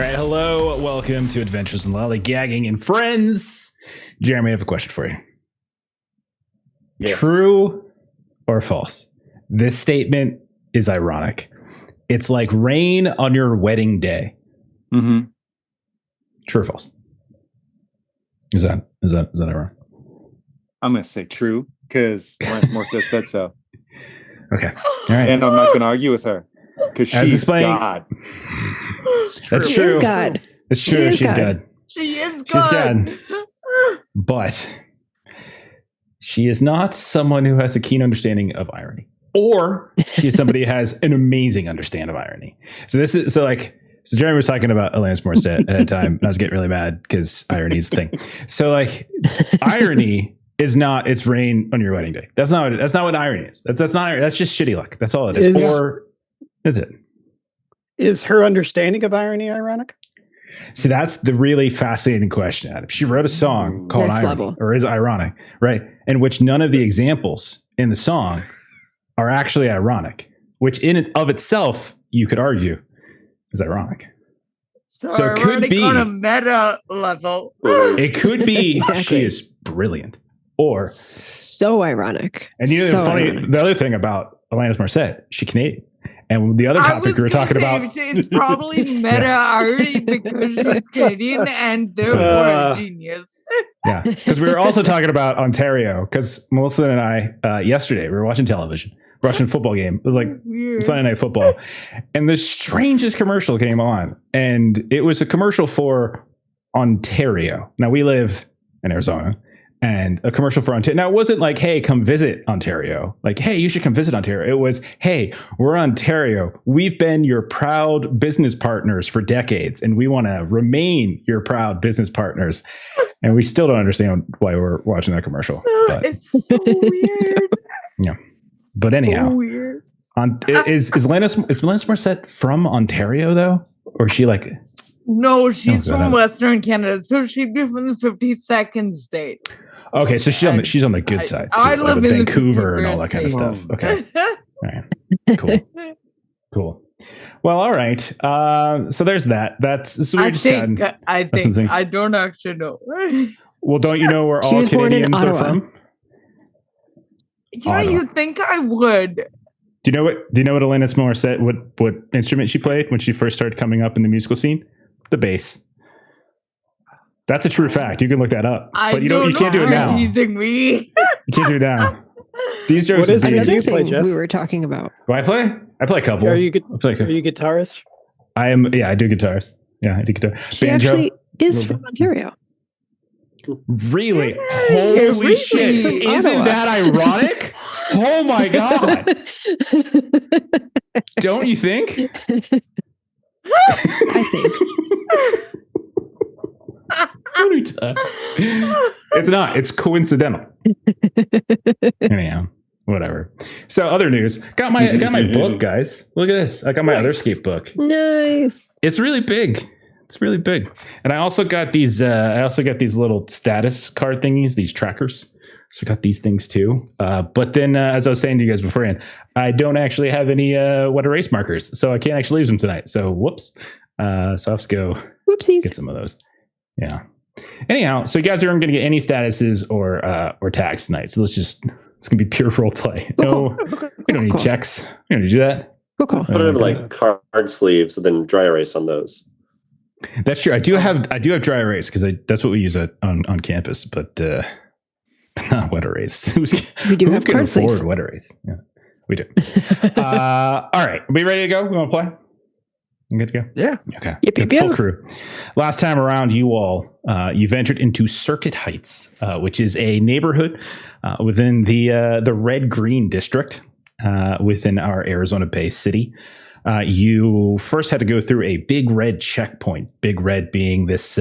All right, hello, welcome to Adventures in Lollygagging and Friends. Jeremy, I have a question for you. Yes. True or false? This statement is ironic. It's like rain on your wedding day. Mm-hmm. True or false? Is that ironic? I'm gonna say true because Lance Morissette said so. Okay, all right. And I'm not gonna argue with her because she's God. That's She true. is God. It's true. She's God. She is She's God. But she is not someone who has a keen understanding of irony, or she is somebody who has an amazing understanding of irony. So Jeremy was talking about Alanis Morissette at the time, and I was getting really mad because irony is the thing. So irony is not it's rain on your wedding day. That's not what irony is. That's not. That's just shitty luck. That's all it is. Or is it? Is her understanding of irony ironic? See, that's the really fascinating question, Adam. She wrote a song called Irony, or is ironic, right? In which none of the examples in the song are actually ironic, which in and of itself, you could argue, is ironic. So it could be on a meta level. It could be exactly. She is brilliant, or so ironic. And the other thing about Alanis Morissette, she's Canadian. And the other topic we were talking about, it's probably meta irony because she's Canadian and they're more genius. Yeah, because we were also talking about Ontario. Because Melissa and I yesterday we were watching television, watching a football game. It was like Sunday Night Football, and the strangest commercial came on, and it was a commercial for Ontario. Now we live in Arizona. And a commercial for Ontario. Now, it wasn't like, hey, come visit Ontario. Like, hey, you should come visit Ontario. It was, hey, we're Ontario. We've been your proud business partners for decades, and we want to remain your proud business partners. And we still don't understand why we're watching that commercial. It's so weird. Yeah. But anyhow, so weird. Is Alanis Morissette from Ontario, though? Or is she like... No, she's from Western Canada, so she'd be from the 52nd state. Okay, so she's on the good side. Too, I live in Vancouver and all that kind of stuff. Okay, all right, cool. Well, all right. So there's that. I don't actually know. Well, don't you know where all Canadians are from? Yeah, you think I would. Do you know what Alanis Morissette what instrument she played when she first started coming up in the musical scene? The bass. That's a true fact. You can look that up. But you can't do it now. You're teasing me. You can't do it now. These jokes. What is another thing we were talking about? Do I play? I play a couple. Are you guitarist? I am. Yeah, I do guitars. Yeah, I do guitar. She actually is from Ontario. Really? Holy shit! Isn't that ironic? Oh my god! Don't you think? I think. It's not. It's coincidental. Anyhow, whatever. So, other news. Got my book, guys. Look at this. I got my Otherscape book. Nice. It's really big. And I also got these. Little status card thingies. These trackers. So I got these things too. But then, as I was saying to you guys beforehand, I don't actually have any wet erase markers, so I can't actually use them tonight. So whoops. So I have to go get some of those. Yeah. Anyhow, so you guys aren't going to get any statuses or tags tonight. So it's going to be pure role play. No, we don't need checks. We don't need to do that. Cool. Put it in card sleeves and then dry erase on those. That's true. I do have dry erase because that's what we use on campus, but. Not wet erase. We do have card sleeves. Wet erase. Yeah, we do. All right. Are we ready to go? We want to play? You good to go? Yeah. Okay. Yep. Full crew. Last time around, you all, you ventured into Circuit Heights, which is a neighborhood within the red-green district within our Arizona-based city. You first had to go through a Big Red checkpoint. Big Red being this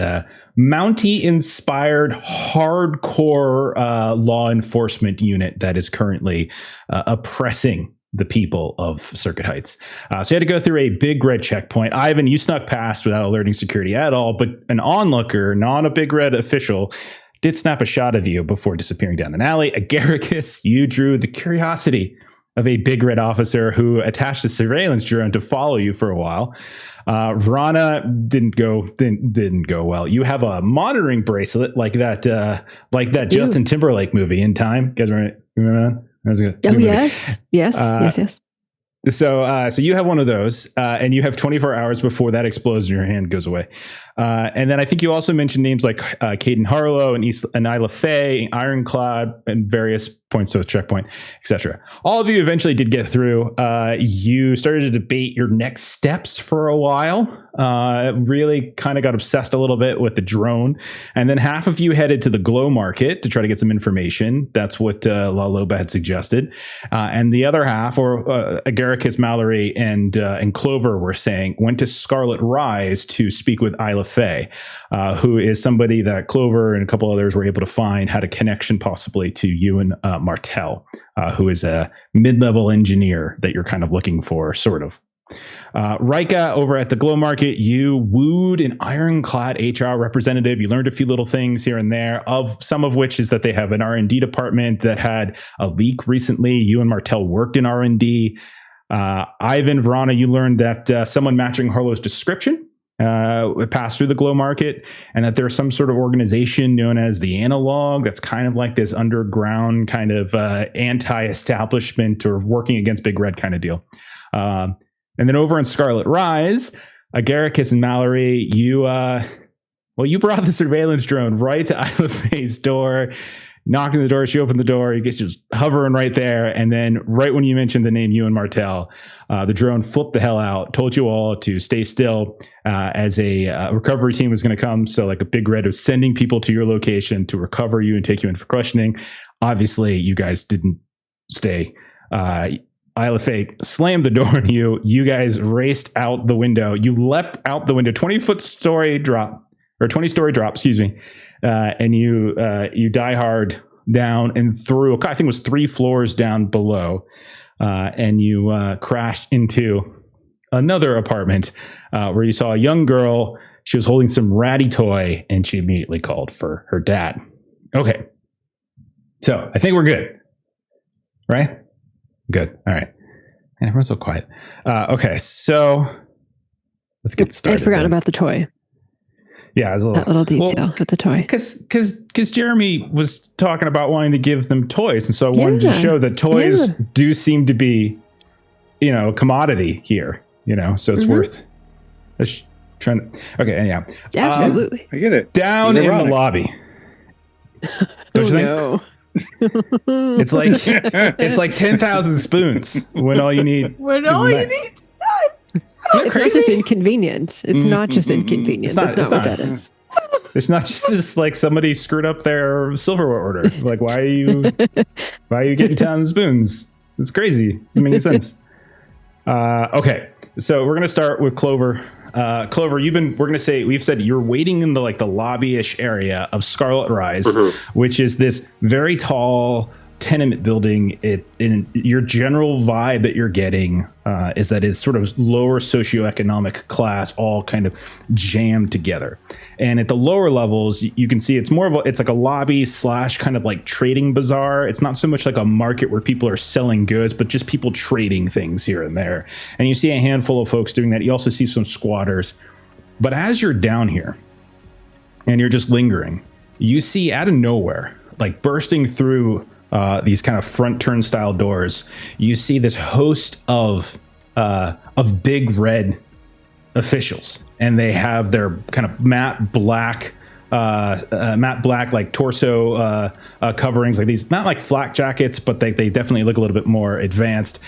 Mountie-inspired hardcore law enforcement unit that is currently oppressing the people of Circuit Heights. So you had to go through a Big Red checkpoint. Ivan, you snuck past without alerting security at all, but an onlooker, not a Big Red official, did snap a shot of you before disappearing down an alley. Agaricus, you drew the curiosity big red officer who attached a surveillance drone to follow you for a while. Vrana didn't go well. You have a monitoring bracelet like that Justin Timberlake movie In Time. You guys remember that? That was a good movie. Yes. So you have one of those, and you have 24 hours before that explodes and your hand goes away. And then I think you also mentioned names like Caden Harlow and Isla Faye, Ironclad, and various points of checkpoint, etc. All of you eventually did get through. You started to debate your next steps for a while. Really kind of got obsessed a little bit with the drone. And then half of you headed to the Glow Market to try to get some information. That's what La Loba had suggested. And the other half, or Agaricus, Mallory, and Clover were saying, went to Scarlet Rise to speak with Isla Faye, who is somebody that Clover and a couple others were able to find had a connection possibly to Ewan Martell, who is a mid-level engineer that you're kind of looking for, sort of. Rika, over at the Glow Market, you wooed an Ironclad HR representative. You learned a few little things here and there, of some of which is that they have an R&D department that had a leak recently. You and Martell worked in R&D. Ivan, Verona, you learned that someone matching Harlow's description passed through the Glow Market, and that there's some sort of organization known as the Analog that's kind of like this underground kind of anti-establishment or working against Big Red kind of deal. And then over in Scarlet Rise, Agaricus and Mallory, you brought the surveillance drone right to Isla Faye's door, knocked on the door, she opened the door, you guys just hovering right there, and then right when you mentioned the name Ewan Martell, the drone flipped the hell out, told you all to stay still as a recovery team was going to come. So like a Big Red was sending people to your location to recover you and take you in for questioning. Obviously, you guys didn't stay. Isla Faye slammed the door on you. You guys raced out the window. You leapt out the window, 20-story drop, excuse me. And you die hard down and through, I think it was 3 floors down below. And you crashed into another apartment where you saw a young girl. She was holding some ratty toy, and she immediately called for her dad. Okay. So I think we're good. Right? Good. All right. And everyone's so quiet. Okay. So let's get started. I forgot about the toy. Yeah, that little detail with the toy. Because Jeremy was talking about wanting to give them toys, and so I wanted to show that toys do seem to be, a commodity here. So it's worth. Trying to. Okay, anyhow. Absolutely. I get it. Down in the lobby. Don't you think? No. It's like 10,000 spoons when all you need. It's not just inconvenient. It's not just inconvenient. That's not what that is. It's not just like somebody screwed up their silverware order. Like, why are you getting 10 spoons? It's crazy. Doesn't make any sense. Okay, so we're gonna start with Clover. Clover, we've said you're waiting in the lobby-ish area of Scarlet Rise, which is this very tall tenement building. In your general vibe that you're getting is that it's sort of lower socioeconomic class, all kind of jammed together. And at the lower levels, you can see it's like a lobby / kind of like trading bazaar. It's not so much like a market where people are selling goods, but just people trading things here and there. And you see a handful of folks doing that. You also see some squatters. But as you're down here and you're just lingering, you see out of nowhere, like bursting through these kind of front turnstile doors, you see this host of Big Red officials, and they have their kind of matte black like torso coverings, like these, not like flak jackets, but they definitely look a little bit more advanced.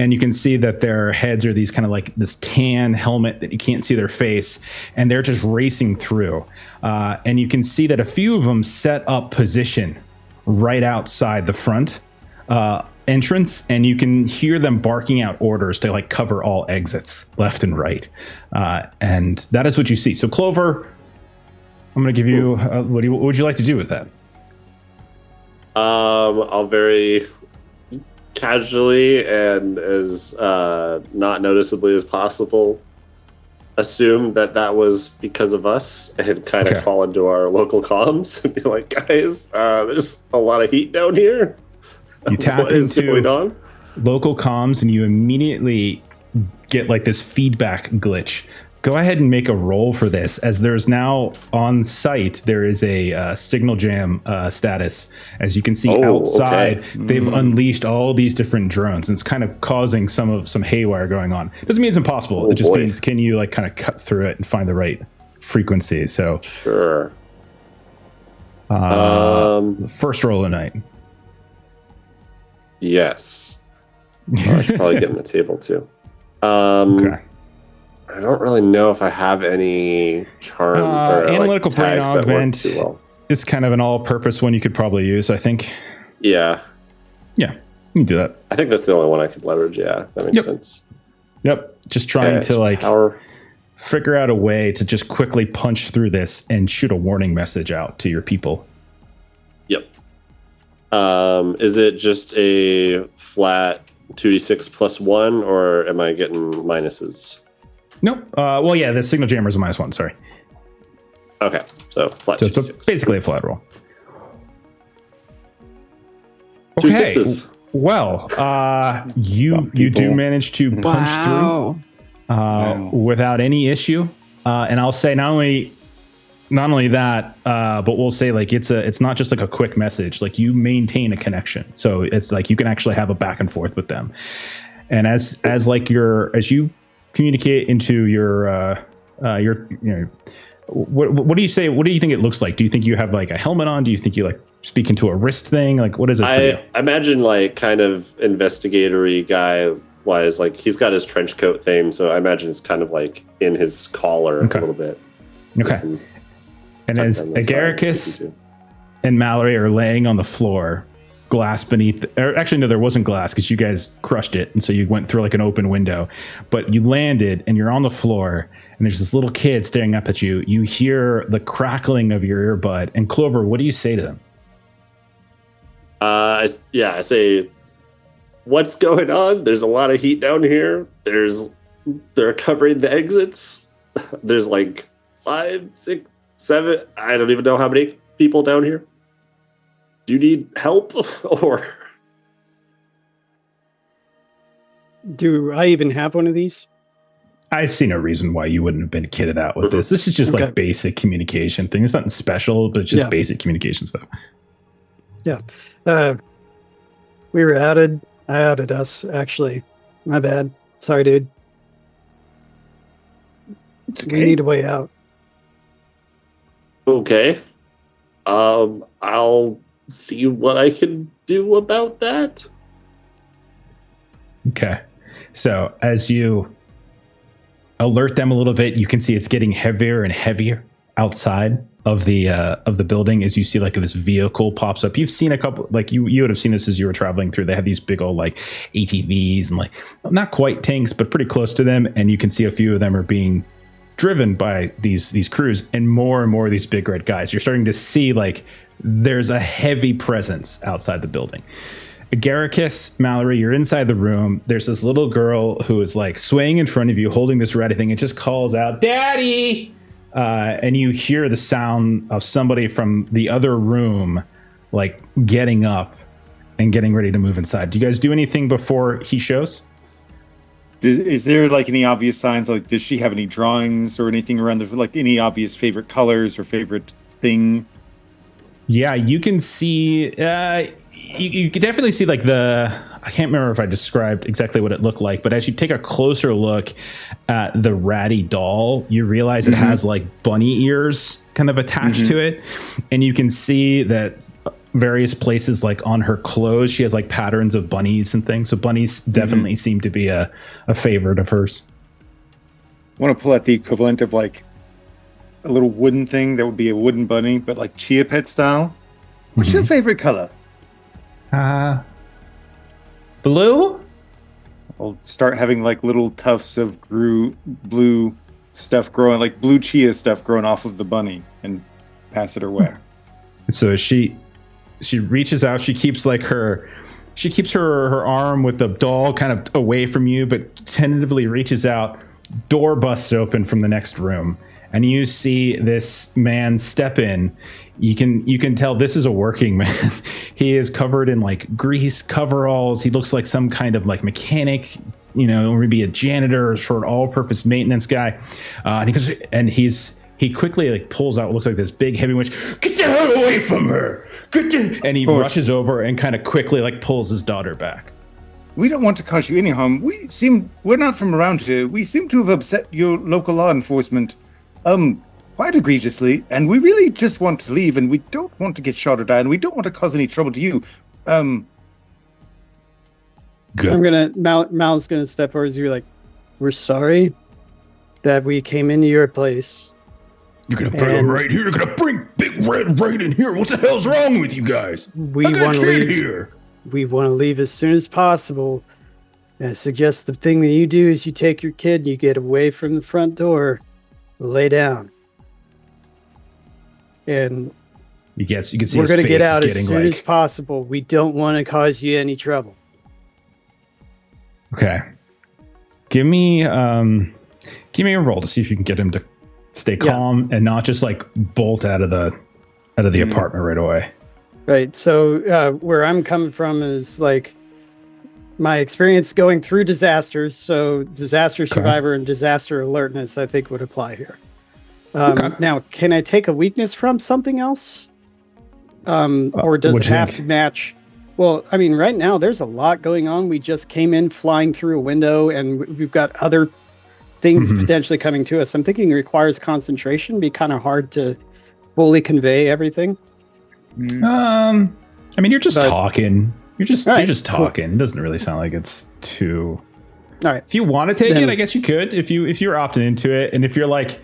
And you can see that their heads are these kind of like this tan helmet that you can't see their face, and they're just racing through. And you can see that a few of them set up position right outside the front entrance, and you can hear them barking out orders to like cover all exits left and right. And that is what you see. So Clover, I'm going to give you, what would you like to do with that? I'll very casually and as not noticeably as possible assume that was because of us, and kind of call into our local comms and be like, guys, there's a lot of heat down here. You tap into going on? local comms, and you immediately get like this feedback glitch. Go ahead and make a roll for this, as there's now on site, there is a signal jam status. As you can see outside, okay. They've unleashed all these different drones, and it's kind of causing some haywire going on. Doesn't mean it's impossible. It just means, can you like kind of cut through it and find the right frequency? So sure. First roll of the night. Yes. I should probably get in the table too. Okay. I don't really know if I have any charm or analytical like, brain tags that work augment too well. is kind of an all-purpose one you could probably use, I think. Yeah. Yeah, you can do that. I think that's the only one I could leverage. Yeah, that makes sense. Yep. Just trying to like power. figure out a way to just quickly punch through this and shoot a warning message out to your people. Yep. Is it just a flat 2d6 plus 1, or am I getting minuses? Nope. Well, yeah, the signal jammer is a -1. Sorry. Okay, so flat. So 2d6. it's basically a flat roll. Two Okay. sixes. Well, you do manage to punch through without any issue, and I'll say not only that, but we'll say like it's not just like a quick message. Like you maintain a connection, so it's like you can actually have a back and forth with them, and as you communicate into your what do you say? What do you think it looks like? Do you think you have like a helmet on? Do you think you like speak into a wrist thing? Like what is it for you? I imagine like kind of investigatory guy wise, like he's got his trench coat thing, so I imagine it's kind of like in his collar a little bit. Okay. And as Agaricus and Mallory are laying on the floor, glass beneath, or actually no, there wasn't glass because you guys crushed it, and so you went through like an open window, but you landed and you're on the floor, and there's this little kid staring up at you. You hear the crackling of your earbud, and Clover, what do you say to them? I say, what's going on? There's a lot of heat down here. They're covering the exits. There's like 5, 6, 7. I don't even know how many people down here. Do you need help or? Do I even have one of these? I see no reason why you wouldn't have been kitted out with this. This is just like basic communication thing. It's nothing special, but just basic communication stuff. Yeah. We were outed. I outed us, actually. My bad. Sorry, dude. We need a way out. Okay. I'll see what I can do about that. Okay. So as you alert them a little bit, you can see it's getting heavier and heavier outside of the building as you see like this vehicle pops up. You've seen a couple, like you would have seen this as you were traveling through. They have these big old like ATVs and like not quite tanks, but pretty close to them. And you can see a few of them are being driven by these crews, and more of these big red guys. You're starting to see like there's a heavy presence outside the building. Agaricus, Mallory, you're inside the room. There's this little girl who is like swaying in front of you, holding this red thing. It just calls out, "Daddy!" And you hear the sound of somebody from the other room, like getting up and getting ready to move inside. Do you guys do anything before he shows? Is there like any obvious signs? Like, does she have any drawings or anything around there? Like any obvious favorite colors or favorite thing? Yeah, you can see. You can definitely see like I can't remember if I described exactly what it looked like, but as you take a closer look at the ratty doll, you realize it has like bunny ears kind of attached to it, and you can see that various places like on her clothes she has like patterns of bunnies and things. So bunnies definitely seem to be a favorite of hers. I want to pull out the equivalent of like a little wooden thing that would be a wooden bunny, but like Chia Pet style. What's your favorite color? Blue? I'll start having like little tufts of blue stuff growing, like blue chia stuff growing off of the bunny, and pass it her way. So she reaches out. She keeps her arm with the doll kind of away from you, but tentatively reaches out. Door busts open from the next room, and you see this man step in. You can tell this is a working man. He is covered in like grease coveralls. He looks like some kind of like mechanic, or maybe a janitor or sort of all-purpose maintenance guy. And he goes, and he quickly like pulls out what looks like this big heavy winch. Get the hell away from her! And he rushes over and kind of quickly like pulls his daughter back. We don't want to cause you any harm. We're not from around here. We seem to have upset your local law enforcement, quite egregiously, and we really just want to leave, and we don't want to get shot or die, and we don't want to cause any trouble to you. Good. Mal's gonna step towards you like, we're sorry that we came into your place. You're gonna bring him right here. You're gonna bring Big Red right in here. What the hell's wrong with you guys? We want to leave here. We want to leave as soon as possible. And I suggest the thing that you do is you take your kid, you get away from the front door, lay down. And you can see we're going to get out as soon as possible. We don't want to cause you any trouble. Okay. Give me a roll to see if you can get him to stay calm and not just like bolt out of the apartment right away. Right. So where I'm coming from is like my experience going through disasters. So disaster survivor and disaster alertness, I think, would apply here. Now, can I take a weakness from something else? Or does it have to match? Well, I mean, right now there's a lot going on. We just came in flying through a window and we've got other things potentially coming to us. I'm thinking it requires concentration. Be kind of hard to fully convey everything. I mean, you're just talking. You're just talking. It doesn't really sound like it's too. All right. If you want to take it, I guess you could. If you're opting into it, and if you're like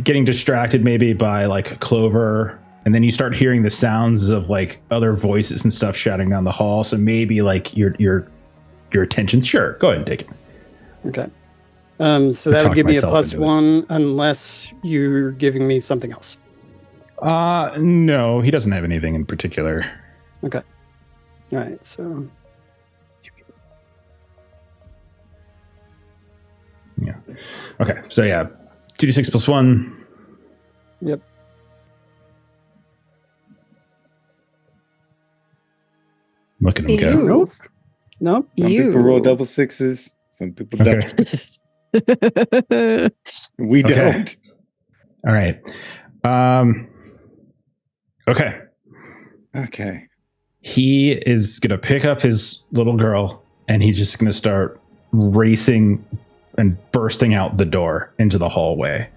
getting distracted maybe by like Clover, and then you start hearing the sounds of like other voices and stuff shouting down the hall, so maybe like your attention. Sure, go ahead and take it. Okay. So that would give me a +1 unless you're giving me something else. No, he doesn't have anything in particular. Okay. All right, so. Yeah. Okay, so yeah, 2d6 +1. Yep. Look at him go. Nope. Some people roll double sixes. Some people don't. We don't. All right. Okay. He is going to pick up his little girl and he's just going to start racing and bursting out the door into the hallway.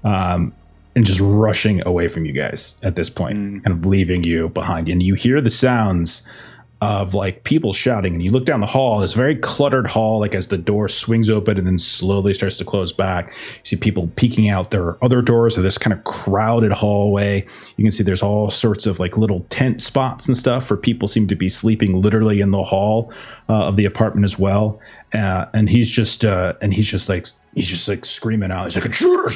And just rushing away from you guys at this point, kind of leaving you behind. And you hear the sounds of like people shouting, and you look down the hall. It's a very cluttered hall, like as the door swings open and then slowly starts to close back. You see people peeking out. There are other doors of this kind of crowded hallway. You can see there's all sorts of like little tent spots and stuff where people seem to be sleeping literally in the hall of the apartment as well. And he's just like screaming out. He's like, "Shooter,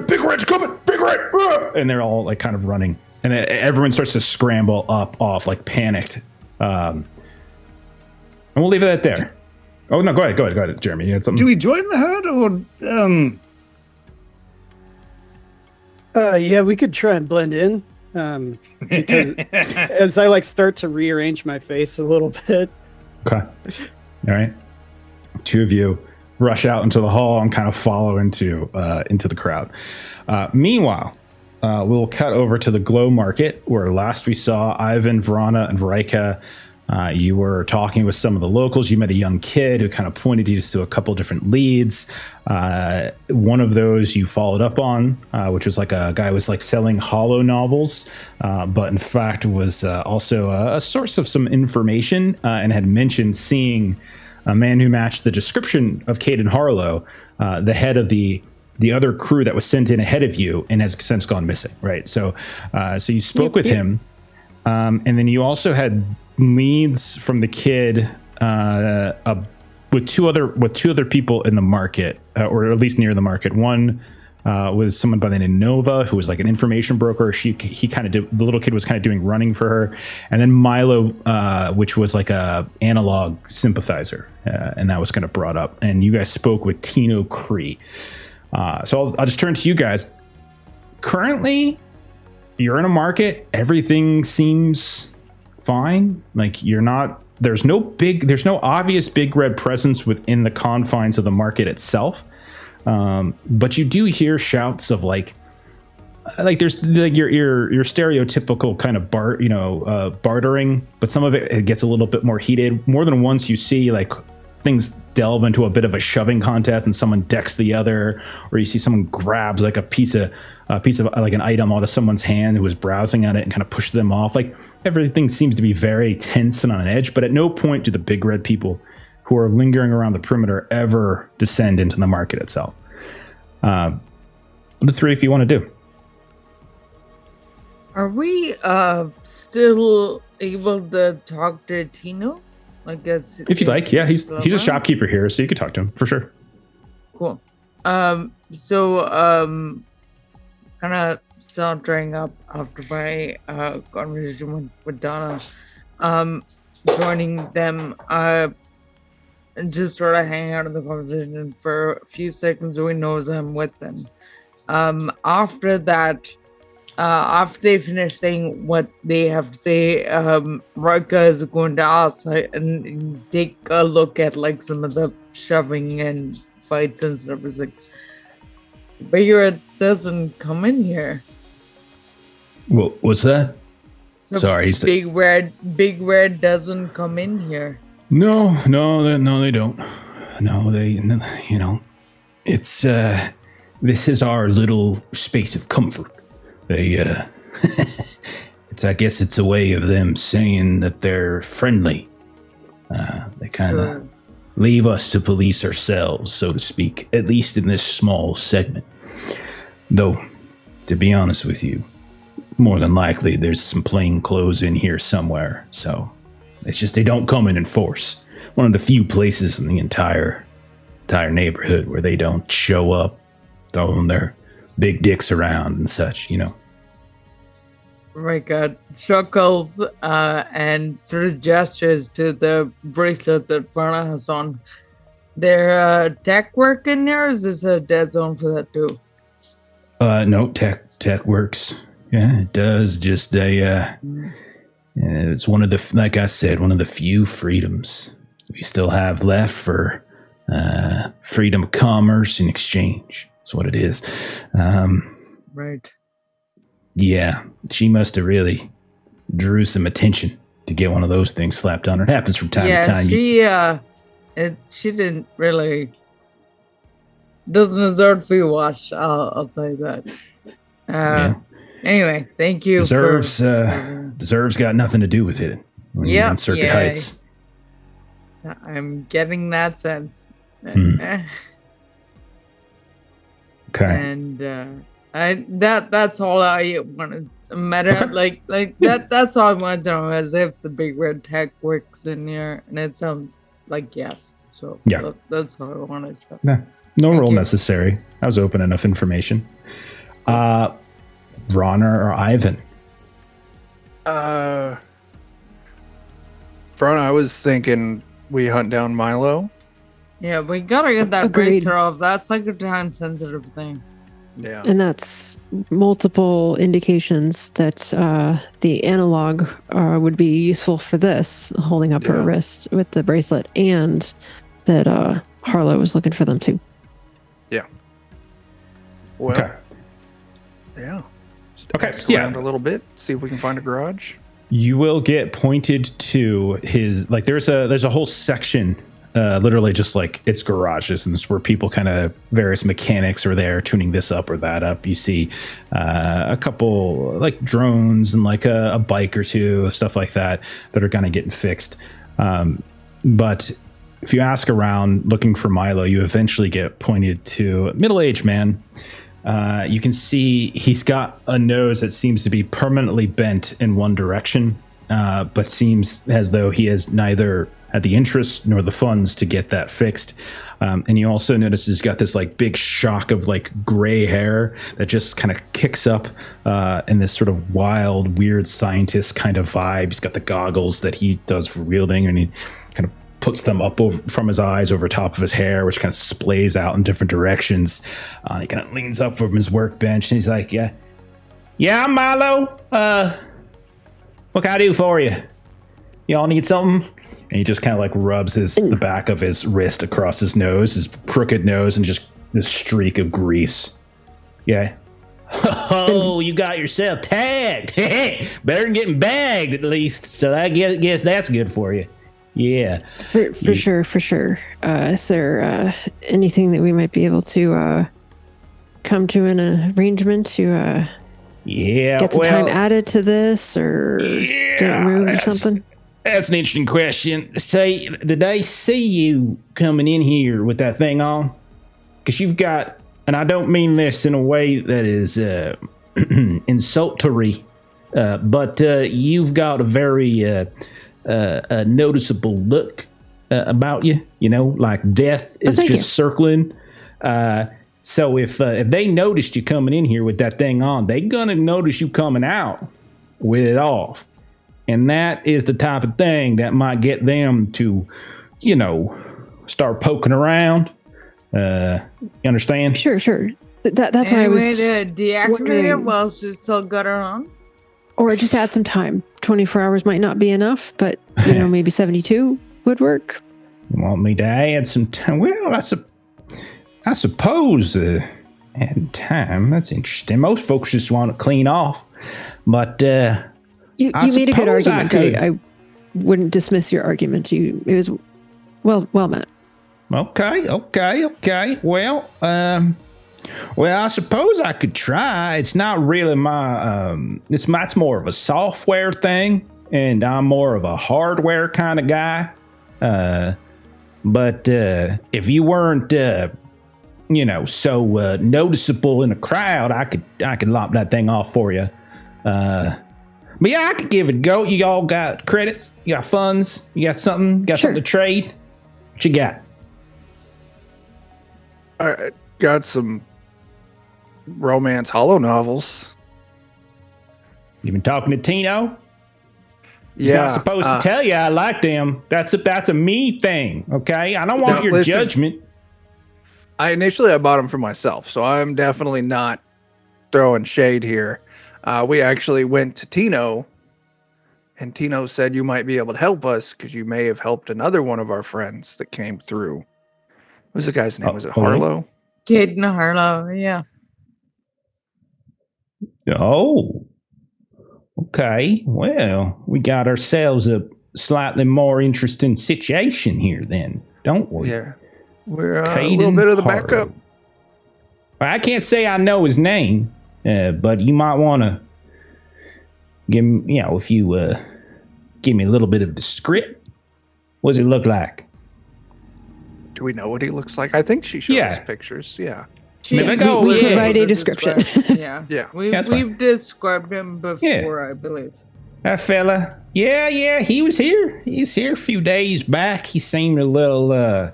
Big Red's coming, Big Red!" And they're all like kind of running. And everyone starts to scramble off, like panicked. And we'll leave it at there. Oh, no, go ahead, Jeremy. You had something? Do we join the herd or... Yeah, we could try and blend in. Because as I like start to rearrange my face a little bit. Okay. All right. Two of you rush out into the hall and kind of follow into the crowd. Meanwhile... we'll cut over to the Glow Market, where last we saw Ivan, Vrana, and Rika. You were talking with some of the locals. You met a young kid who kind of pointed you to a couple different leads. One of those you followed up on, which was like a guy who was like selling hollow novels, but in fact was also a source of some information and had mentioned seeing a man who matched the description of Caden Harlow, the head of the other crew that was sent in ahead of you and has since gone missing, right? So you spoke with him, and then you also had leads from the kid with two other people in the market, or at least near the market. One was someone by the name of Nova, who was like an information broker. The little kid was kind of doing running for her, and then Milo, which was like a analog sympathizer, and that was kind of brought up. And you guys spoke with Tino Cree. So I'll just turn to you guys. Currently, you're in a market. Everything seems fine. Like there's no obvious big red presence within the confines of the market itself. But you do hear shouts of like there's like your stereotypical kind of bartering, but some of it gets a little bit more heated. More than once you see like things delve into a bit of a shoving contest and someone decks the other, or you see someone grabs like a piece of like an item out of someone's hand who was browsing at it and kind of push them off. Like everything seems to be very tense and on edge, but at no point do the big red people who are lingering around the perimeter ever descend into the market itself. The three, if you want to do. Are we still able to talk to Tino? I guess if you'd like, yeah, he's a shopkeeper here, so you could talk to him for sure. Cool. So kind of sauntering up after my conversation with Donna, joining them, and just sort of hanging out in the conversation for a few seconds so he knows I'm with them. After that, after they finish saying what they have to say, Rika is going to ask and take a look at like some of the shoving and fights and stuff. It's like, Bigger doesn't come in here. What's that? So Sorry, Big Red doesn't come in here. No, they don't. No, it's this is our little space of comfort. They, I guess it's a way of them saying that they're friendly. They kind of leave us to police ourselves, so to speak, at least in this small segment. Though, to be honest with you, more than likely there's some plain clothes in here somewhere, so it's just they don't come in force. One of the few places in the entire neighborhood where they don't show up throwing their big dicks around and such, Rika chuckles and sort of gestures to the bracelet that Verna has on. There tech work in there, or is this a dead zone for that too? No, tech works. Yeah, it does. Just it's one of the, like I said, one of the few freedoms we still have left for freedom of commerce and exchange. That's what it is. Right. Yeah, she must have really drew some attention to get one of those things slapped on her. It happens from time to time. She didn't really doesn't deserve to be watched. I'll say that. Yeah. Anyway, thank you. Deserves got nothing to do with it. When you're in Circuit Heights. I'm getting that sense. Okay. And that's all I wanted. Meta, like that. That's all I wanted to know, as if the Big Red tech works in here, and it sounds like yes. So yeah, that's all I wanted to know. No role necessary. That was open enough information. Rana or Ivan? Rana, I was thinking we hunt down Milo. Yeah, we gotta get that Agreed. bracer off. That's like a time-sensitive thing. Yeah. And that's multiple indications that the analog would be useful for this, holding up her wrist with the bracelet, and that Harlow was looking for them too. Yeah. Well, okay. Yeah. Okay. Ask around a little bit, see if we can find a garage. You will get pointed to his, like, there's a whole section, literally just like it's garages, and it's where people kind of, various mechanics are there tuning this up or that up. You see a couple like drones and like a bike or two, stuff like that are kind of getting fixed. But if you ask around looking for Milo, you eventually get pointed to a middle-aged man. You can see he's got a nose that seems to be permanently bent in one direction, but seems as though he has neither had the interest nor the funds to get that fixed. And you also notice he's got this like big shock of like gray hair that just kind of kicks up in this sort of wild, weird scientist kind of vibe. He's got the goggles that he does for wielding, and he kind of puts them up from his eyes over top of his hair, which kind of splays out in different directions. He kind of leans up from his workbench and he's like, yeah, I'm Milo. What can I do for you? Y'all need something? And he just kind of like rubs the back of his wrist across his nose, his crooked nose, and just this streak of grease. Yeah. Oh, you got yourself tagged. Better than getting bagged, at least. So I guess that's good for you. Yeah. For sure. Is there anything that we might be able to come to an arrangement to get some time added to this, or get it moved or something? That's an interesting question. Say, did they see you coming in here with that thing on? Because you've got, and I don't mean this in a way that is insultory, but you've got a very noticeable look about you. You know, like death is just circling. So if they noticed you coming in here with that thing on, they're gonna notice you coming out with it off. And that is the type of thing that might get them to, you know, start poking around. You understand? Sure. That's why I was deactivate it while she's still got her on. Or just add some time. 24 hours might not be enough, but you know, maybe 72 would work. You want me to add some time? Well, I suppose add time. That's interesting. Most folks just want to clean off, but you made a good argument. I wouldn't dismiss your argument. It was well met. Okay. Well, I suppose I could try. It's not really my. It's more of a software thing, and I'm more of a hardware kind of guy. But if you weren't, so noticeable in a crowd, I could lop that thing off for you. But yeah, I could give it a go. You all got credits? You got funds? You got something? You got something to trade? What you got? I got some romance hollow novels. You been talking to Tino? He's Yeah, not supposed to tell you I like them. That's a me thing, okay? I don't want your judgment. I bought them for myself, so I'm definitely not throwing shade here. We actually went to Tino, and Tino said you might be able to help us because you may have helped another one of our friends that came through. What was the guy's name? Was it Harlow? Caden Harlow, yeah. Oh, okay. Well, we got ourselves a slightly more interesting situation here then, don't we? Yeah. We're a little bit of the backup. I can't say I know his name, but you might want to give him, if you give me a little bit of the script. What does it look like? Do we know what he looks like? I think she showed us pictures. Yeah. We provide a description. Yeah. We've described him before, I believe. That fella. Yeah, he was here. He was here a few days back. He seemed a little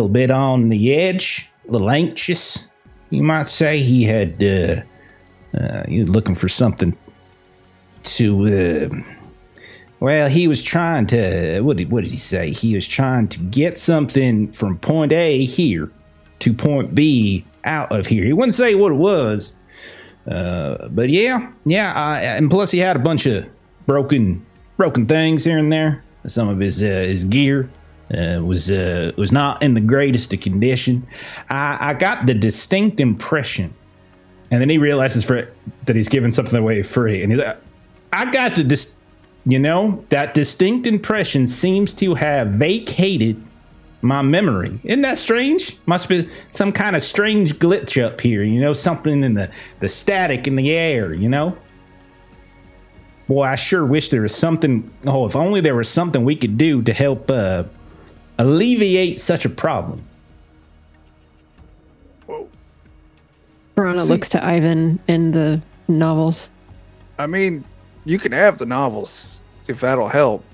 bit on the edge, a little anxious. You might say he had, he was looking for something to, he was trying to, what did he say? He was trying to get something from point A here to point B out of here. He wouldn't say what it was, but and plus he had a bunch of broken things here and there. Some of his gear was not in the greatest of condition. I got the distinct impression, and then he realizes that he's giving something away free, and he's like, I got that distinct impression seems to have vacated my memory. Isn't that strange? Must be some kind of strange glitch up here, something in the static in the air, Boy, I sure wish there was something. Oh, if only there was something we could do to help alleviate such a problem. Whoa. Piranha looks to Ivan in the novels. I mean, you can have the novels if that'll help.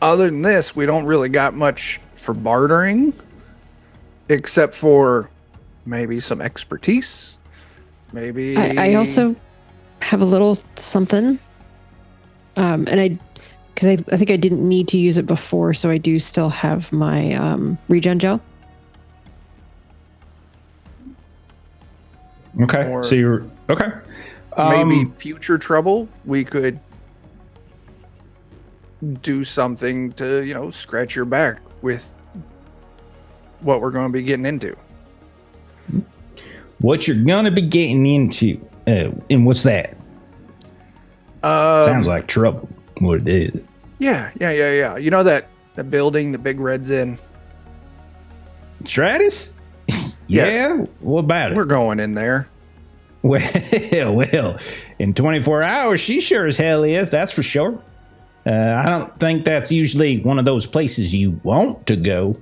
Other than this, we don't really got much for bartering, except for maybe some expertise. Maybe I also have a little something, and because I think I didn't need to use it before, so I do still have my regen gel. Okay. Or- So you're okay. Maybe future trouble, we could do something to, scratch your back with what we're going to be getting into. What you're gonna be getting into, and what's that? Sounds like trouble. What it is? Yeah. You know that building the Big Red's in? Stratus? Yeah. What about it? We're going in there. Well, in 24 hours, she sure as hell is, that's for sure. I don't think that's usually one of those places you want to go.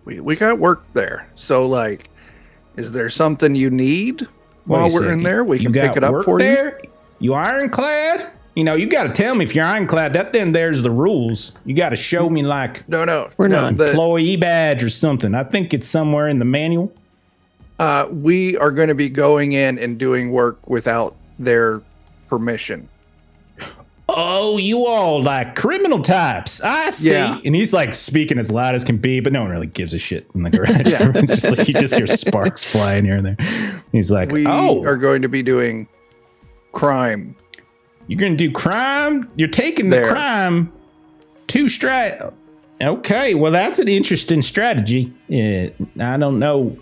We got work there. So, like, is there something you need while Wait a we're in second. there? We You can got pick it up work for you. there? You ironclad? You got to tell me if you're ironclad. That then there's the rules. You got to show me like No. We're no, not. the- employee badge or something. I think it's somewhere in the manual. we are going to be going in and doing work without their permission. Oh, you all like criminal types. I see. Yeah. And he's like speaking as loud as can be, but no one really gives a shit in the garage. Yeah. It's just like you just hear sparks flying here and there. He's like, We oh, are going to be doing crime. you're going to do crime? You're taking the There. crime to strat. Okay, well, that's an interesting strategy. I don't know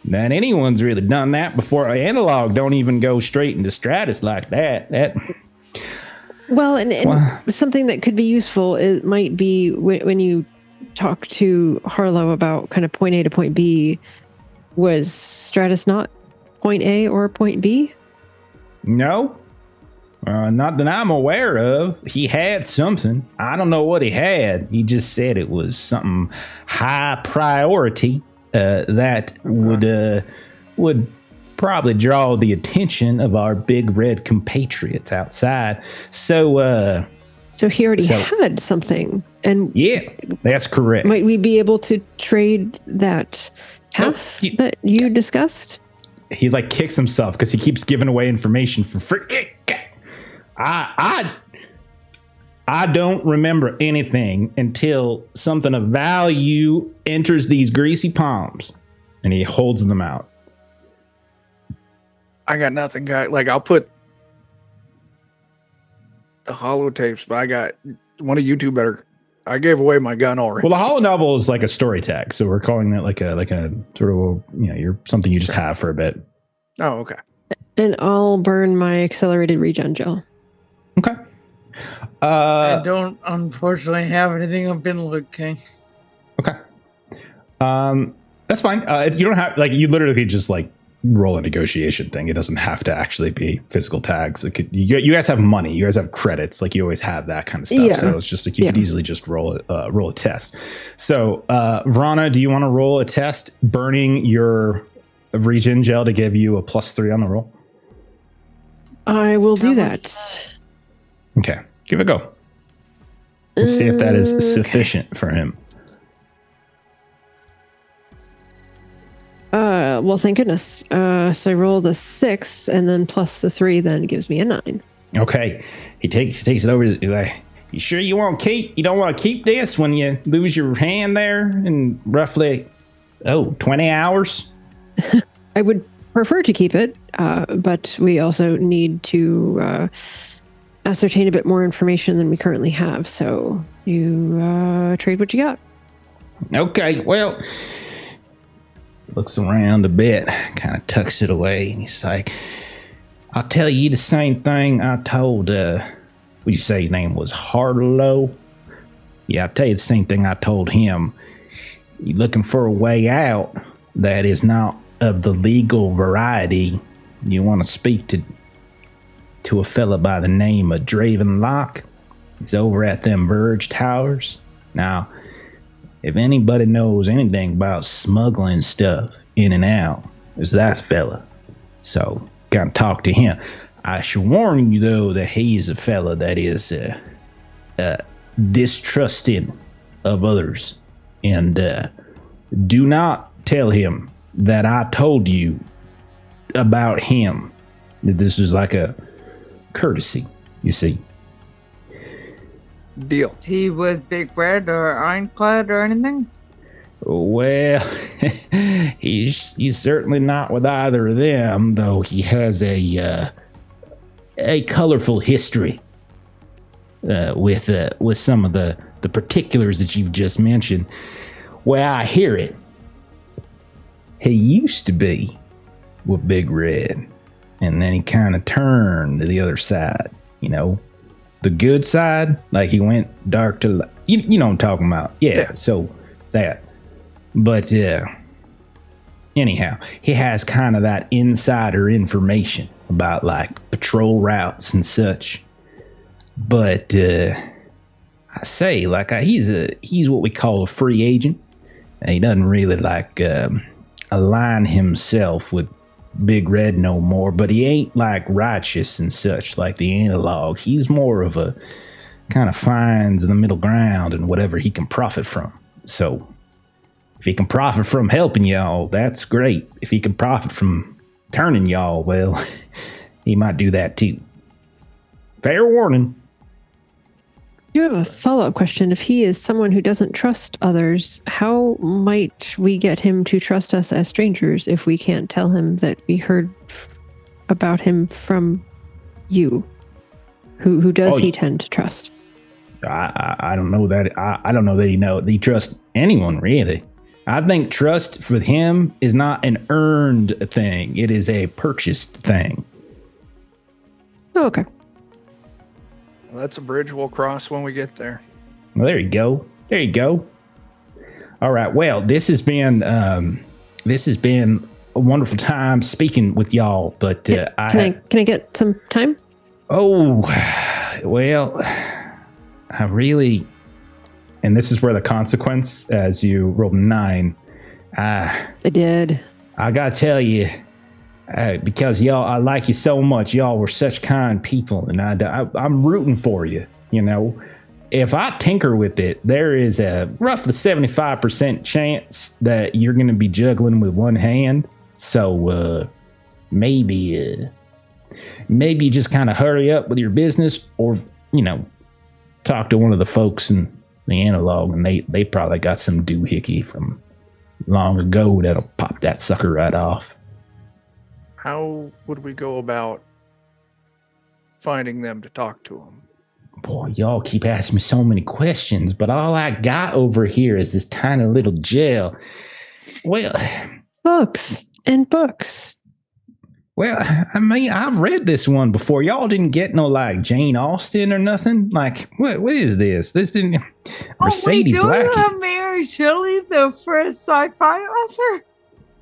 that anyone's really done that before. Analog don't even go straight into Stratus like that. Well, and Well- something that could be useful, it might be when you talk to Harlow about kind of point A to point B, was Stratus not point A or point B? No, not that I'm aware of. He had something. I don't know what he had. He just said it was something high priority that would probably draw the attention of our big red compatriots outside. So, So he already So- had something. And yeah, that's correct. might we be able to trade that path you- that you discussed? He like kicks himself because he keeps giving away information for free. I don't remember anything until something of value enters these greasy palms, and he holds them out. I got nothing, guy. Like, I'll put the holotapes, but I got one of you two better. I gave away my gun already. Well, the holo novel is like a story tag, so we're calling that like a sort of you're something you just have for a bit. Oh, okay. And I'll burn my accelerated regen gel. Okay. I don't unfortunately have anything. I've been looking. Okay. That's fine. You don't have you literally just like roll a negotiation thing. It doesn't have to actually be physical tags. It could, you guys have money. You guys have credits. Like you always have that kind of stuff. Yeah. So it's just like you could easily just roll a test. So Vrana, do you want to roll a test burning your regen gel to give you a +3 on the roll? I will do that. Okay, give it a go. Let's see if that is sufficient for him. Well, thank goodness. So I rolled a 6, and then plus the 3 then gives me a 9. Okay, he takes it over. He's like, you sure you don't want to keep this when you lose your hand there in roughly 20 hours? I would prefer to keep it, but we also need to ascertain a bit more information than we currently have. So you trade what you got. Okay, well, looks around a bit, kind of tucks it away, and he's like, I'll tell you the same thing I told, would you say his name was Harlow? Yeah, I'll tell you the same thing I told him. You're looking for a way out that is not of the legal variety. You want to speak to a fella by the name of Draven Locke. He's over at them Verge Towers. Now, if anybody knows anything about smuggling stuff in and out, it's that fella. So, gotta talk to him. I should warn you, though, that he's a fella that is distrusting of others. And do not tell him that I told you about him. That this is like a courtesy, you see. Deal. Is he with Big Red or Ironclad or anything? Well, he's certainly not with either of them, though he has a colorful history with some of the particulars that you've just mentioned. Well, I hear it. He used to be with Big Red, and then he kind of turned to the other side, the good side, like he went dark to light. You know what I'm talking about. Yeah. So that. But anyhow, he has kind of that insider information about like patrol routes and such. But I say, like, he's what we call a free agent. And he doesn't really like align himself with Big Red no more. But he ain't like righteous and such like the analog. He's more of a kind of finds the middle ground and whatever he can profit from. So if he can profit from helping y'all, that's great. If he can profit from turning y'all, well, he might do that too. Fair warning. You have a follow-up question. If he is someone who doesn't trust others, how might we get him to trust us as strangers if we can't tell him that we heard about him from you? Who does he tend to trust? I don't know that. I don't know that he trusts anyone, really. I think trust for him is not an earned thing. It is a purchased thing. Oh, okay. Well, that's a bridge we'll cross when we get there. Well, there you go. There you go. All right. Well, this has been a wonderful time speaking with y'all. But can I get some time? Oh, well, I really. And this is where the consequence, as you rolled 9. I did. I gotta tell you, because y'all, I like you so much. Y'all were such kind people, and I'm rooting for you. If I tinker with it, there is a roughly 75% chance that you're gonna be juggling with one hand. So maybe you just kind of hurry up with your business, or talk to one of the folks in the analog, and they probably got some doohickey from long ago that'll pop that sucker right off. How would we go about finding them to talk to them? Boy, y'all keep asking me so many questions, but all I got over here is this tiny little jail. Well, books and books. Well, I mean, I've read this one before. Y'all didn't get no like Jane Austen or nothing. Like, what is this? This didn't. Mercedes Lackey. You have Mary Shelley, the first sci-fi author?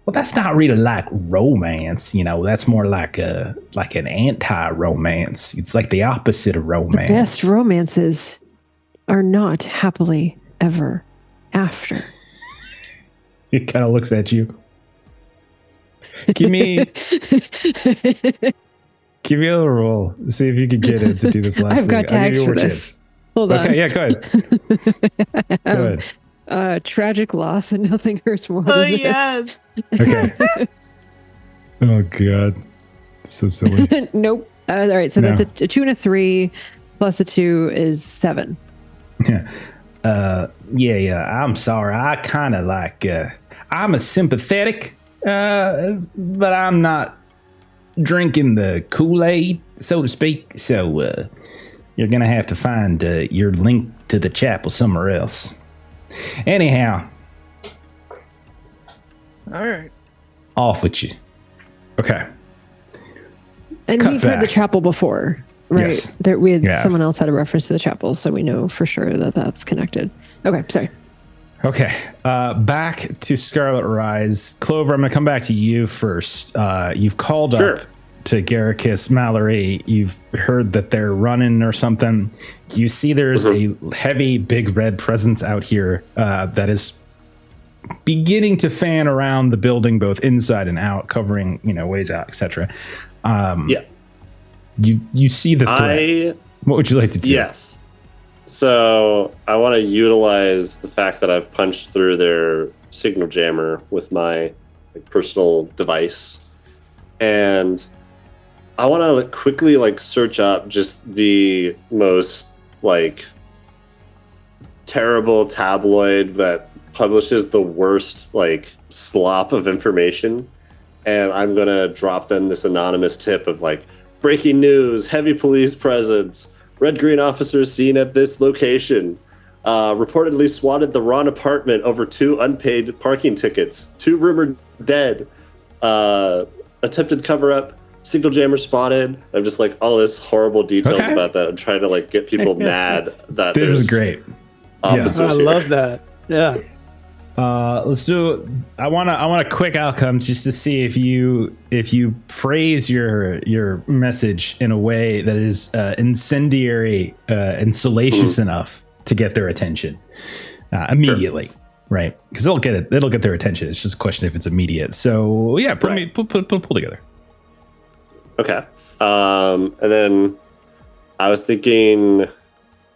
Well, that's not really like romance. That's more like an anti-romance. It's like the opposite of romance. The best romances are not happily ever after. He kind of looks at you. Give me a roll. See if you can get it to do this last thing. I've got tags for this. Hold on. Okay, yeah, go ahead. Go ahead. Tragic loss and nothing hurts more Oh, than this. yes. Okay. Oh, God. So silly. Nope. All right, so that's a 2 and a 3 plus a 2 is 7. Yeah. Yeah. I'm sorry. I kind of like, I'm a sympathetic, but I'm not drinking the Kool-Aid, so to speak. So you're going to have to find your link to the chapel somewhere else. Anyhow. All right. Off with you. Okay. And we've heard the chapel before, right? Yes. Someone else had a reference to the chapel, so we know for sure that that's connected. Okay, sorry. Okay, back to Scarlet Rise. Clover, I'm going to come back to you first. You've called up to Garricus Mallory. You've heard that they're running or something. You see there's a heavy, big red presence out here that is beginning to fan around the building, both inside and out, covering, ways out, etc. You see the threat. What would you like to do? Yes. So I want to utilize the fact that I've punched through their signal jammer with my personal device, and I want to quickly search up just the most terrible tabloid that publishes the worst like slop of information, and I'm gonna drop them this anonymous tip of like, breaking news, heavy police presence, red green officers seen at this location, reportedly swatted the wrong apartment over 2 unpaid parking tickets, 2 rumored dead, attempted cover up, signal jammer spotted. I'm just like all this horrible details about that. I'm trying to like get people mad that This is great. officers I here. love that. Yeah. Let's do. I want a quick outcome just to see if you phrase your message in a way that is incendiary and salacious enough to get their attention immediately, right? Because it'll get their attention. It's just a question if it's immediate. So yeah, pull together. Okay. And then I was thinking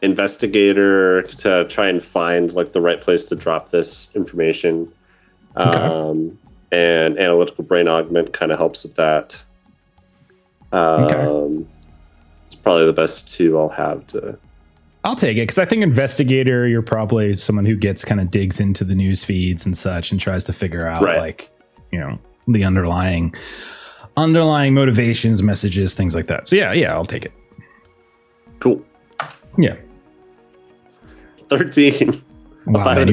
investigator to try and find like the right place to drop this information. And analytical brain augment kind of helps with that. It's probably the best 2 I'll have to. I'll take it because I think investigator, you're probably someone who gets kind of digs into the news feeds and such and tries to figure out like, you know, the underlying motivations, messages, things like that. So yeah, I'll take it. Cool. Yeah. 13. Wow, man,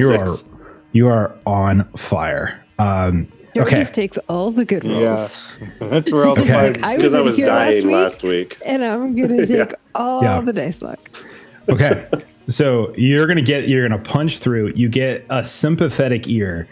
you are on fire. Okay. Just takes all the good rolls. Yeah, that's where all the Like, fire. Because I in was here dying last week, week. and I'm gonna take all Yeah. the dice luck. Okay. So you're gonna punch through. You get a sympathetic ear.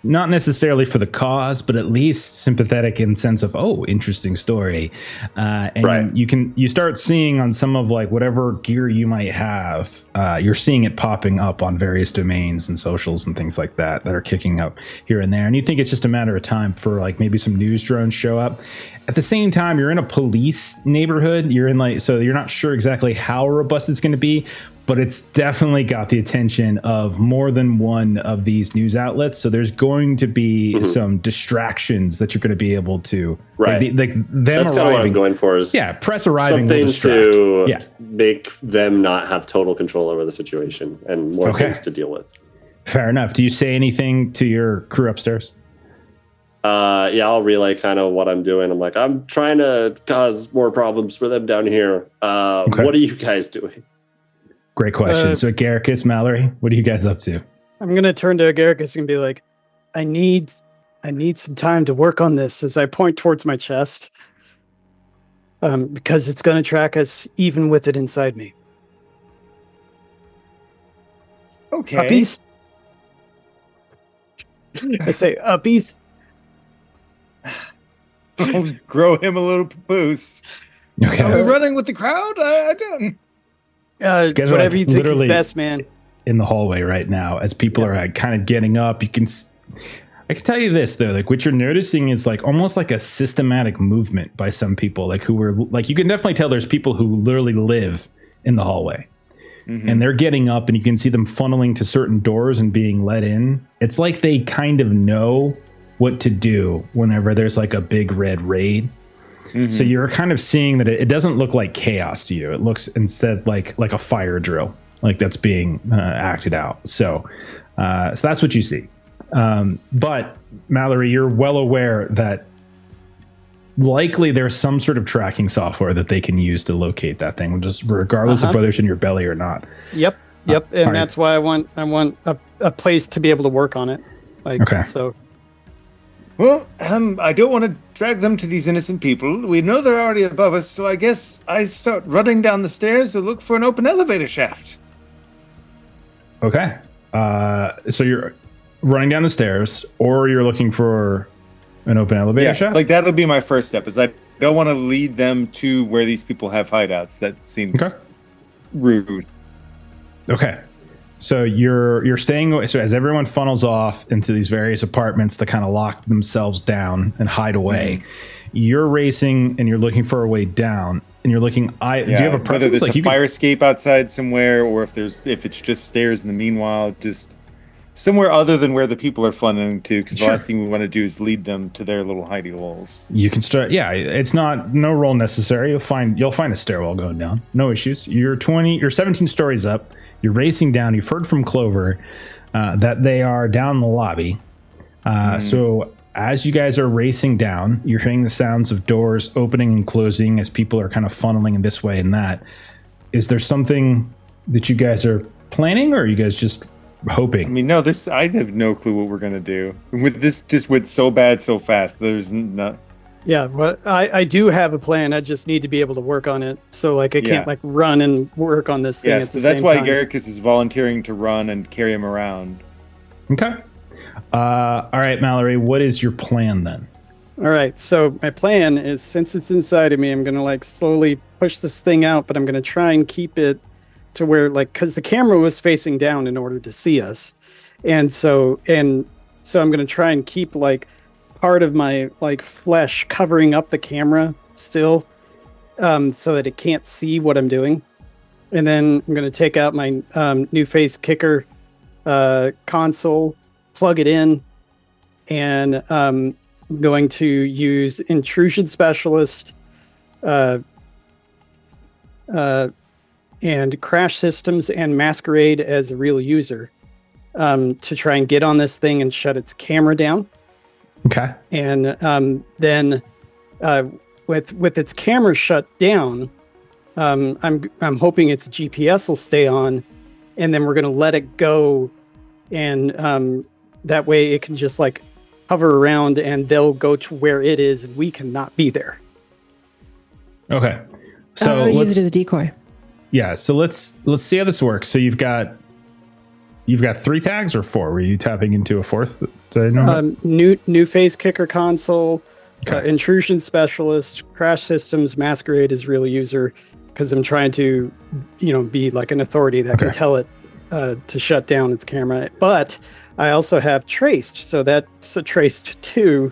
Not necessarily for the cause, but at least sympathetic in sense of, oh, interesting story. And you start seeing on some of like whatever gear you might have, you're seeing it popping up on various domains and socials and things like that are kicking up here and there. And you think it's just a matter of time for like maybe some news drones show up. At the same time, you're in a police neighborhood. You're in like, so you're not sure exactly how robust it's going to be, but it's definitely got the attention of more than one of these news outlets. So there's going to be some distractions that you're going to be able to, like them That's kind of what I'm going for is press arriving will something distract. to make them not have total control over the situation and more things to deal with. Fair enough. Do you say anything to your crew upstairs? I'll relay kind of what I'm doing. I'm like, I'm trying to cause more problems for them down here. What are you guys doing? Great question. So Garricus, Mallory, what are you guys up to? I'm gonna turn to Garricus and be like, I need some time to work on this as I point towards my chest. Because it's gonna track us even with it inside me. Okay. Uppies. I say uppies. I'll grow him a little papoose. Okay. Are we running with the crowd? I don't. guys are, Whatever like, you think is literally best, man. in the hallway right now as people are like, kind of getting up. I can tell you this though, like what you're noticing is like almost like a systematic movement by some people, like who were like, you can definitely tell there's people who literally live in the hallway and they're getting up and you can see them funneling to certain doors and being let in. It's like they kind of know what to do whenever there's like a big red raid. So you're kind of seeing that it doesn't look like chaos to you. It looks instead like a fire drill, like that's being acted out. So that's what you see. But Mallory, you're well aware that likely there's some sort of tracking software that they can use to locate that thing, just regardless of whether it's in your belly or not. Yep. And that's why I want a place to be able to work on it. So. Well, I don't want to drag them to these innocent people. We know they're already above us, so I guess I start running down the stairs to look for an open elevator shaft. Okay. So you're running down the stairs, or you're looking for an open elevator shaft? Like that'll be my first step, is I don't want to lead them to where these people have hideouts. That seems rude. Okay. So you're staying away. So as everyone funnels off into these various apartments to kind of lock themselves down and hide away, you're racing and you're looking for a way down. And you're looking. Do you have a preference? Whether there's a fire escape outside somewhere, or if it's just stairs in the meanwhile, just somewhere other than where the people are funneling to, because Sure. the last thing we want to do is lead them to their little hidey holes. You can start. Yeah, it's no roll necessary. You'll find a stairwell going down. No issues. You're 17 stories up. You're racing down. You've heard from Clover that they are down in the lobby. So as you guys are racing down, you're hearing the sounds of doors opening and closing as people are kind of funneling in this way and that. Is there something that you guys are planning, or are you guys just hoping? I mean, no, I have no clue what we're gonna do. With this just went so bad so fast. There's not. Yeah, but I do have a plan. I just need to be able to work on it. So like I can't like run and work on this thing Yeah, at so the that's same why time. Garricus is volunteering to run and carry him around. Okay. All right, Mallory, what is your plan then? All right, so my plan is, since it's inside of me, I'm gonna like slowly push this thing out, but I'm gonna try and keep it to where, like, because the camera was facing down in order to see us, and so I'm gonna try and keep like part of my like flesh covering up the camera still, so that it can't see what I'm doing, and then I'm gonna take out my new face kicker console, plug it in, and I'm going to use intrusion specialist and crash systems and masquerade as a real user to try and get on this thing and shut its camera down. Okay. And then with its camera shut down, I'm hoping its GPS will stay on, and then we're going to let it go, and that way it can just like hover around and they'll go to where it is and we cannot be there. Okay. So use let's it as a decoy. Yeah, so let's see how this works. So you've got 3 tags or 4? Were you tapping into a 4th? Did I know? New face kicker console, Okay. intrusion specialist, crash systems, masquerade as real user, because I'm trying to, be like an authority that can Okay. tell it to shut down its camera. But I also have traced, so that's a traced 2.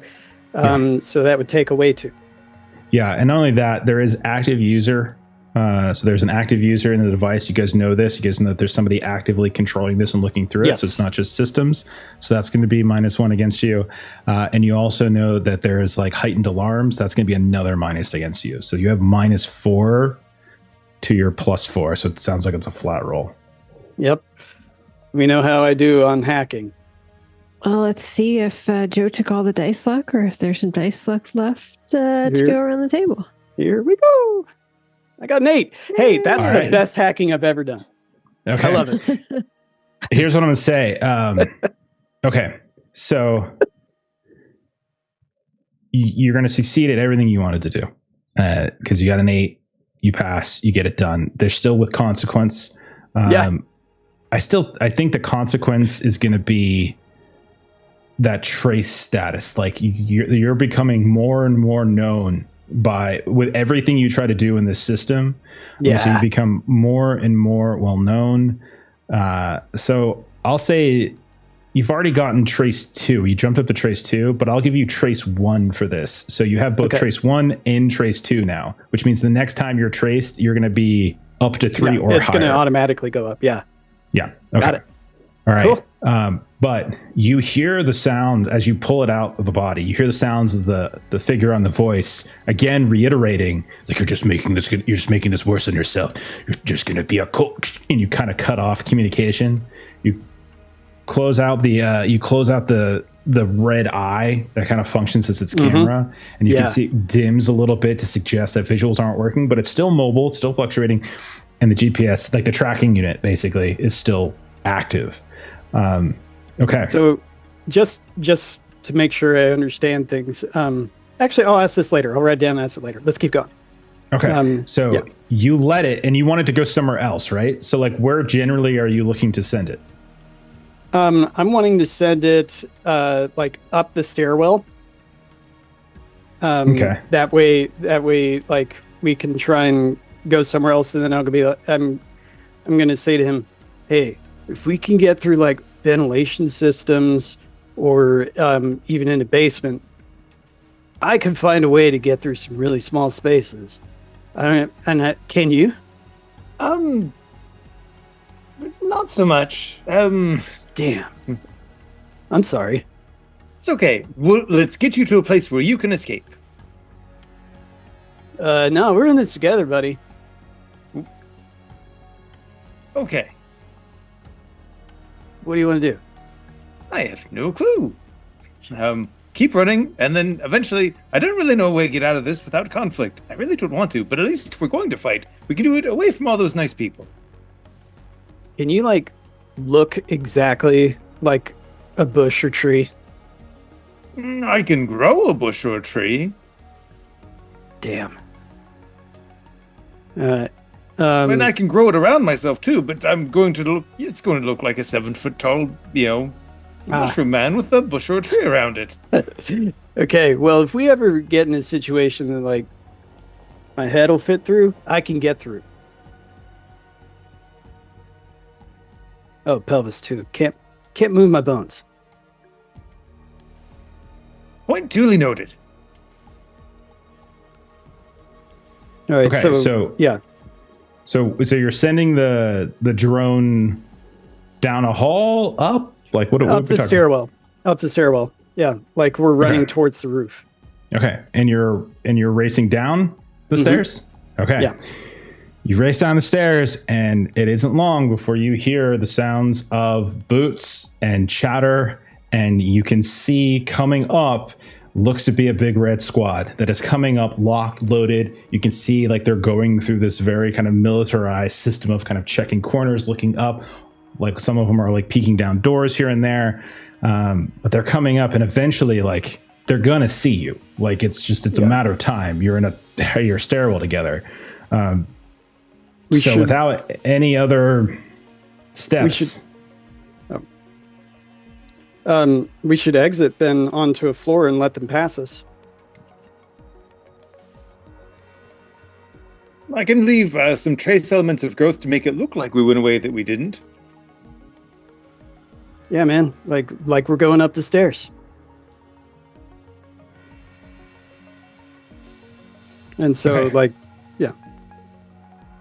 So that would take away 2. Yeah, and not only that, there is active user. So there's an active user in the device. You guys know this. You guys know that there's somebody actively controlling this and looking through it. Yes. So it's not just systems. So that's going to be -1 against you. And you also know that there is like heightened alarms. That's going to be another minus against you. So you have -4 to your +4. So it sounds like it's a flat roll. Yep. We know how I do on hacking. Well, let's see if Joe took all the dice luck, or if there's some dice luck left to Here. go around the table. Here we go. I got an 8. Hey, that's All the right. best hacking I've ever done. Okay. I love it. Here's what I'm going to say. Okay. So you're going to succeed at everything you wanted to do because you got an 8. You pass. You get it done. They're still with consequence. Yeah. I think the consequence is going to be that trace status. Like you're becoming more and more known with everything you try to do in this system. Yeah. So you become more and more well known. So I'll say you've already gotten trace 2. You jumped up to trace 2, but I'll give you trace 1 for this. So you have both trace 1 and trace 2 now, which means the next time you're traced, you're going to be up to 3 or it's higher. going to automatically go up. Yeah. Yeah. Okay. Got it. All right. Cool. But you hear the sound as you pull it out of the body. You hear the sounds of the figure on the voice again, reiterating, like, you're just making this worse on yourself. You're just going to be a coach. And you kind of cut off communication. You close out the red eye that kind of functions as its camera, and you can see it dims a little bit to suggest that visuals aren't working, but it's still mobile, it's still fluctuating, and the GPS, like the tracking unit, basically is still active. Okay. So just to make sure I understand things, actually, I'll ask this later. I'll write down and ask it later. Let's keep going. Okay. So you let it, and you want it to go somewhere else, right? So like, where generally are you looking to send it? I'm wanting to send it like up the stairwell. Okay. That way, like we can try and go somewhere else, and then I'm gonna say to him, hey, if we can get through like ventilation systems or even in the basement, I can find a way to get through some really small spaces. Can you? Not so much. Damn. I'm sorry. It's okay. Let's get you to a place where you can escape. No, we're in this together, buddy. Okay. What do you want to do? I have no clue. Keep running, and then eventually, I don't really know a way to get out of this without conflict. I really don't want to, but at least if we're going to fight, we can do it away from all those nice people. Can you, like, look exactly like a bush or tree? I can grow a bush or a tree. Damn. And I can grow it around myself too, but it's going to look like a 7-foot tall, mushroom man with a bush or a tree around it. Okay, well, if we ever get in a situation that, like, my head will fit through, I can get through. Oh, pelvis too. Can't move my bones. Point duly noted. All right, Okay, so yeah. So you're sending the drone down a hall, up? Like what Up the stairwell. Up the stairwell. Yeah, like we're running towards the roof. Okay, and you're racing down the stairs? Okay. Yeah. You race down the stairs, and it isn't long before you hear the sounds of boots and chatter, and you can see coming up looks to be a big red squad that is coming up locked, loaded. You can see like they're going through this very kind of militarized system of kind of checking corners, looking up. Like some of them are like peeking down doors here and there, but they're coming up, and eventually like they're gonna see you. Like it's a matter of time. You're in your stairwell together. Without any other steps, we should exit then onto a floor and let them pass us. I can leave some trace elements of growth to make it look like we went away that we didn't. Yeah, man. Like we're going up the stairs. And so, Okay. yeah.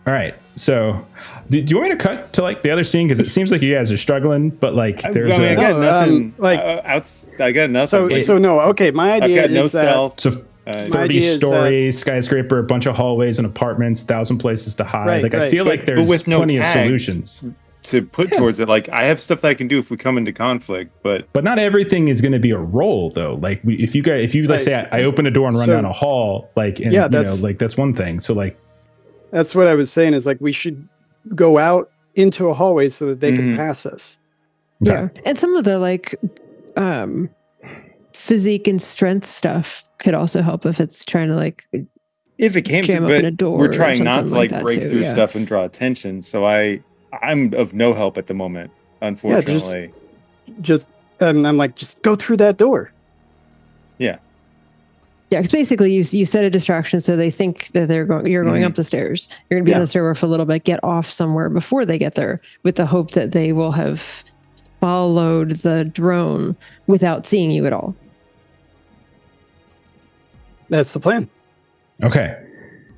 All right. So, do you want me to cut to like the other scene because it seems like you guys are struggling, but like there's I got nothing. I got nothing. So no. Okay, my idea I've got no is that stealth. So my 30 idea is stories, skyscraper, a bunch of hallways and apartments, 1,000 places to hide. Right, I feel like But there's with no plenty of tags solutions. to put towards it. Like I have stuff that I can do if we come into conflict, but But not everything is going to be a roll, though. Like if you Right. say I open a door and run So- down a hall, like and, Yeah, that's one thing. So like that's what I was saying is like we should go out into a hallway so that they can pass us. Yeah. And some of the like physique and strength stuff could also help if it's trying to like if it came jam to, open but a door we're or trying not something to like like that break too, through yeah. stuff and draw attention. So I'm of no help at the moment, unfortunately. I'm like, just go through that door. Yeah, because basically you set a distraction so they think that you're going up the stairs. You're going to be on the stairwell for a little bit, get off somewhere before they get there with the hope that they will have followed the drone without seeing you at all. That's the plan. okay.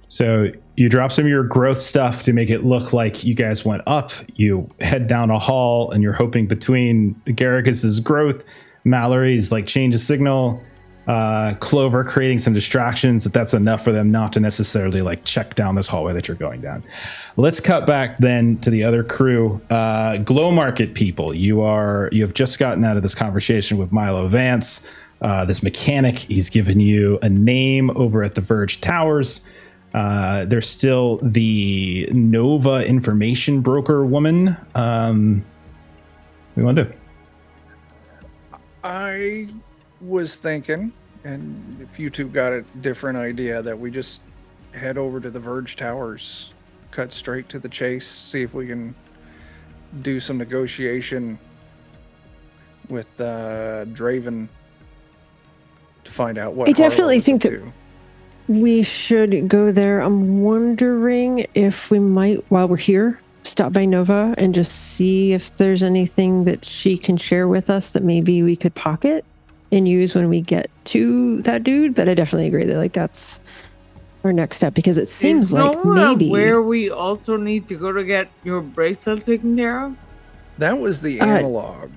So you drop some of your growth stuff to make it look like you guys went up. You head down a hall, and you're hoping between Garrigus's growth, Mallory's like change of signal, Clover creating some distractions, that's enough for them not to necessarily like check down this hallway that you're going down. Let's cut back then to the other crew. Glow Market people, you have just gotten out of this conversation with Milo Vance, this mechanic. He's given you a name over at the Verge Towers. There's still the Nova information broker woman. What do you want to do? I was thinking, and if you two got a different idea, that we just head over to the Verge Towers, cut straight to the chase, see if we can do some negotiation with Draven to find out what. I definitely Harlow is think up that to. we should go there. I'm wondering if we might, while we're here, stop by Nova and just see if there's anything that she can share with us that maybe we could pocket and use when we get to that dude. But I definitely agree that like that's our next step because it seems Is like Nova maybe where we also need to go to get your bracelet taken care of? That was the analog.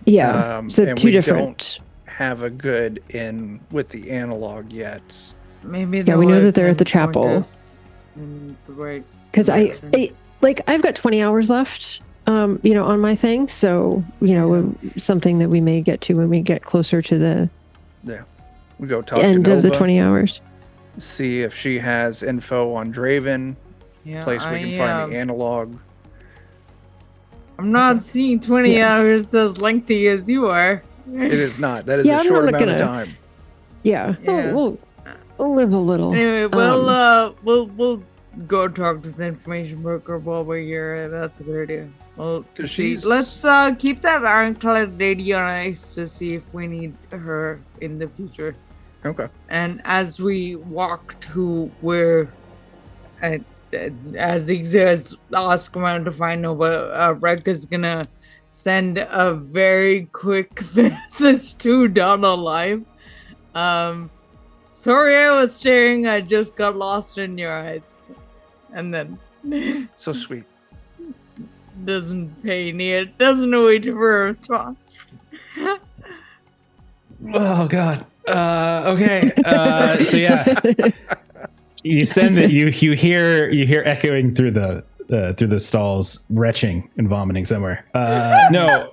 Yeah. So and two we different. don't have a good in with the analog yet. Maybe Yeah, we know that they're at the can point chapel. us in the right Because direction. I've got 20 hours left, on my thing. So, something that we may get to when we get closer to the We go talk end to of the Nova, 20 hours. see if she has info on Draven, Yeah, place we can find the analog. I'm not seeing 20 hours as lengthy as you are. It is not. That is Yeah, a I'm short not amount of gonna- time. Yeah. Yeah. We'll live a little. Anyway, we'll go talk to the information broker while we're here. That's a good idea. Well, 'Cause see, she's- let's keep that ironclad lady on ice to see if we need her in the future. Okay. And as we walk to where, as the exits ask around to find Nova, Rek is gonna send a very quick message to Donna Live. Sorry I was staring, I just got lost in your eyes. And then So sweet. doesn't pay doesn't wait for a response. Oh God. Okay. So yeah, you send it. You hear echoing through the stalls, retching and vomiting somewhere. No.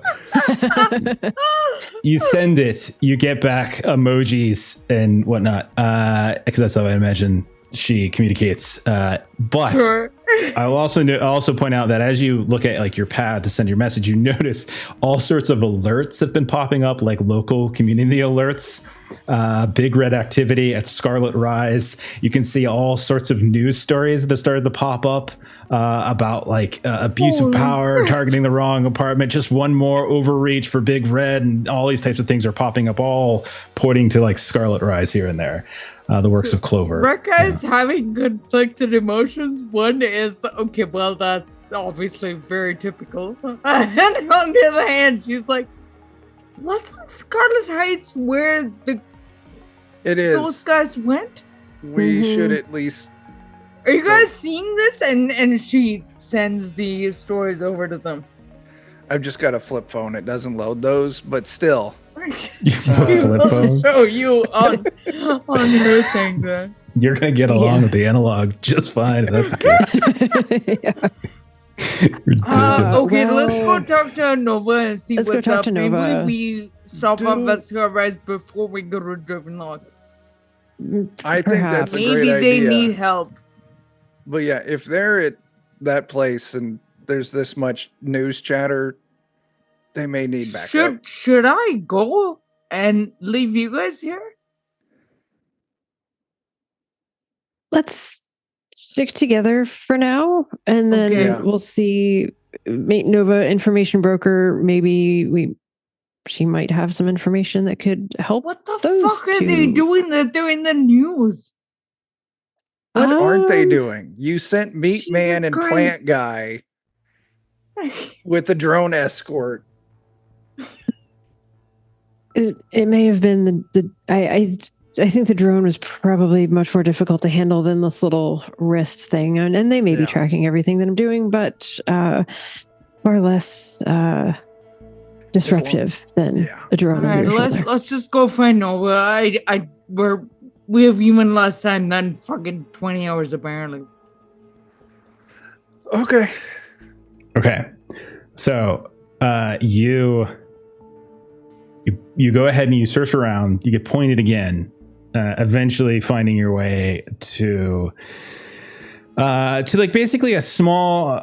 You send it. You get back emojis and whatnot. Because that's how I imagine she communicates. But Sure. I'll also point out that as you look at like your pad to send your message, you notice all sorts of alerts have been popping up, like local community alerts, big red activity at Scarlet Rise. You can see all sorts of news stories that started to pop up about like abuse of power, targeting the wrong apartment, just one more overreach for Big Red, and all these types of things are popping up, all pointing to like Scarlet Rise here and there. The works of Clover. Rekka is having conflicted emotions. One is, okay, well, that's obviously very typical. And on the other hand, she's like, wasn't Scarlet Heights where It those is. guys went? We should at least. Are you guys seeing this? And she sends the stories over to them. I've just got a flip phone. It doesn't load those, but still. You flip phone. Show you on her thing then. You're gonna get along with the analog just fine. That's okay. Yeah. Ridiculous. Okay, well, let's go talk to Nova and see let's go what's talk up. to Nova. Maybe we stop off at Scarrise before we go to Driven Log. I think that's a Maybe great they idea. need help. But yeah, if they're at that place and there's this much news chatter, they may need backup. Should I go and leave you guys here? Let's stick together for now, and then Okay. Yeah. we'll see. Meet Nova, information broker. Maybe she might have some information that could help. What the Those fuck are they two. doing that they're in the news? What aren't they Um, doing? You sent Meat Jesus Man and Christ. Plant Guy with the drone escort. It may have been I think the drone was probably much more difficult to handle than this little wrist thing, and they may be Yeah. tracking everything that I'm doing, but far less disruptive than Yeah. a drone over Alright, your shoulder. let's just go find Nova. We have even less time than fucking 20 hours apparently. Okay. Okay, so you go ahead and you search around. You get pointed again, eventually finding your way to like basically a small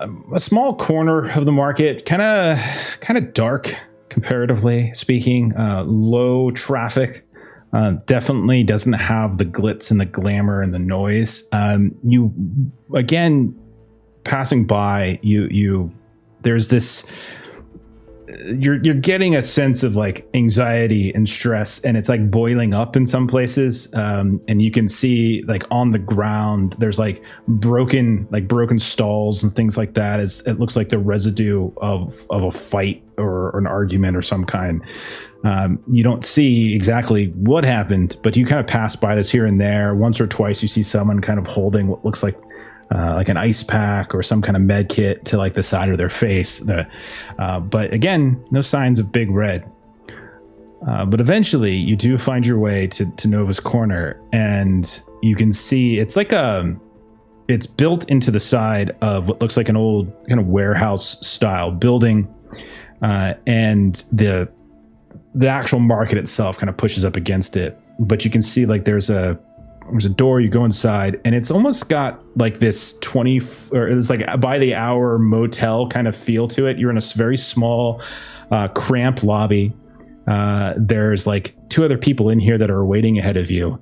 corner of the market, kind of dark comparatively speaking, low traffic. Definitely doesn't have the glitz and the glamour and the noise. You again passing by, you there's this. You're getting a sense of like anxiety and stress, and it's like boiling up in some places. And you can see like on the ground, there's like broken stalls and things like that. It looks like the residue of a fight or an argument or some kind. You don't see exactly what happened, but you kind of pass by this here and there. Once or twice, you see someone kind of holding what looks like an ice pack or some kind of med kit to like the side of their face. But again, no signs of Big Red. But eventually, you do find your way to Nova's corner, and you can see it's like it's built into the side of what looks like an old kind of warehouse style building, and the actual market itself kind of pushes up against it. But you can see like there's a door. You go inside, and it's almost got like this it's like by the hour motel kind of feel to it. You're in a very small, cramped lobby. There's like 2 other people in here that are waiting ahead of you.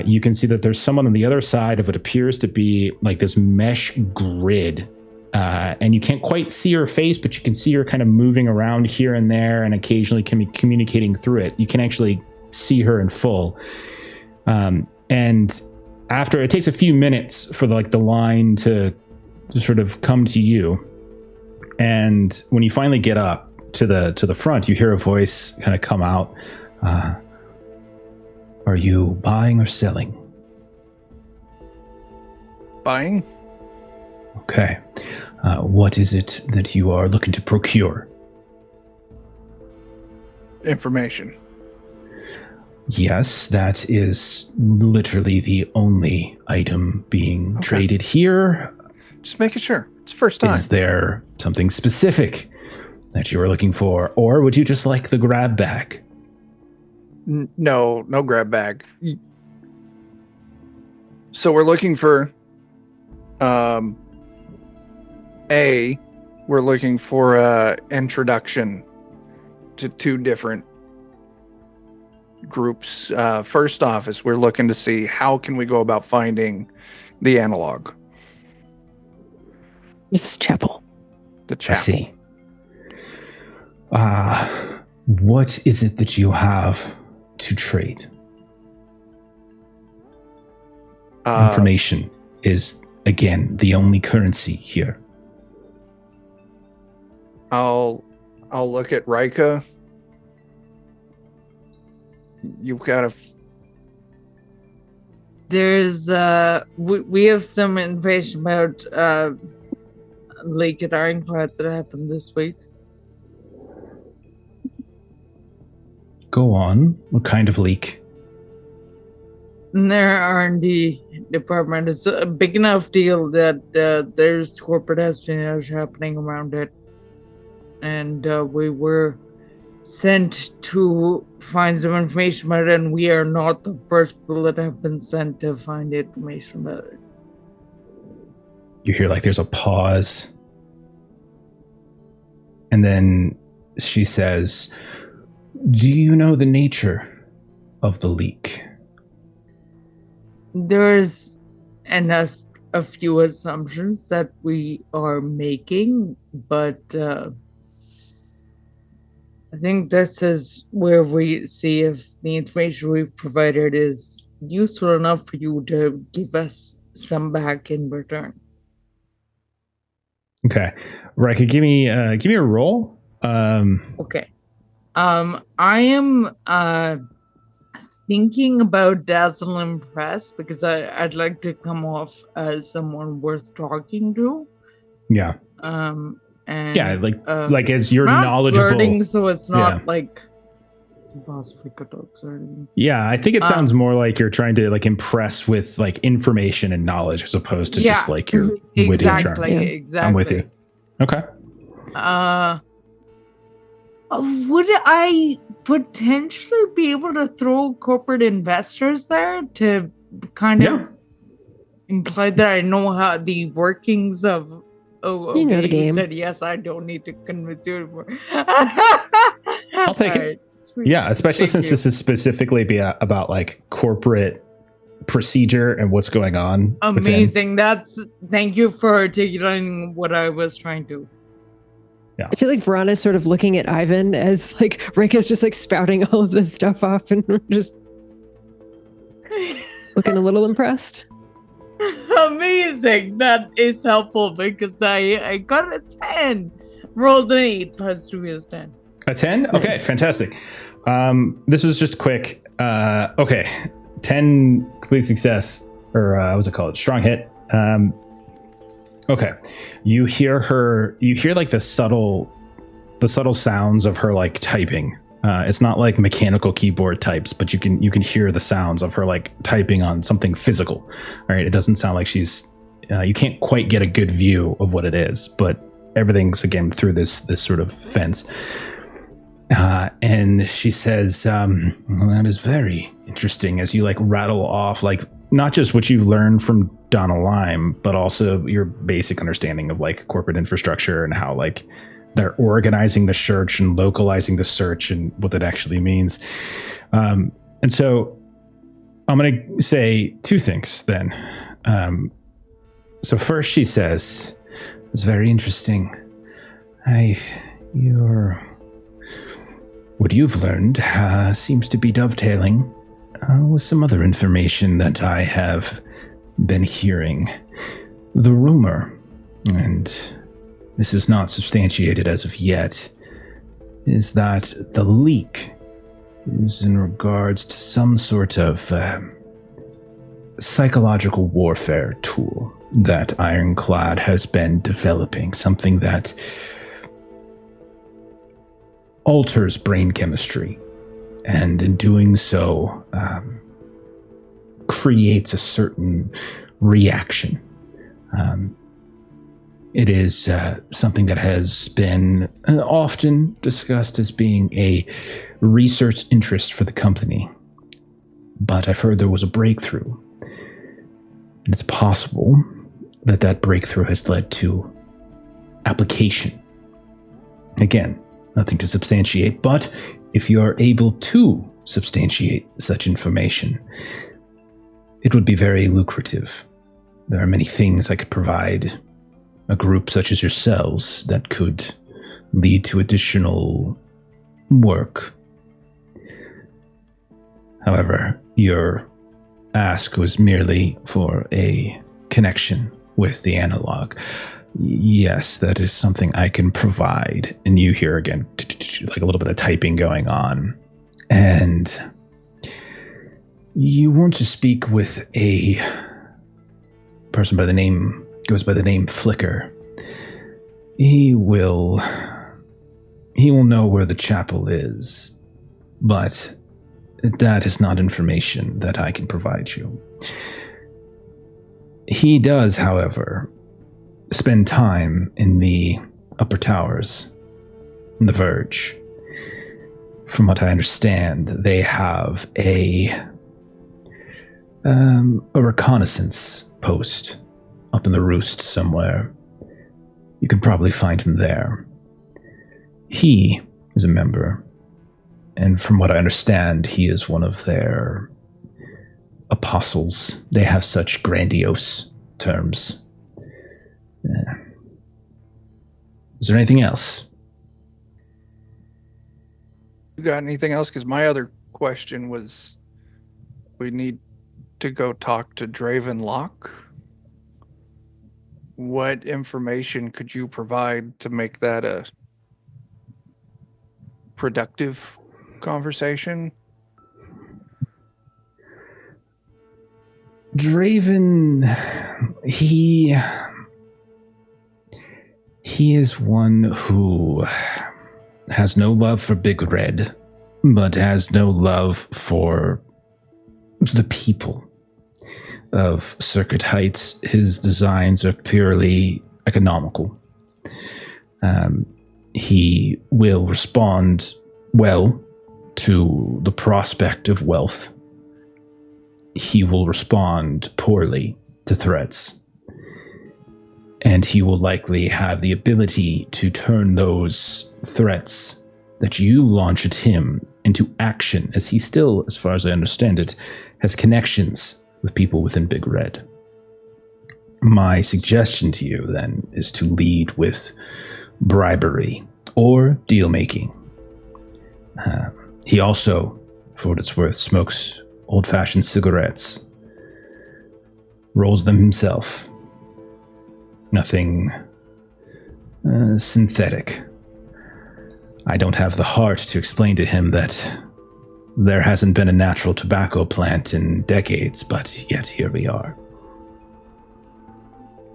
You can see that there's someone on the other side of what appears to be like this mesh grid. And you can't quite see her face, but you can see her kind of moving around here and there and occasionally communicating through it. You can actually see her in full. And after it takes a few minutes for the line to sort of come to you. And when you finally get up to the front, you hear a voice kind of come out. Are you buying or selling? Buying? Okay. What is it that you are looking to procure? Information. Yes, that is literally the only item being traded here. Just making sure. It's first time. Is there something specific that you are looking for, or would you just like the grab bag? No grab bag. So we're looking for we're looking for introduction to 2 different groups. First off is we're looking to see how can we go about finding the analog. This is Chapel. The chapel. I see. What is it that you have to trade? Information is, again, the only currency here. I'll look at Rika. You've got There's we have some information about leak at Ironclad that happened this week. Go on. What kind of leak? Their R&D department is a big enough deal that there's corporate espionage happening around it. And we were sent to find some information about it, and we are not the first people that have been sent to find information about it. You hear like there's a pause. And then she says, do you know the nature of the leak? There's a few assumptions that we are making, but I think this is where we see if the information we've provided is useful enough for you to give us some back in return. Okay. Rika, give me a roll. Okay. I am thinking about Dazzle and Impress because I'd like to come off as someone worth talking to. Yeah. And yeah, like as you're not knowledgeable. Flirting, so it's not like possibly dogs or anything. Yeah, I think it sounds more like you're trying to like impress with like information and knowledge as opposed to just like your witty and charm. Exactly. I'm with you. Okay. Would I potentially be able to throw corporate investors there to kind of imply that I know how the workings of? Oh, okay. You know the game. You said yes. I don't need to convince you anymore. I'll take it. Sweet. Yeah, especially since this is specifically about like corporate procedure and what's going on. Amazing. Thank you for articulating what I was trying to. Yeah. I feel like Verana's sort of looking at Ivan as like Rika's just like spouting all of this stuff off and just looking a little impressed. Amazing. That is helpful because I got a 10. Rolled an 8 plus 2 is 10. A 10? Okay, Nice. fantastic. This was just quick. Okay, 10 complete success, or what's it called? Strong hit. Okay, you hear like the subtle sounds of her like typing It's not like mechanical keyboard types, but you can hear the sounds of her like typing on something physical. All right, it doesn't sound like she's. You can't quite get a good view of what it is, but everything's again through this sort of fence. And she says, well, "That is very interesting." As you like rattle off, like not just what you learned from Donna Lime, but also your basic understanding of like corporate infrastructure and how like they're organizing the search and localizing the search and what that actually means. And so I'm going to say two things then. So first she says, "It's very interesting. What you've learned seems to be dovetailing with some other information that I have been hearing. The rumor, and this is not substantiated as of yet, is that the leak is in regards to some sort of psychological warfare tool that Ironclad has been developing, something that alters brain chemistry, and in doing so, creates a certain reaction. It is something that has been often discussed as being a research interest for the company, but I've heard there was a breakthrough. And it's possible that that breakthrough has led to application. Again, nothing to substantiate, but if you are able to substantiate such information, it would be very lucrative. There are many things I could provide a group such as yourselves that could lead to additional work. However, your ask was merely for a connection with the analog. Yes, that is something I can provide. And you hear again, like a little bit of typing going on. And you want to speak with a person goes by the name Flicker. He will know where the chapel is, but that is not information that I can provide you. He does, however, spend time in the upper towers, in the Verge. From what I understand, they have a reconnaissance post up in the roost somewhere. You can probably find him there. He is a member, and from what I understand, he is one of their apostles. They have such grandiose terms. Is there anything else? You got anything else? Because my other question was, we need to go talk to Draven Locke. What information could you provide to make that a productive conversation? Draven, he is one who has no love for Big Red, but has no love for the people of Circuit Heights. His designs are purely economical. He will respond well to the prospect of wealth. He will respond poorly to threats. And he will likely have the ability to turn those threats that you launch at him into action, as he still, as far as I understand it, has connections with people within Big Red. My suggestion to you, then, is to lead with bribery or deal-making. He also, for what it's worth, smokes old-fashioned cigarettes, rolls them himself. Nothing synthetic. I don't have the heart to explain to him that there hasn't been a natural tobacco plant in decades, but yet here we are.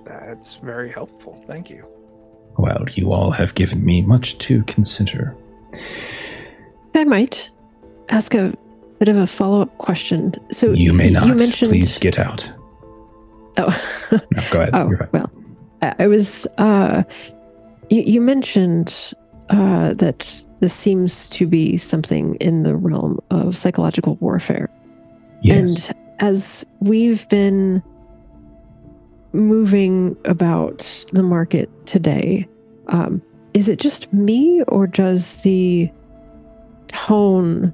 That's very helpful. Thank you. Well, you all have given me much to consider. If I might ask a bit of a follow-up question. So You may not. You mentioned... Please get out. Oh, No, go ahead. oh You're fine. well. I was. You mentioned that this seems to be something in the realm of psychological warfare. Yes. And as we've been moving about the market today, is it just me, or does the tone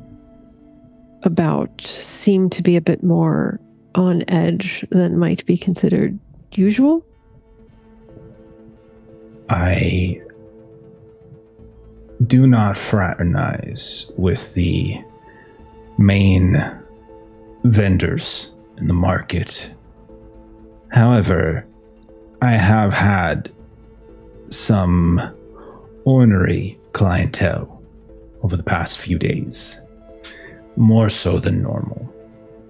about seem to be a bit more on edge than might be considered usual? I do not fraternize with the main vendors in the market. However, I have had some ornery clientele over the past few days, more so than normal.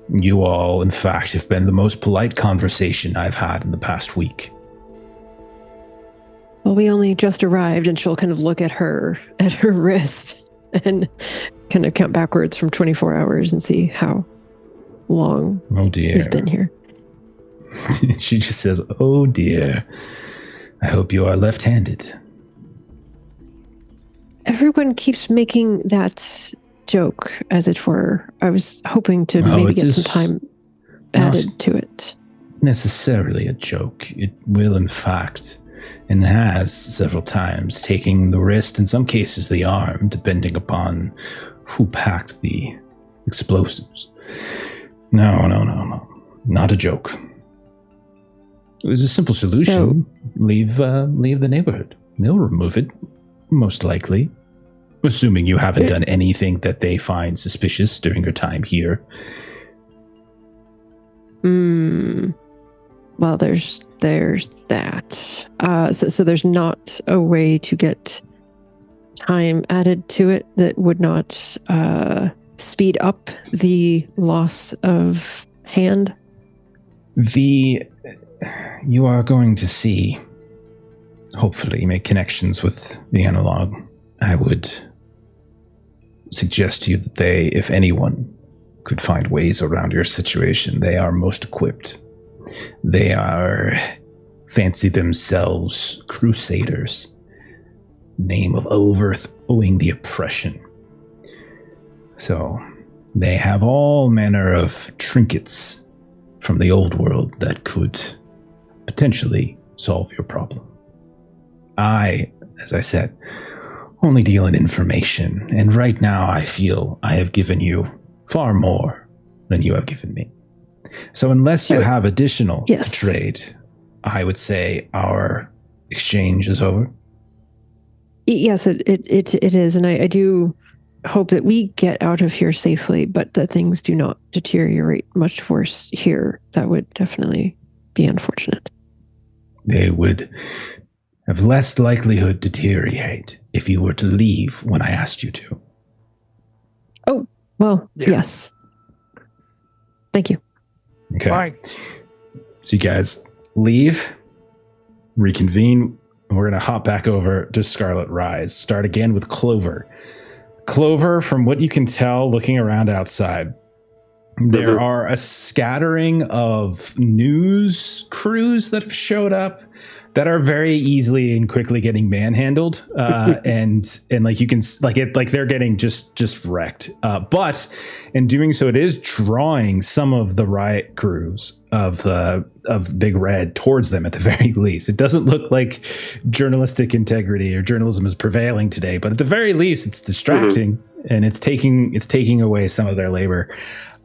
You all, in fact, have been the most polite conversation I've had in the past week. Well, we only just arrived, and she'll kind of look at her wrist and kind of count backwards from 24 hours and see how long Oh dear. we've been here. She just says, "Oh dear. I hope you are left-handed." Everyone keeps making that joke, as it were. I was hoping to Well, maybe it get some is time not added to it. necessarily a joke. It will, in fact, and has several times, taking the wrist, in some cases the arm, depending upon who packed the explosives. No. Not a joke. It was a simple solution. Leave the neighborhood. They'll remove it, most likely. Assuming you haven't done anything that they find suspicious during your time here. Well, there's that. So there's not a way to get time added to it that would not speed up the loss of hand? You are going to see, hopefully, make connections with the analog. I would suggest to you that they, if anyone, could find ways around your situation. They are most equipped. They fancy themselves crusaders. Name of overthrowing the oppression. So, they have all manner of trinkets from the old world that could potentially solve your problem. I, as I said, only deal in information, and right now I feel I have given you far more than you have given me. So unless you have additional to trade, I would say our exchange is over. Yes, it is, and I do hope that we get out of here safely, but that things do not deteriorate much worse here. That would definitely be unfortunate. They would have less likelihood to deteriorate if you were to leave when I asked you to. Oh, well, yes. Thank you. Okay. Bye. So you guys leave, reconvene, and we're going to hop back over to Scarlet Rise. Start again with Clover. Clover, from what you can tell looking around outside, there are a scattering of news crews that have showed up that are very easily and quickly getting manhandled, and like you can they're getting just wrecked. But in doing so, it is drawing some of the riot crews of Big Red towards them at the very least. It doesn't look like journalistic integrity or journalism is prevailing today, but at the very least, it's distracting and it's taking away some of their labor.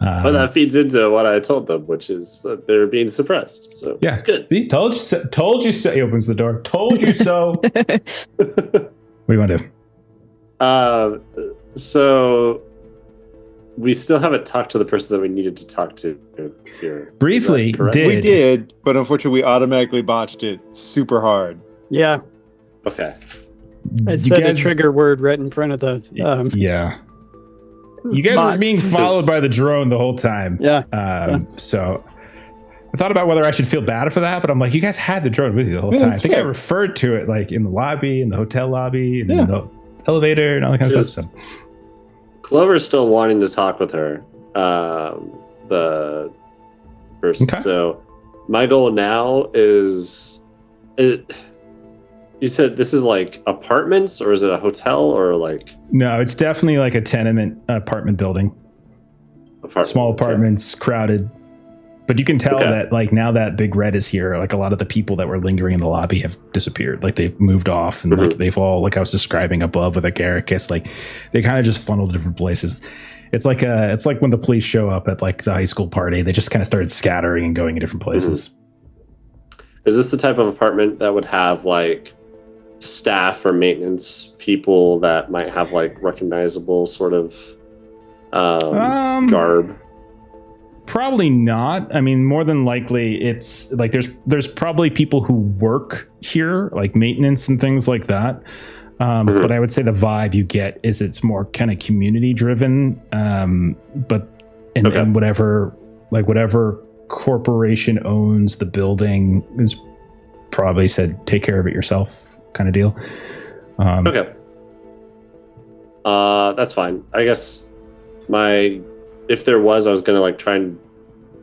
Well, that feeds into what I told them, which is that they're being suppressed. So yeah, it's good. See, told you so. He opens the door. Told you so. What do you want to do? So we still haven't talked to the person that we needed to talk to here. Briefly, we did, but unfortunately, we automatically botched it super hard. Yeah. Okay. I said a trigger word right in front of the. Yeah. You guys were being followed by the drone the whole time. Yeah. So I thought about whether I should feel bad for that, but I'm like, you guys had the drone with you the whole time. I think I referred to it like in the lobby, in the hotel lobby, and in the elevator, and all that kind of stuff. So. Clover's still wanting to talk with her, the person. Okay. So my goal now is, you said this is like apartments, or is it a hotel, or like? No, it's definitely like a tenement apartment building. Small apartments, crowded. But you can tell that like now that Big Red is here, like a lot of the people that were lingering in the lobby have disappeared. Like they've moved off, and like they've all, like I was describing above with Agaricus, like they kind of just funneled to different places. It's like when the police show up at like the high school party, they just kind of started scattering and going in different places. Is this the type of apartment that would have like staff or maintenance people that might have like recognizable sort of garb? Probably not. I mean, more than likely, it's like there's probably people who work here, like maintenance and things like that. But I would say the vibe you get is it's more kind of community driven. And whatever corporation owns the building is probably said, take care of it yourself kind of deal. Okay. That's fine. I guess if there was, I was going to like try and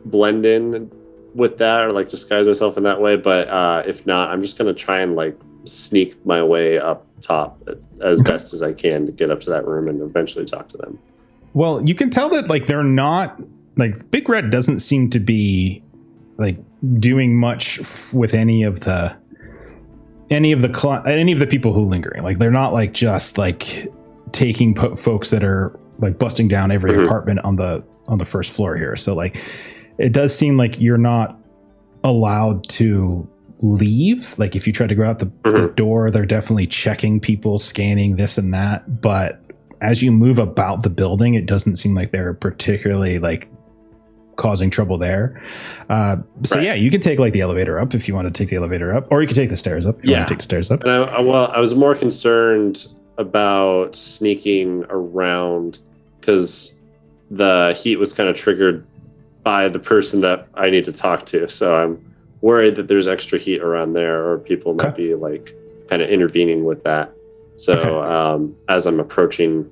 blend in with that or like disguise myself in that way. But if not, I'm just going to try and like sneak my way up top as best as I can to get up to that room and eventually talk to them. Well, you can tell that like they're not, like Big Red doesn't seem to be like doing much with any of the people who lingering. Like they're not like just like taking folks that are like busting down every apartment on the first floor here. So like it does seem like you're not allowed to leave. Like if you try to go out the door, they're definitely checking people, scanning this and that. But as you move about the building, it doesn't seem like they're particularly like causing trouble there. Yeah, you can take like the elevator up if you want to take the elevator up, or you can take the stairs up if you want to take the stairs up. And I was more concerned about sneaking around because the heat was kind of triggered by the person that I need to talk to. So I'm worried that there's extra heat around there, or people might be like kind of intervening with that. So as I'm approaching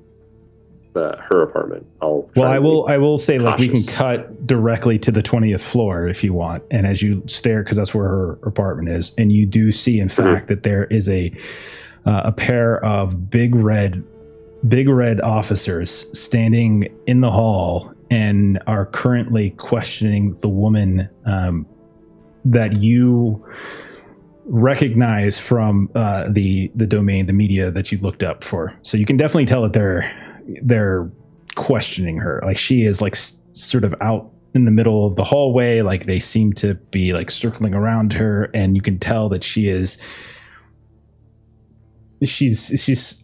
her apartment, I will say cautious. Like we can cut directly to the 20th floor if you want. And as you stare, because that's where her apartment is, and you do see in fact that there is a pair of big red officers standing in the hall and are currently questioning the woman that you recognize from the domain, the media that you looked up for. So you can definitely tell that they're questioning her. Like she is like sort of out in the middle of the hallway. Like they seem to be like circling around her, and you can tell that she's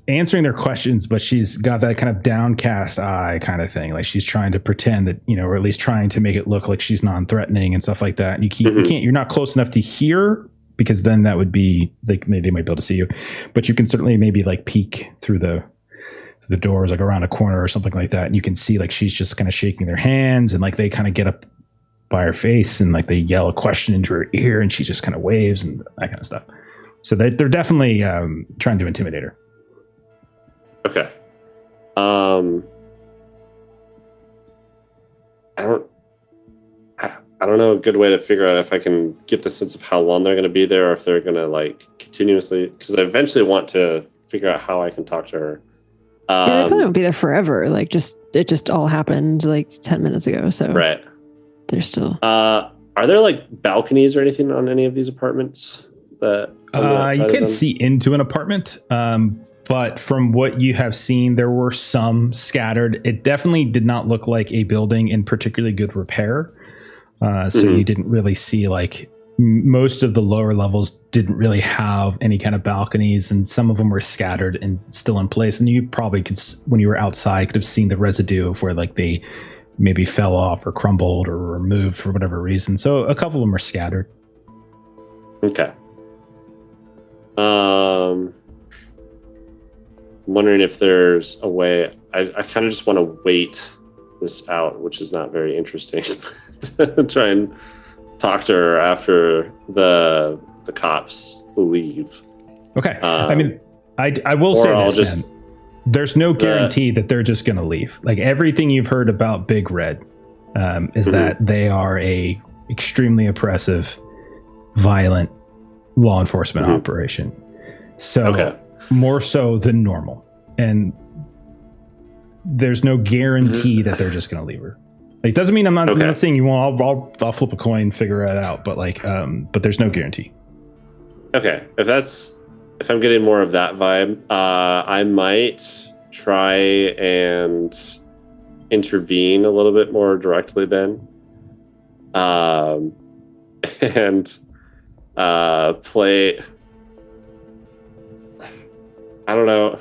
answering their questions, but she's got that kind of downcast eye kind of thing. Like she's trying to pretend that, or at least trying to make it look like she's non-threatening and stuff like that. And you're not close enough to hear, because then that would be like, they might be able to see you, but you can certainly maybe like peek through the doors, like around a corner or something like that. And you can see like she's just kind of shaking their hands, and like they kind of get up by her face and like they yell a question into her ear, and she just kind of waves and that kind of stuff. So they're definitely trying to intimidate her. Okay. I don't know a good way to figure out if I can get the sense of how long they're going to be there, or if they're going to like continuously, because I eventually want to figure out how I can talk to her. Yeah, they probably won't be there forever. Like it just all happened like 10 minutes ago. So right. They're still. Are there like balconies or anything on any of these apartments that? You can't see into an apartment, but from what you have seen, there were some scattered. It definitely did not look like a building in particularly good repair. So you didn't really see like most of the lower levels didn't really have any kind of balconies, and some of them were scattered and still in place. And you probably could, when you were outside, could have seen the residue of where like they maybe fell off or crumbled or removed for whatever reason. So a couple of them are scattered. Okay. I'm wondering if there's a way. I kind of just want to wait this out, which is not very interesting. To try and talk to her after the cops leave. Okay. I mean, I will say I'll this, just, man. there's no guarantee that they're just going to leave. Like everything you've heard about Big Red is that they are a extremely oppressive, violent law enforcement operation. So more so than normal. And there's no guarantee that they're just going to leave her. Like, doesn't mean I'm not saying you won't. I'll flip a coin, figure it out. But like, but there's no guarantee. Okay, if I'm getting more of that vibe, I might try and intervene a little bit more directly then, and play. I don't know.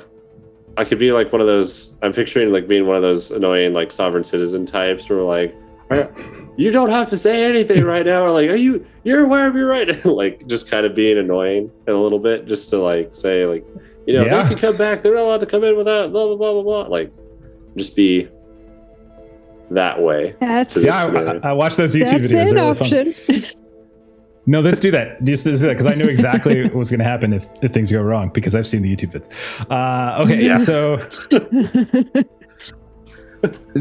I could be like one of those. I'm picturing like being one of those annoying like sovereign citizen types who are like, you don't have to say anything right now, or like, you're aware of your right. Like just kind of being annoying a little bit, just to like say like, they can come back. They're not allowed to come in without blah blah blah blah blah. Like, just be that way. I watched those YouTube videos. That's an option. No, let's do that. Just do that because I know exactly what was going to happen if things go wrong because I've seen the YouTube vids.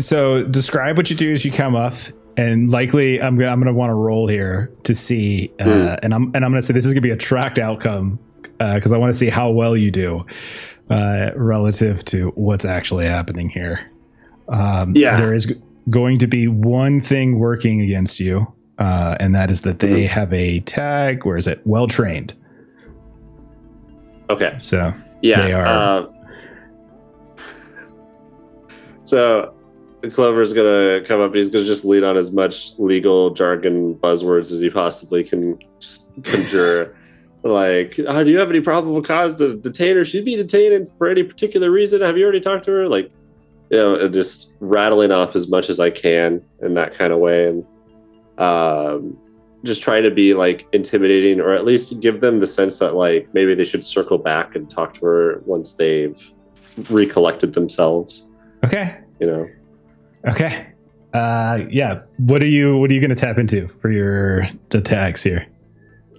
So describe what you do as you come up, and likely I'm gonna want to roll here to see, and I'm gonna say this is gonna be a tracked outcome because I want to see how well you do relative to what's actually happening here. There is going to be one thing working against you. And that is that they have a tag. Where is it? Well trained. Okay. So they are. So Clover's gonna come up. And he's gonna just lean on as much legal jargon buzzwords as he possibly can conjure. Like, do you have any probable cause to detain her? She'd be detained for any particular reason. Have you already talked to her? Like, just rattling off as much as I can in that kind of way, and just trying to be like intimidating, or at least give them the sense that like maybe they should circle back and talk to her once they've recollected themselves. Okay. Okay. What are you going to tap into for the tags here?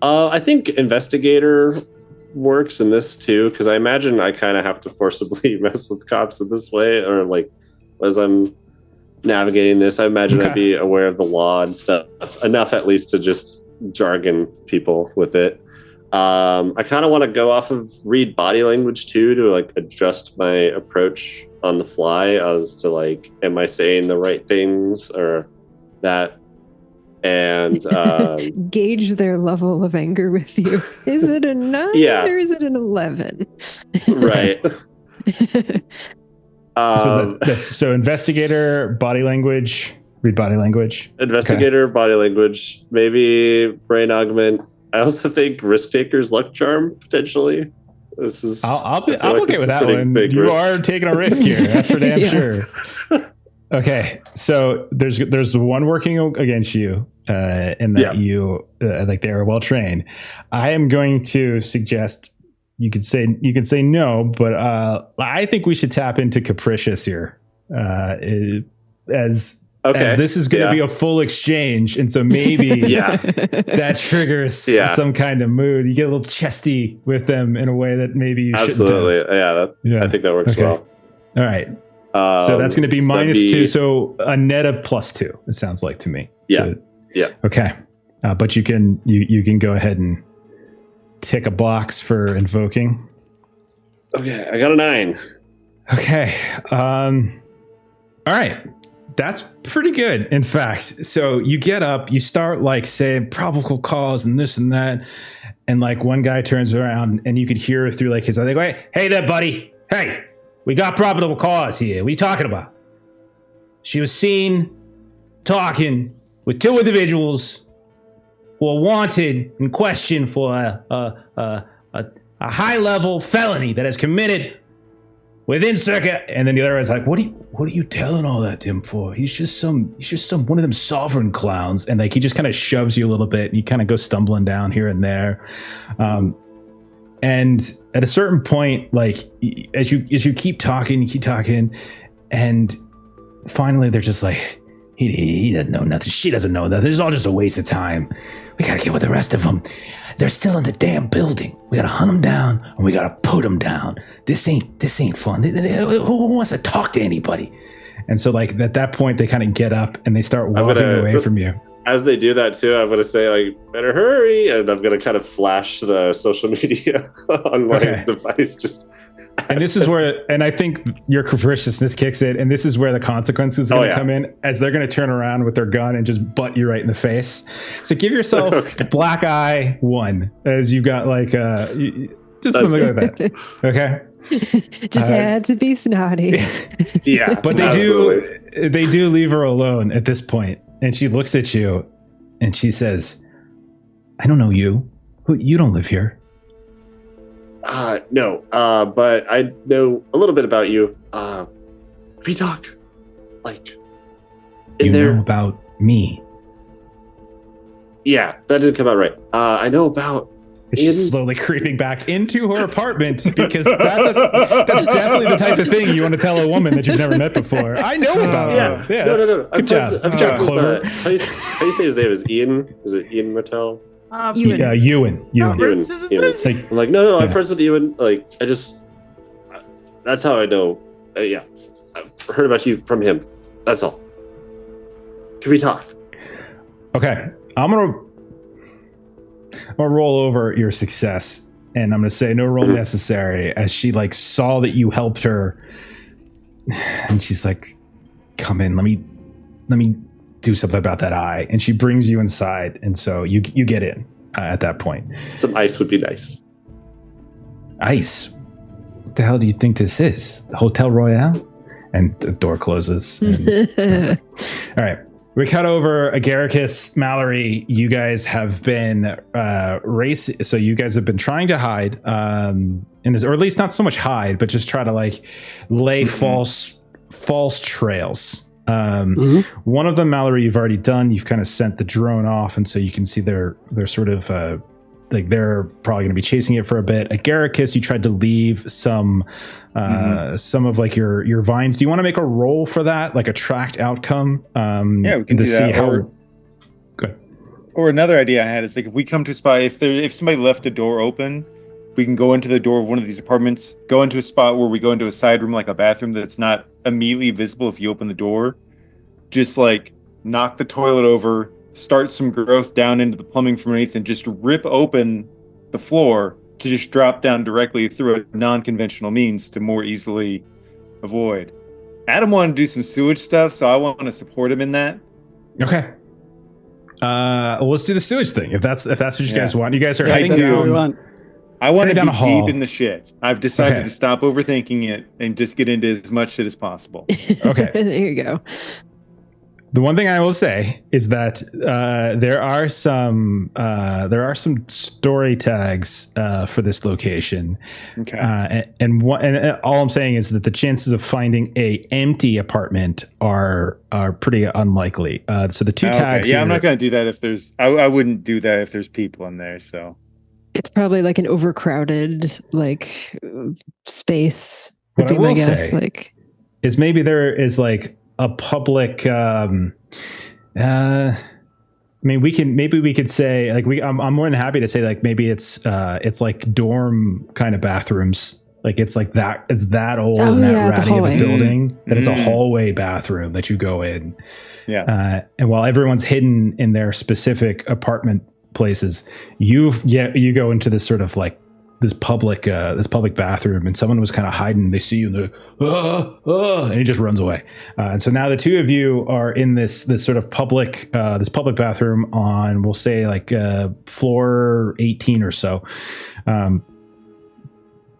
I think investigator works in this too, because I imagine I kind of have to forcibly mess with cops in this way, or like as I'm navigating this, I imagine I'd be aware of the law and stuff enough at least to just jargon people with it. I kind of want to go off of read body language too, to like adjust my approach on the fly as to like, am I saying the right things or that? And gauge their level of anger with you. Is it a 9 or is it an 11? Right. So investigator, body language, read body language. Investigator, body language, maybe brain augment. I also think risk taker's luck charm potentially. This is. I'm okay with that one. You are taking a risk here. That's for damn sure. Okay, so there's one working against you, in that you like they are well trained. I am going to suggest you could say no, but I think we should tap into capricious here, as this is going to be a full exchange, and so maybe that triggers some kind of mood. You get a little chesty with them in a way that maybe you shouldn't have. I think that works well. All right. So that's going to be -2, so a net of +2. It sounds like to me. Yeah. Okay, but you can go ahead and tick a box for invoking. Okay, I got a 9. Okay. All right. That's pretty good, in fact. So you get up, you start like saying probable cause and this and that, and like one guy turns around and you could hear through like his other guy, "Hey there, buddy. Hey. We got probable cause here. What are you talking about? She was seen talking with 2 individuals who are wanted and questioned for a high-level felony that is committed within circa." And then the other guy's like, "What are you telling all that to him for? He's just some one of them sovereign clowns." And like he just kind of shoves you a little bit, and you kind of go stumbling down here and there. And at a certain point, like as you keep talking, and finally they're just like, He doesn't know nothing. She doesn't know nothing. It's all just a waste of time. We gotta get with the rest of them. They're still in the damn building. We gotta hunt them down, and we gotta put them down. This ain't fun. Who wants to talk to anybody? And so, like, at that point, they kind of get up and they start walking away from you. As they do that too, I'm gonna say, like, better hurry, and I'm gonna kind of flash the social media on my device. Just and this is where, and I think your capriciousness kicks in, and this is where the consequences are going to come in, as they're going to turn around with their gun and just butt you right in the face. So give yourself black eye 1, as you got like just something like that. Okay. Just had to be snotty. Yeah, but they do leave her alone at this point, and she looks at you, and she says, "I don't know you. You don't live here." No, but I know a little bit about you. We talk, like, in you there. know about me. Yeah, that didn't come out right. I know about. She's slowly creeping back into her apartment, because that's definitely the type of thing you want to tell a woman that you've never met before. I know about her. Yeah, no. Good job, Clover. How do you say his name? Is Ian? Is it Ian Martell? Ewan. Ewan. I'm like, no, I'm friends with Ewan. Like, that's how I know. I've heard about you from him. That's all. Can we talk? Okay, I'm gonna roll over your success, and I'm gonna say no roll necessary, as she like saw that you helped her, and she's like, "Come in, let me do something about that eye," and she brings you inside, and so you get in at that point. Some ice would be nice. Ice? What the hell do you think this is? The Hotel Royale? And the door closes. And all right. We cut over Agaricus, Mallory. You guys have been racing. So you guys have been trying to hide in this, or at least not so much hide, but just try to like lay false trails. One of them, Mallory, you've already done. You've kind of sent the drone off, and so you can see they're sort of like they're probably going to be chasing it for a bit. Agaricus, you tried to leave some of like your vines. Do you want to make a roll for that, like a tracked outcome? Yeah, we can do that. Good. Or another idea I had is like, if we come to a spot, if somebody left a door open, we can go into the door of one of these apartments, go into a spot where we go into a side room, like a bathroom that's not immediately visible if you open the door. Just like knock the toilet over, start some growth down into the plumbing from underneath, and just rip open the floor to just drop down directly through a non-conventional means to more easily avoid. Adam wanted to do some sewage stuff, so I want to support him in that. Okay. Well, let's do the sewage thing. If that's what you guys want. You guys are heading down. I want to down be a hall. deep in the shit. I've decided to stop overthinking it and just get into as much shit as possible. Okay. There you go. The one thing I will say is that there are some story tags for this location. Okay. And all I'm saying is that the chances of finding a empty apartment are pretty unlikely. So the two tags. Yeah, I'm not going to do that if there's. I wouldn't do that if there's people in there. So it's probably like an overcrowded like space. What I will guess. say Like, is maybe there is like a public. I mean, we could say like I'm more than happy to say like maybe it's like dorm kind of bathrooms. Like it's like that. It's that old and that ratty of a building that it's a hallway bathroom that you go in. Yeah. And while everyone's hidden in their specific apartment places, you go into this sort of like this public bathroom, and someone was kind of hiding. They see you and they're and he just runs away. And so now the two of you are in this sort of public bathroom on, we'll say like floor 18 or so.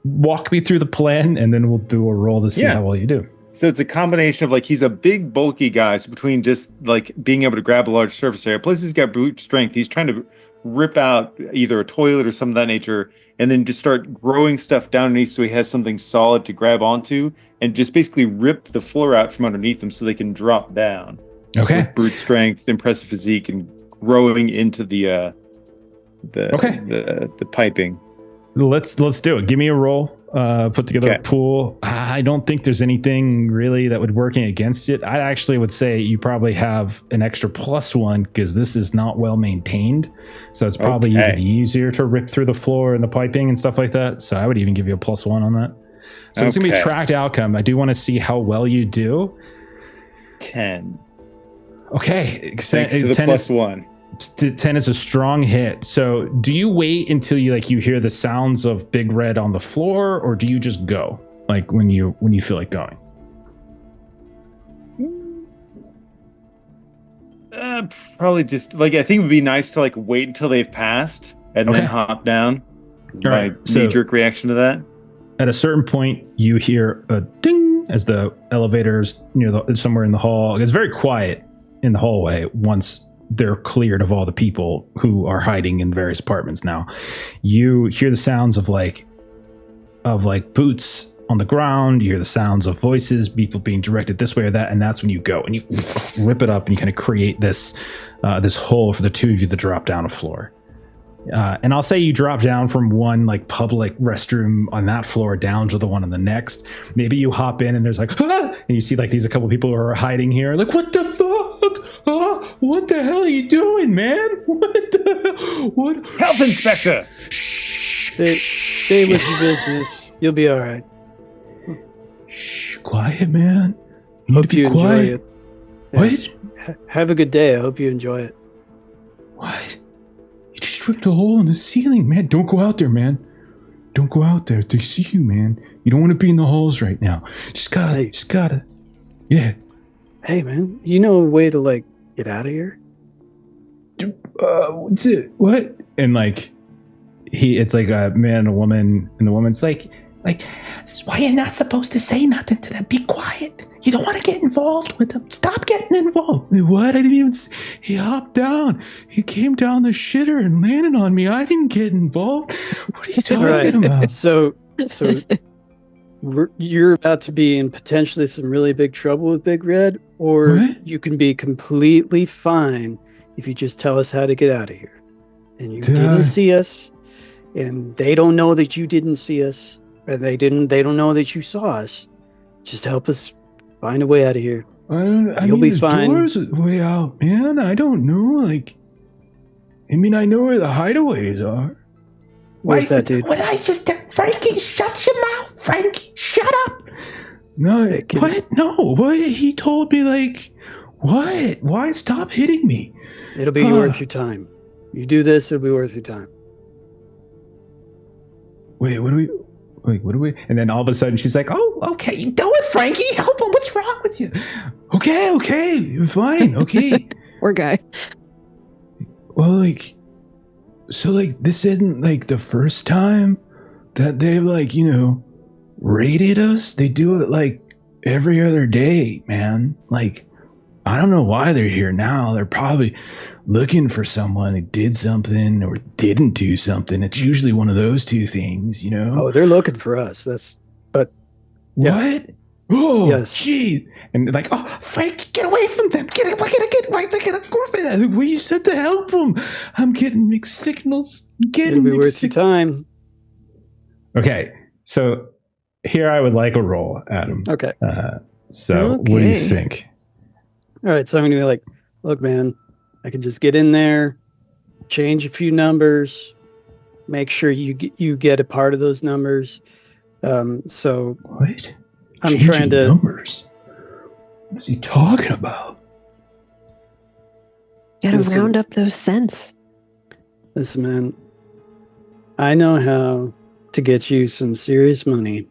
Walk me through the plan, and then we'll do a roll to see how well you do. So it's a combination of like, he's a big bulky guy, so between just like being able to grab a large surface area, plus he's got brute strength. He's trying to rip out either a toilet or some of that nature, and then just start growing stuff down underneath so he has something solid to grab onto, and just basically rip the floor out from underneath them so they can drop down. Okay. With brute strength, impressive physique, and growing into the piping. Let's do it. Give me a roll put together a pool. I don't think there's anything really that would working against it. I actually would say you probably have an extra +1 because this is not well maintained. So it's probably even easier to rip through the floor and the piping and stuff like that. So I would even give you a +1 on that. So it's going to be tracked outcome. I do want to see how well you do. 10. Okay. Thanks to the +1. 10 is a strong hit. So do you wait until you hear the sounds of Big Red on the floor, or do you just go like when you feel like going? Probably just I think it would be nice to wait until they've passed and then hop down. My knee-jerk reaction to that. At a certain point, you hear a ding as the elevator's somewhere in the hall. It's very quiet in the hallway once they're cleared of all the people who are hiding in various apartments now. You hear the sounds of boots on the ground. You hear the sounds of voices, people being directed this way or that, and that's when you go and you rip it up and you kind of create this hole for the two of you to drop down a floor. And I'll say you drop down from one public restroom on that floor down to the one on the next. Maybe you hop in and there's and you see these a couple people who are hiding here. What the fuck? What the hell are you doing, man? What? Health inspector. Stay with your business. You'll be all right. Shh, quiet, man. Hope you enjoy it. What? Have a good day. I hope you enjoy it. What? You just ripped a hole in the ceiling, man. Don't go out there, man. Don't go out there. They see you, man. You don't want to be in the halls right now. Just gotta. Yeah. Hey, man. You know a way to get out of here? What's it? What? And it's like a man and a woman, and the woman's like, this is why you're not supposed to say nothing to them. Be quiet. You don't want to get involved with them. Stop getting involved. What? I didn't even. He hopped down. He came down the shitter and landed on me. I didn't get involved. What are you talking about? So you're about to be in potentially some really big trouble with Big Red, or you can be completely fine if you just tell us how to get out of here. And you didn't see us, and they don't know that you didn't see us, and they don't know that you saw us. Just help us find a way out of here. You'll be fine. Doors are the way out, man. I don't know. I know where the hideaways are. What's that, dude? What I just Frankie, shut your mouth. Frankie, shut up. No, what? No, what? He told me what? Why? Stop hitting me. It'll be worth your time. You do this, it'll be worth your time. Wait, what do we? And then all of a sudden she's like, "Oh, okay, do it, Frankie. Help him. What's wrong with you?" Okay, fine. Okay. Poor guy. Well, so this isn't the first time that they've raided us. They do it every other day, man. I don't know why they're here now. They're probably looking for someone who did something or didn't do something. It's usually one of those two things, Oh, they're looking for us. What? Oh, yes. Gee. And oh, Frank, get away from them. We're gonna get. Well, you said to help them. I'm getting mixed signals. It'll be worth your time. Okay, so here I would like a roll, Adam. Okay. What do you think? All right, so I'm gonna be look, man, I can just get in there, change a few numbers, make sure you get a part of those numbers. So what? I'm trying to numbers. What's he talking about? Gotta round up those cents. Listen, man, I know how to get you some serious money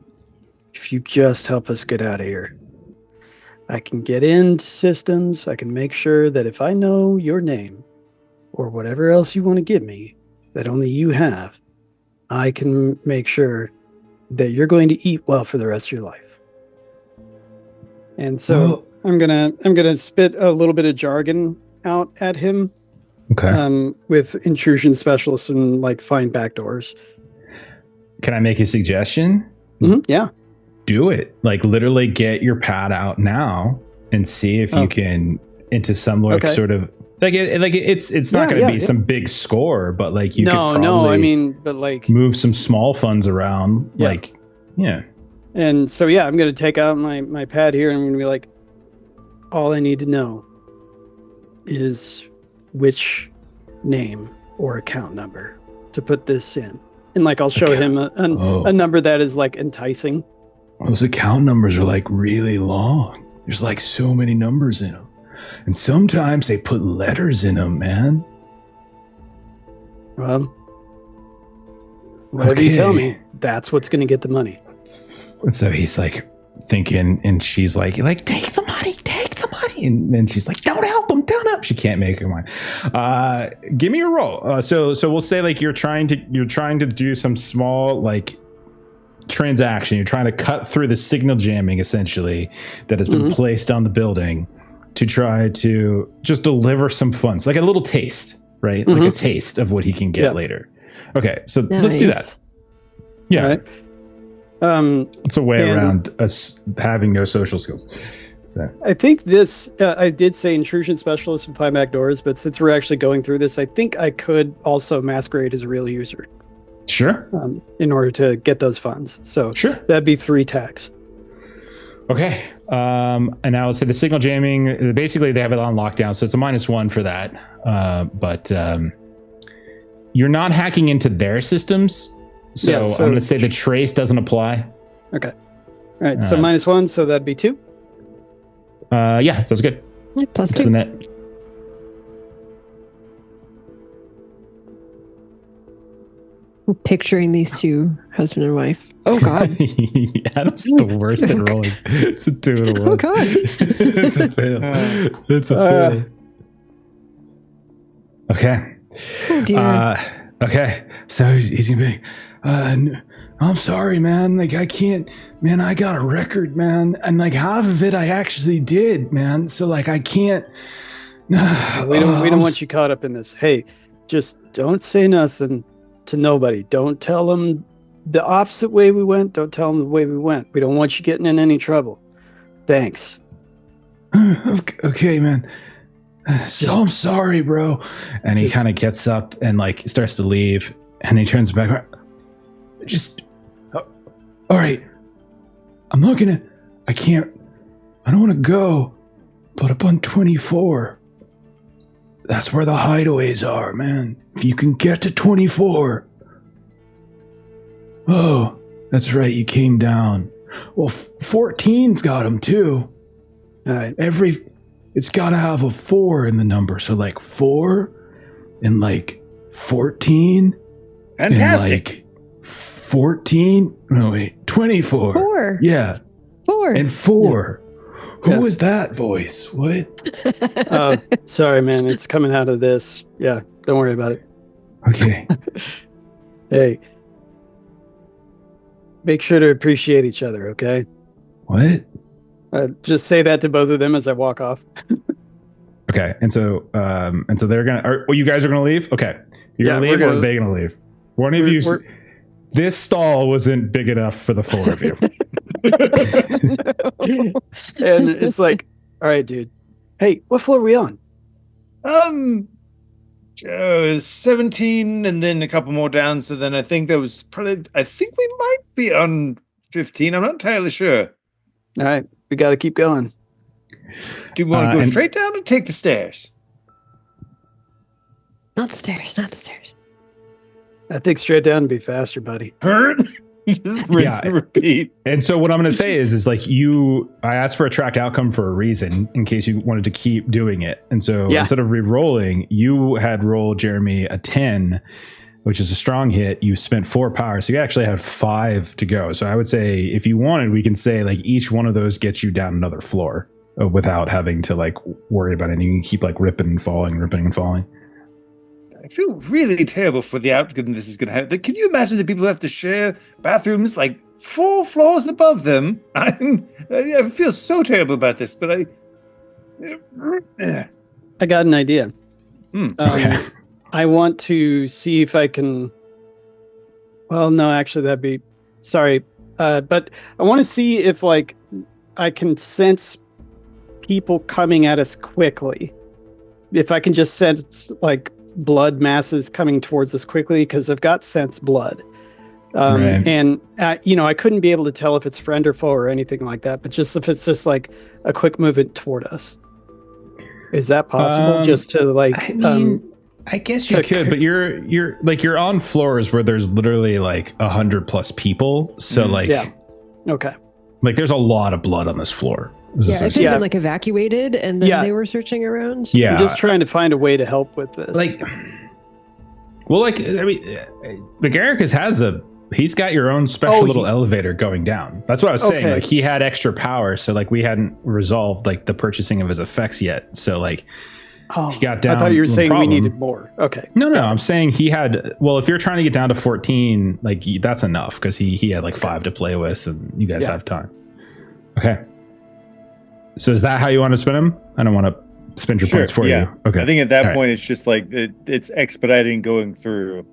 if you just help us get out of here. I can get into systems. I can make sure that if I know your name or whatever else you want to give me that only you have, I can make sure that you're going to eat well for the rest of your life. And so I'm gonna spit a little bit of jargon out at him. Okay. With intrusion specialists and find back doors. Can I make a suggestion? Mm-hmm, yeah. Do it. Literally get your pad out now and see if you can into some sort of it's not going to be some big score, but you could probably I mean, but move some small funds around Yeah. And so, yeah, I'm going to take out my pad here and I'm going to be like, all I need to know is which name or account number to put this in. And like, I'll show him a number that is like enticing. Those account numbers are like really long. There's like so many numbers in them. And sometimes they put letters in them, man. Well, whatever you tell me, that's what's going to get the money. And so he's like thinking, and she's like, take the money. And then she's like, don't help him. She can't make her mind. Give me a roll. So we'll say like you're trying to do some small like transaction. You're trying to cut through the signal jamming essentially that has been placed on the building to try to just deliver some funds, like a little taste, right? Like a taste of what he can get later. Okay, so let's do that. Yeah. Right. It's a way around us having no social skills. So. I think this, I did say intrusion specialist and 5 back doors, but since we're actually going through this, I think I could also masquerade as a real user. Sure. In order to get those funds. So sure. That'd be 3 tags. Okay. And I would say the signal jamming, basically they have it on lockdown. So it's a -1 for that. But you're not hacking into their systems. So I'm going to say the trace doesn't apply. Okay. All right. So -1. So that'd be 2. Yeah, sounds good. Yeah, plus That's 2. the net. I'm picturing these two, husband and wife. Oh God. Adam's the worst at rolling. It's a 2 and a 1. Oh God. It's a fail. It's a fail. Okay. Oh dear. Okay. So he's gonna be, I'm sorry, man. Like I can't, man. I got a record, man, and like half of it I actually did, man. So like I can't. We don't want you caught up in this. Hey, just don't say nothing to nobody. Don't tell them the opposite way we went. Don't tell them the way we went. We don't want you getting in any trouble. Thanks. Okay, man. So I'm sorry, bro. And he kind of gets up and like starts to leave, and he turns back around. All right. I don't want to go, but up on 24. That's where the hideaways are, man. If you can get to 24. Oh, that's right. You came down. Well, 14's got him too. All right. It's got to have a 4 in the number. So like 4 and like 14. Fantastic. And like 14. No, wait. 24. 4. Yeah. 4. And 4. Yeah. Who was that voice? What? Sorry, man. It's coming out of this. Yeah. Don't worry about it. Okay. Hey. Make sure to appreciate each other, okay? What? Just say that to both of them as I walk off. Okay. And so they're gonna. You guys are gonna leave. Okay. You're gonna leave, or are they gonna leave? One of you. This stall wasn't big enough for the 4 of you. And it's like, all right, dude. Hey, what floor are we on? 17 and then a couple more down. So then I think we might be on 15. I'm not entirely sure. All right. We got to keep going. Do you want to go straight down or take the stairs? Not stairs. I think straight down would be faster, buddy. Rinse and repeat. And so what I'm going to say is like I asked for a tracked outcome for a reason in case you wanted to keep doing it. And so instead of re-rolling, you had rolled Jeremy a 10, which is a strong hit. You spent 4 power. So you actually had 5 to go. So I would say if you wanted, we can say like each one of those gets you down another floor without having to like worry about anything. You can keep like ripping and falling. I feel really terrible for the outcome this is going to have. Can you imagine the people who have to share bathrooms like 4 floors above them? I feel so terrible about this, but I got an idea. Okay. I want to see if I can. Well, no, actually, that'd be. Sorry, but I want to see if like I can sense people coming at us quickly. If I can just sense like blood masses coming towards us quickly, because I've got sense blood. Right. And I couldn't be able to tell if it's friend or foe or anything like that, but just if it's just like a quick movement toward us. Is that possible? Just to like I mean, I guess you could, but you're on floors where there's literally like 100+ people. So okay. Like there's a lot of blood on this floor. If it had been like evacuated and then they were searching around. Yeah. I'm just trying to find a way to help with this. Like, well, like, I mean, the Garricus he's got your own special little elevator going down. That's what I was saying. Like he had extra power. So like we hadn't resolved like the purchasing of his effects yet. So like he got down. I thought you were saying problem. we needed more. Okay. No, I'm saying he had, well, if you're trying to get down to 14, like that's enough because he had like 5 to play with and you guys have time. Okay. So is that how you want to spin him? I don't want to spend your points for you. Okay. I think at that point, it's just like it's expediting going through.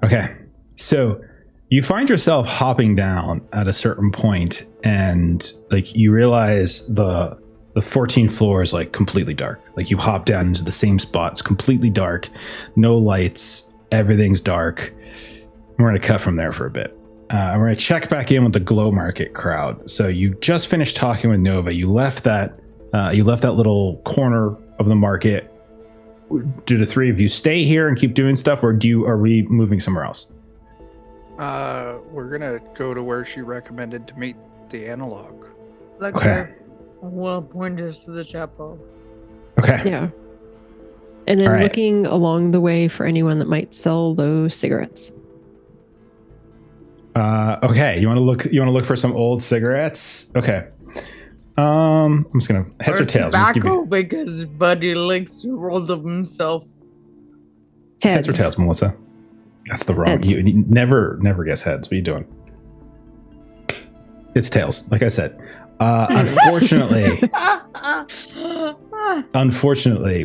Okay. So you find yourself hopping down at a certain point and like you realize the 14th floor is like completely dark. Like you hop down into the same spot. It's completely dark. No lights. Everything's dark. We're going to cut from there for a bit. We're going to check back in with the Glow Market crowd. So you just finished talking with Nova. You left that little corner of the market. Do the three of you stay here and keep doing stuff, or are we moving somewhere else? We're gonna go to where she recommended to meet the analog. Okay. Will point us to the chapel. Okay. Yeah. And then looking along the way for anyone that might sell those cigarettes. Okay. You want to look for some old cigarettes? Okay. I'm just gonna heads or tails. Tobacco because Buddy likes to roll them himself. Heads or tails, Melissa? That's the wrong. Heads. You never guess heads. What are you doing? It's tails. Like I said. Unfortunately,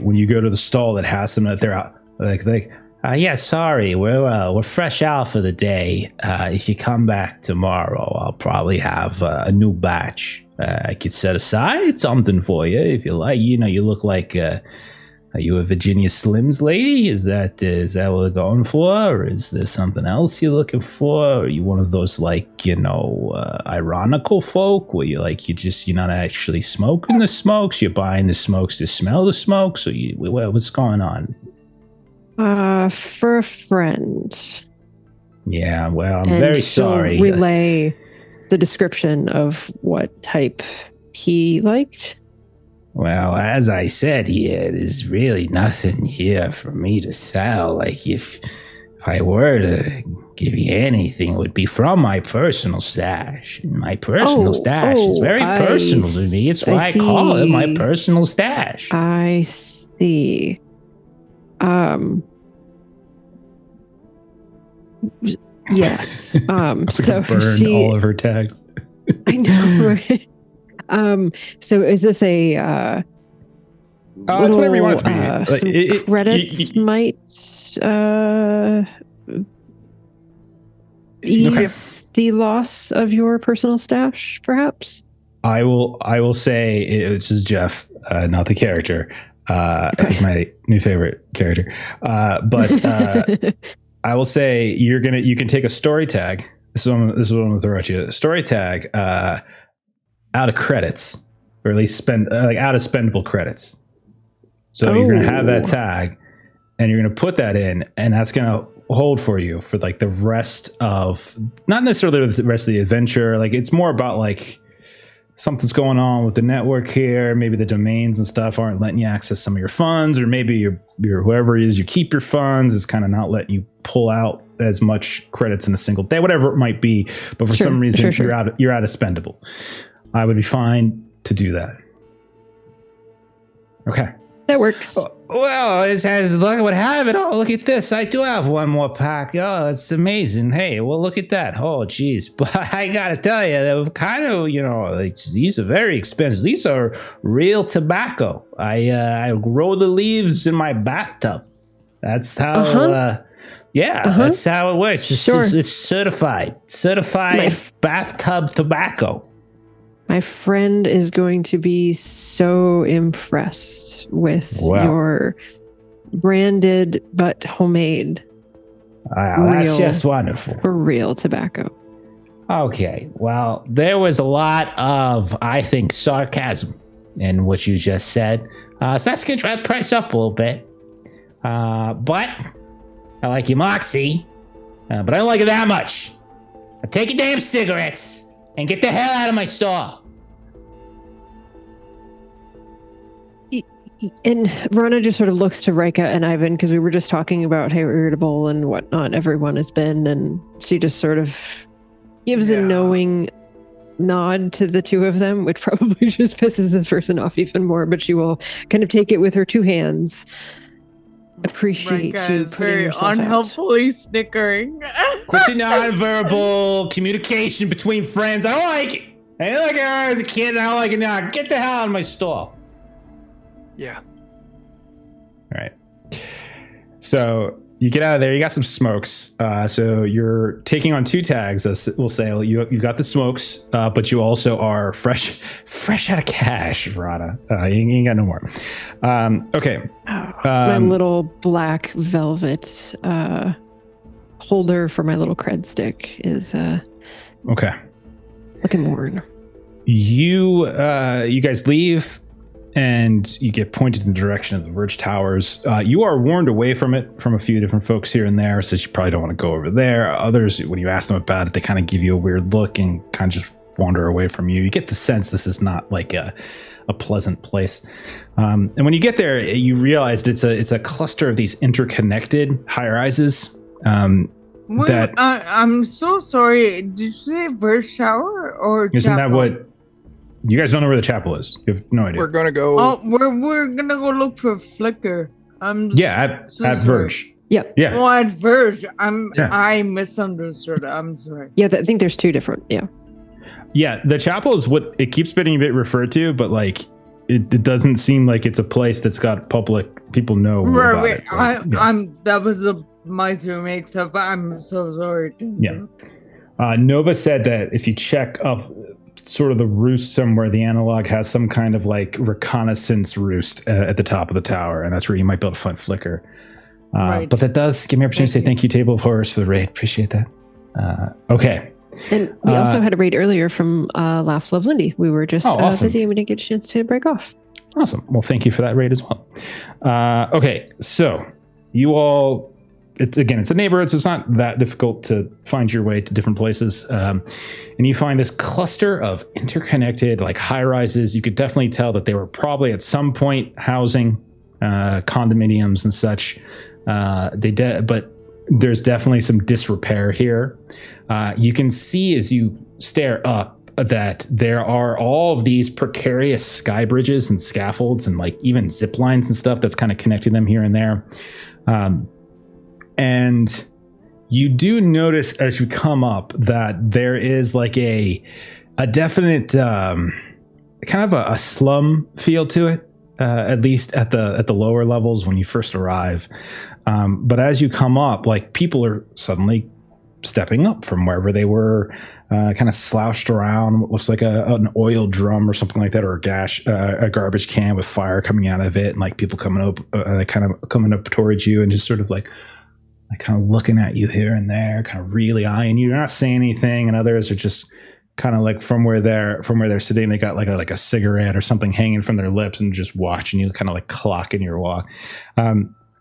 when you go to the stall that has them, that they're out, yeah, sorry, we're fresh out for the day. If you come back tomorrow, I'll probably have a new batch. I could set aside something for you if you like. You know, you look like. Are you a Virginia Slims lady? Is that what we're going for? Or is there something else you're looking for? Or are you one of those ironical folk where you're not actually smoking the smokes? You're buying the smokes to smell the smokes? Or what's going on? For a friend. Yeah, well, I'm very sorry. Relay the description of what type he liked. Well, as I said here, there's really nothing here for me to sell. Like, if I were to give you anything, it would be from my personal stash. And my personal stash is very personal to me. It's why I call it my personal stash. I see. Yes. So burned all of her tags. I know, right? So is this a it's whatever you want it to be. Some credits might ease the loss of your personal stash, perhaps? I will say it's just Jeff, not the character. He's my new favorite character. But I will say you can take a story tag. This is what I'm gonna throw at you. A story tag out of credits, or at least spend out of spendable credits. So you're gonna have that tag, and you're gonna put that in, and that's gonna hold for you for the rest of, not necessarily the rest of the adventure. It's more about something's going on with the network here. Maybe the domains and stuff aren't letting you access some of your funds, or maybe your whoever it is you keep your funds is kind of not letting you pull out as much credits in a single day, whatever it might be. But for some reason, you're out of spendable. I would be fine to do that. Okay. That works. Well, as luck would have it, look at this. I do have one more pack. Oh, it's amazing. Hey, well, look at that. Oh, geez. But I got to tell you, they're kind of, these are very expensive. These are real tobacco. I grow the leaves in my bathtub. That's how, that's how it works. It's certified bathtub tobacco. My friend is going to be so impressed with your branded but homemade That's Real. just wonderful. For real tobacco. Okay, well, there was a lot of, I think, sarcasm in what you just said. So that's going to drive the price up a little bit. But I like your moxie, but I don't like it that much. Now take your damn cigarettes and get the hell out of my store. And Rana just sort of looks to Rika and Ivan because we were just talking about how irritable and whatnot everyone has been, and she just sort of gives a knowing nod to the two of them, which probably just pisses this person off even more, but she will kind of take it with her two hands. Appreciate Rika you is putting very yourself out. unhelpfully snickering. Quit the nonverbal communication between friends. I don't like it. I didn't like it as a kid, and I don't like it now. Get the hell out of my store. Yeah. All right. So you get out of there. You got some smokes. So you're taking on 2 tags. We'll say you got the smokes, but you also are fresh out of cash, Rada. You ain't got no more. Okay. My little black velvet holder for my little cred stick is okay. looking worn. You guys leave. And you get pointed in the direction of the Verge Towers. You are warned away from it from a few different folks here and there, says you probably don't want to go over there. Others, when you ask them about it, they kind of give you a weird look and kind of just wander away from you. You get the sense this is not like a pleasant place. And when you get there, you realize it's a cluster of these interconnected high-rises. Wait, I'm so sorry. Did you say Verge Tower or Isn't Chapel? that what... You guys don't know where the chapel is. You have no idea. We're gonna go. Oh, we're gonna go look for Flicker. Yeah, at sorry. Yep. Yeah. Oh, at Verge. Yeah. I misunderstood. I'm sorry. Yeah, I think there's 2 different. Yeah. Yeah, the chapel is what it keeps being a bit referred to, but like it doesn't seem like it's a place that's got public people know about Right. it. Like, That was my 2 mix up. I'm so sorry. Yeah. Nova said that if you check up sort of the roost somewhere, the analog has some kind of like reconnaissance roost at the top of the tower, and that's where you might be able to find Flicker. Right. But that does give me an opportunity to say thank you, Table of Horrors, for the raid. Appreciate that. Okay. And we also had a raid earlier from Laugh Love Lindy. We were just awesome. busy and we didn't get a chance to break off. Awesome. Well, thank you for that raid as well. Okay, so you all, it's a neighborhood, so it's not that difficult to find your way to different places. And you find this cluster of interconnected, like high rises. You could definitely tell that they were probably at some point housing condominiums and such. But there's definitely some disrepair here. You can see as you stare up that there are all of these precarious sky bridges and scaffolds and like even zip lines and stuff that's kind of connecting them here and there. And you do notice as you come up that there is like a definite kind of a slum feel to it, at least at the lower levels when you first arrive. But as you come up, like people are suddenly stepping up from wherever they were, kind of slouched around what looks like an oil drum or something like that, or a garbage can with fire coming out of it, and like people coming up towards you and just sort of like kind of looking at you here and there, kind of really eyeing you. You're not saying anything, and others are just kind of like from where they're sitting, they got like a cigarette or something hanging from their lips and just watching you, kind of like clocking your walk.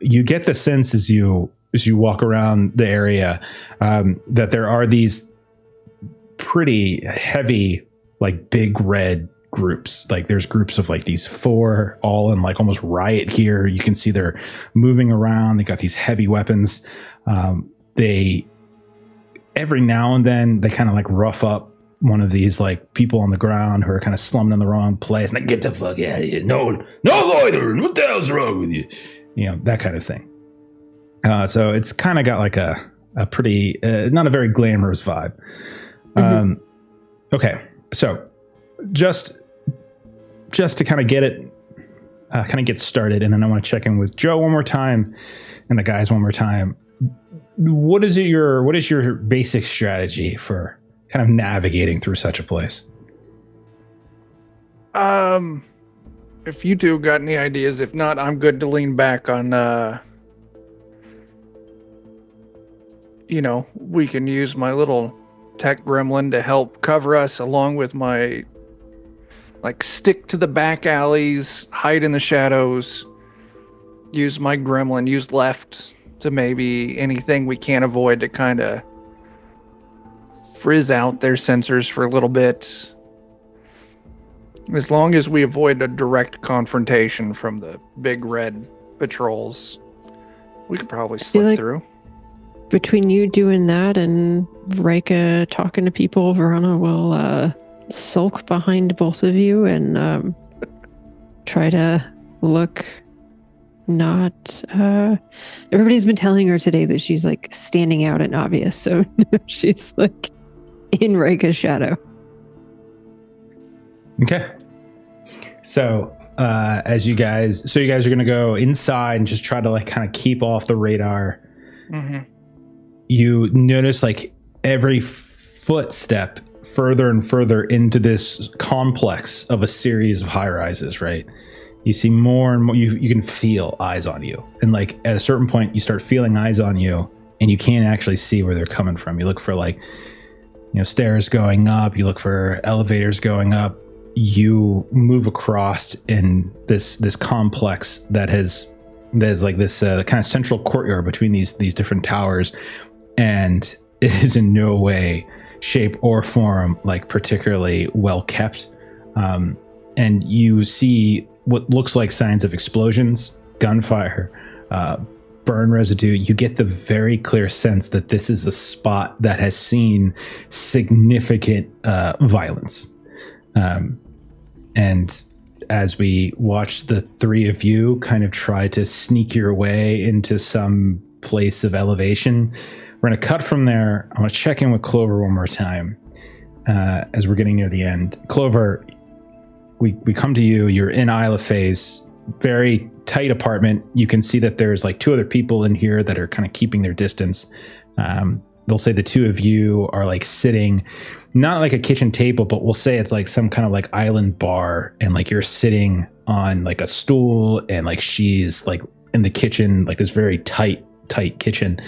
You get the sense as you walk around the area that there are these pretty heavy, like big red groups. Like there's groups of like these 4 all in like almost riot gear. You can see they're moving around. They got these heavy weapons. They every now and then they kind of like rough up one of these like people on the ground who are kind of slumped in the wrong place. And like, get the fuck out of here. No loitering. What the hell's wrong with you? You know, that kind of thing. So it's kind of got like a pretty, not a very glamorous vibe. Mm-hmm. Okay. So just to kind of get it, kind of get started. And then I want to check in with Joe one more time and the guys one more time. What is your basic strategy for kind of navigating through such a place? If you two got any ideas, if not, I'm good to lean back on we can use my little tech gremlin to help cover us, along with my stick to the back alleys, hide in the shadows, use my gremlin, use left to maybe anything we can't avoid to kind of frizz out their sensors for a little bit. As long as we avoid a direct confrontation from the big red patrols, we could probably slip through. Between you doing that and Rika talking to people, Verona will sulk behind both of you and try to look not... everybody's been telling her today that she's like standing out and obvious, so she's like in Rika's shadow. Okay. So you guys are going to go inside and just try to like kind of keep off the radar. Mm-hmm. You notice like every footstep further and further into this complex of a series of high rises, right? You see more and more, you can feel eyes on you. And like at a certain point, you start feeling eyes on you and you can't actually see where they're coming from. You look for like, stairs going up, you look for elevators going up. You move across in this complex there's like this kind of central courtyard between these different towers, and it is in no way, shape, or form like particularly well kept. And you see what looks like signs of explosions, gunfire, burn residue. You get the very clear sense that this is a spot that has seen significant violence. And as we watch the three of you kind of try to sneak your way into some place of elevation, we're going to cut from there. I want to check in with Clover one more time as we're getting near the end. Clover, we come to you. You're in Isla Phase, very tight apartment. You can see that there's like two other people in here that are kind of keeping their distance. They'll say the two of you are like sitting, not like a kitchen table, but we'll say it's like some kind of like island bar, and like you're sitting on like a stool, and like she's like in the kitchen, like this very tight kitchen,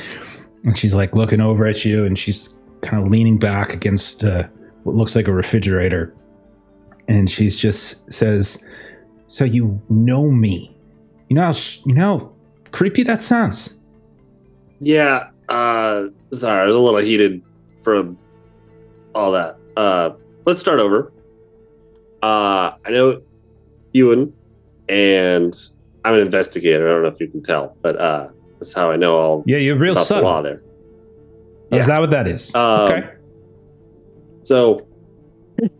and she's like looking over at you, and she's kind of leaning back against what looks like a refrigerator, and she's just says, "So you know me? You know how creepy that sounds?" Yeah. Sorry, I was a little heated from all that. Let's start over. I know Ewan, and I'm an investigator. I don't know if you can tell, but that's how I know all. Yeah, you're real about subtle. the law there. Is that what that is? Okay. So,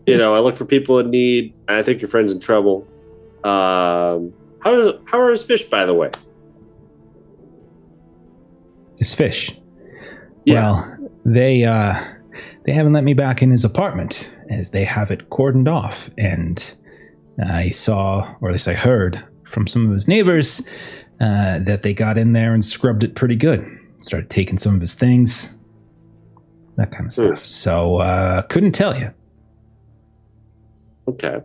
I look for people in need, and I think your friend's in trouble. How are his fish, by the way? His fish. Yeah. Well, they haven't let me back in his apartment, as they have it cordoned off, and I saw, or at least I heard from some of his neighbors, that they got in there and scrubbed it pretty good. Started taking some of his things, that kind of stuff. So couldn't tell you. Okay.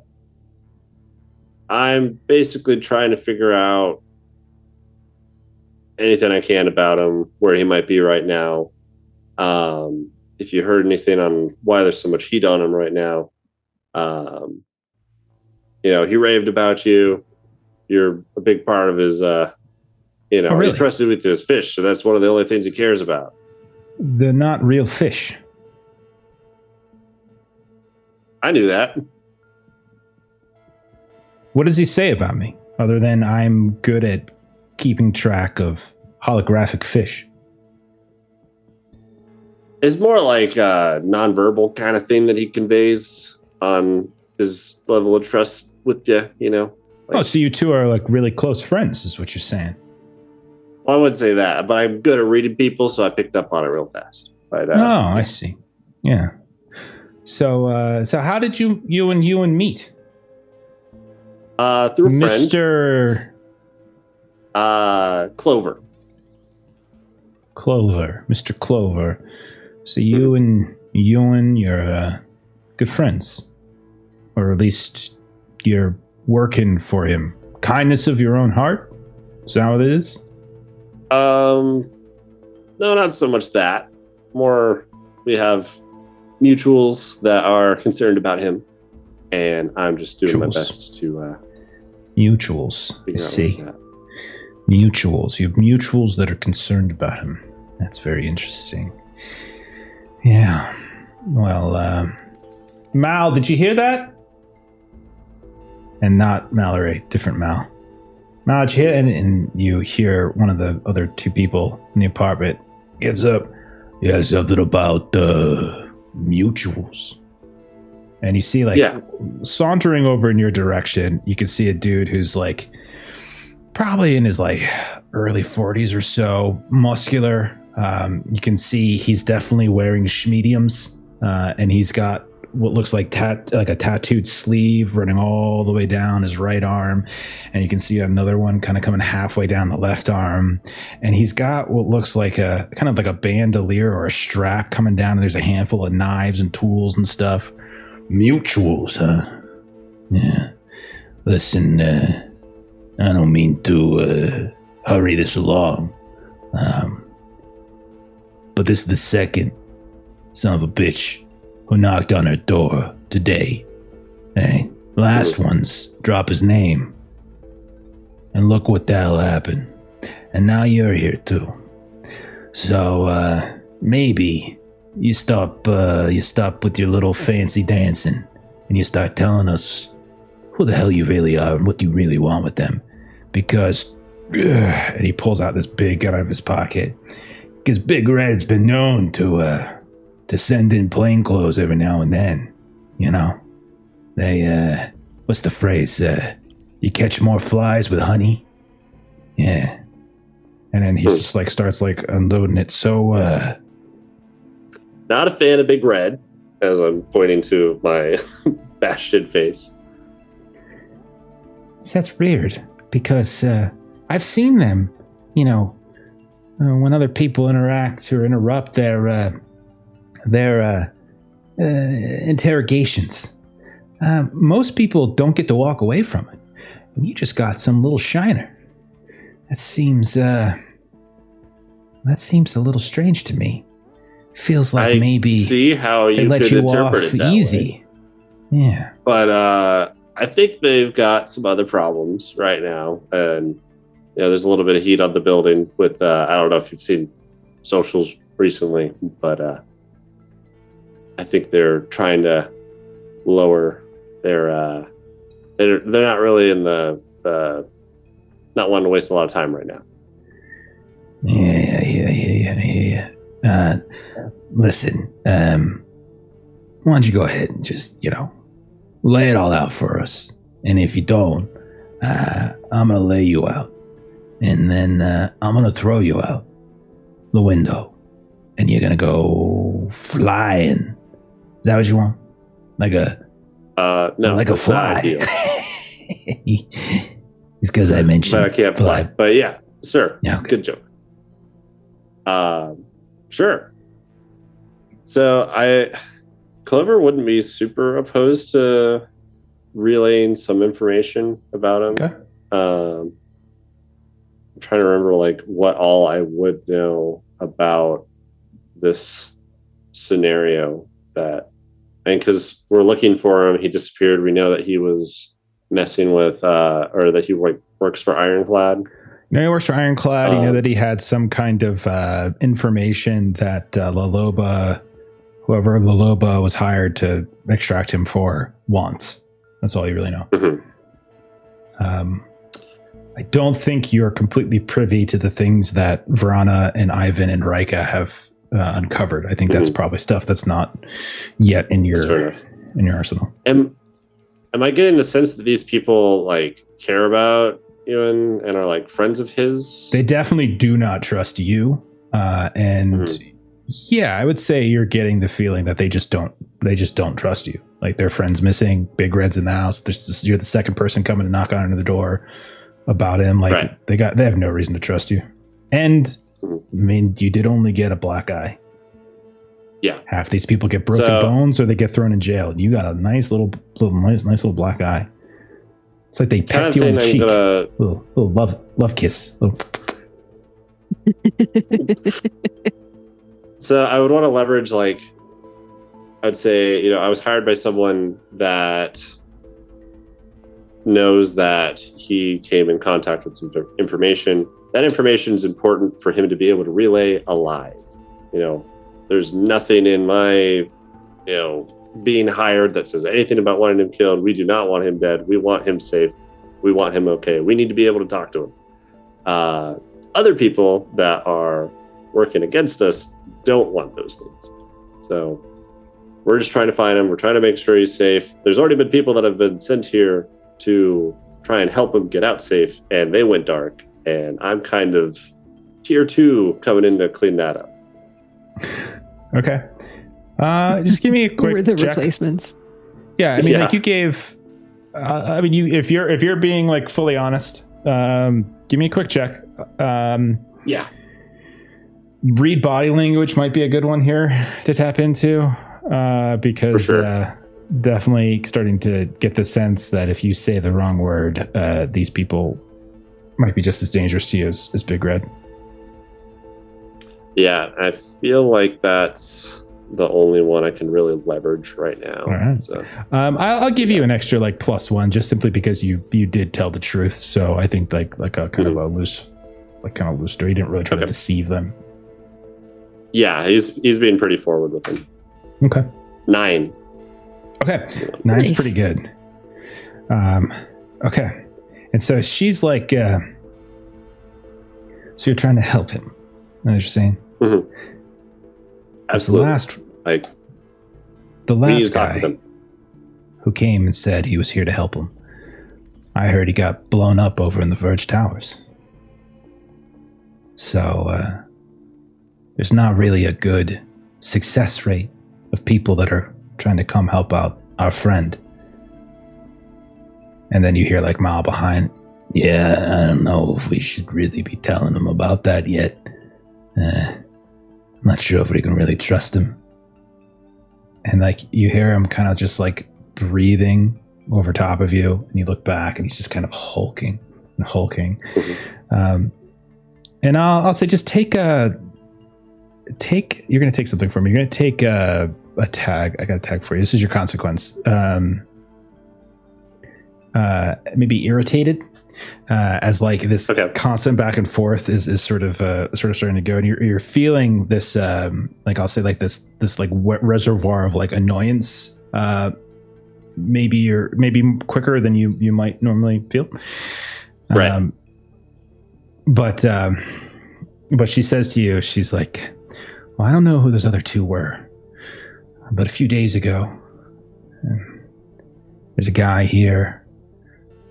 I'm basically trying to figure out anything I can about him, where he might be right now. If you heard anything on why there's so much heat on him right now. He raved about you. You're a big part of his, he trusted with his fish, so that's one of the only things he cares about. They're not real fish. I knew that. What does he say about me, other than I'm good at keeping track of holographic fish? It's more like a nonverbal kind of thing that he conveys on his level of trust with you, So you two are like really close friends, is what you're saying. Well, I wouldn't say that, but I'm good at reading people, so I picked up on it real fast. But, I see. Yeah. So how did you and Ewan meet? Through a friend. Mr. Clover. Clover. Mr. Clover. So you and Ewan, you're good friends. Or at least you're working for him. Kindness of your own heart? Is that what it is? No, not so much that. we have mutuals that are concerned about him, and I'm just doing my best to mutuals. figure out See, where he's at. mutuals. You have mutuals that are concerned about him. That's very interesting. Yeah. Well, Mal, did you hear that? And not Mallory, different Mal. Mal, did you hear? And you hear one of the other two people in the apartment gets up. Yeah, something about mutuals. And you see, like, sauntering over in your direction, you can see a dude who's, like, probably in his, like, early 40s or so, muscular. You can see he's definitely wearing schmediums, and he's got what looks like a tattooed sleeve running all the way down his right arm, and you can see another one kind of coming halfway down the left arm, and he's got what looks like a kind of like a bandolier or a strap coming down, and there's a handful of knives and tools and stuff. Mutuals, huh? Yeah. Listen, I don't mean to hurry this along, but this is the second son of a bitch who knocked on her door today. Hey, last one's drop his name. And look what the hell happened. And now you're here too. So, maybe you stop with your little fancy dancing and you start telling us who the hell you really are and what you really want with them. Because, and he pulls out this big gun out of his pocket. Because Big Red's been known to send in plainclothes every now and then, you know. They, what's the phrase? You catch more flies with honey? Yeah. And then he just, like, starts, like, unloading it. So, not a fan of Big Red, as I'm pointing to my bashed face. That's weird, because I've seen them, you know, when other people interact or interrupt their interrogations. Most people don't get to walk away from it. And you just got some little shiner. That seems a little strange to me. Feels like maybe see how they you let could you interpret off it that easy. way. Yeah. But I think they've got some other problems right now, and you know, there's a little bit of heat on the building with I don't know if you've seen socials recently, but I think they're trying to lower their they're not really in the not wanting to waste a lot of time right now. Yeah. Listen, why don't you go ahead and just, you know, lay it all out for us. And if you don't, I'm going to lay you out. And then I'm going to throw you out the window. And you're going to go flying. Is that what you want? Like a... no, like a fly. It's because I mentioned but I can't fly. But yeah, sir. Yeah, okay. Good joke. Sure. So Clover wouldn't be super opposed to relaying some information about him. Okay. I'm trying to remember like what all I would know about this scenario and because we're looking for him, he disappeared. We know that he was messing with, or that he works for Ironclad. No, he works for Ironclad. You know that he had some kind of information that whoever Laloba was hired to extract him for, wants. That's all you really know. Mm-hmm. I don't think you're completely privy to the things that Verana and Ivan and Rika have uncovered. I think that's probably stuff that's not yet in your arsenal. Am I getting the sense that these people like care about Ewan and are like friends of his? They definitely do not trust you, and yeah, I would say you're getting the feeling that they just don't trust you. Like their friend's missing, Big Red's in the house. You're the second person coming to knock on the door about him. Like they have no reason to trust you. And I mean, you did only get a black eye. Yeah. Half these people get broken bones or they get thrown in jail. You got a nice little black eye. It's like they pecked you on the cheek. Little love kiss. So I would want to leverage, like, I'd say, I was hired by someone that knows that he came in contact with some information. That information is important for him to be able to relay alive. There's nothing in my, being hired that says anything about wanting him killed. We do not want him dead. We want him safe. We want him okay. We need to be able to talk to him. Other people that are working against us don't want those things. So we're just trying to find him. We're trying to make sure he's safe. There's already been people that have been sent here to try and help him get out safe, and they went dark. And I'm kind of tier 2 coming in to clean that up. Okay. Just give me a quick We're the check. Replacements. Yeah, I mean, like you gave. If you're being like fully honest, give me a quick check. Yeah. Read body language might be a good one here to tap into, because definitely starting to get the sense that if you say the wrong word, these people might be just as dangerous to you as Big Red. Yeah, I feel like that's the only one I can really leverage right now. All right. So, I'll give you an extra like +1 just simply because you did tell the truth. So I think like a kind of a loose story. You didn't really try to deceive them. Yeah, he's being pretty forward with him. Okay. 9. Okay. 9's Nice. pretty good. Okay. And so she's like, so you're trying to help him. Know what you're saying? Mm-hmm. Absolutely. The We need to last talk with guy him. who came and said he was here to help him. I heard he got blown up over in the Verge Towers. So, there's not really a good success rate of people that are trying to come help out our friend. And then you hear like Mal behind, yeah, I don't know if we should really be telling him about that yet. I'm not sure if we can really trust him. And like you hear him kind of just like breathing over top of you, and you look back and he's just kind of hulking. Mm-hmm. And I'll say just take you're going to take something from me. You're going to take a tag. I got a tag for you. This is your consequence. Maybe irritated, as like this constant back and forth is sort of starting to go, and you're feeling this like I'll say like this like reservoir of like annoyance. Maybe quicker than you might normally feel. Right. But she says to you, she's like, well, I don't know who those other two were, but a few days ago, there's a guy here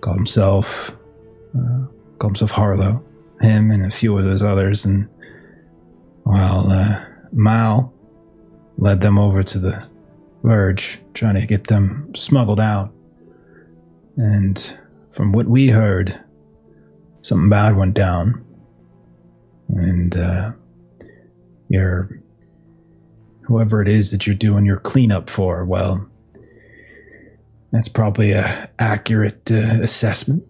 called himself Harlow, him and a few of those others, and Mal led them over to the Verge, trying to get them smuggled out. And from what we heard, something bad went down. And whoever it is that you're doing your cleanup for, well, that's probably a accurate assessment.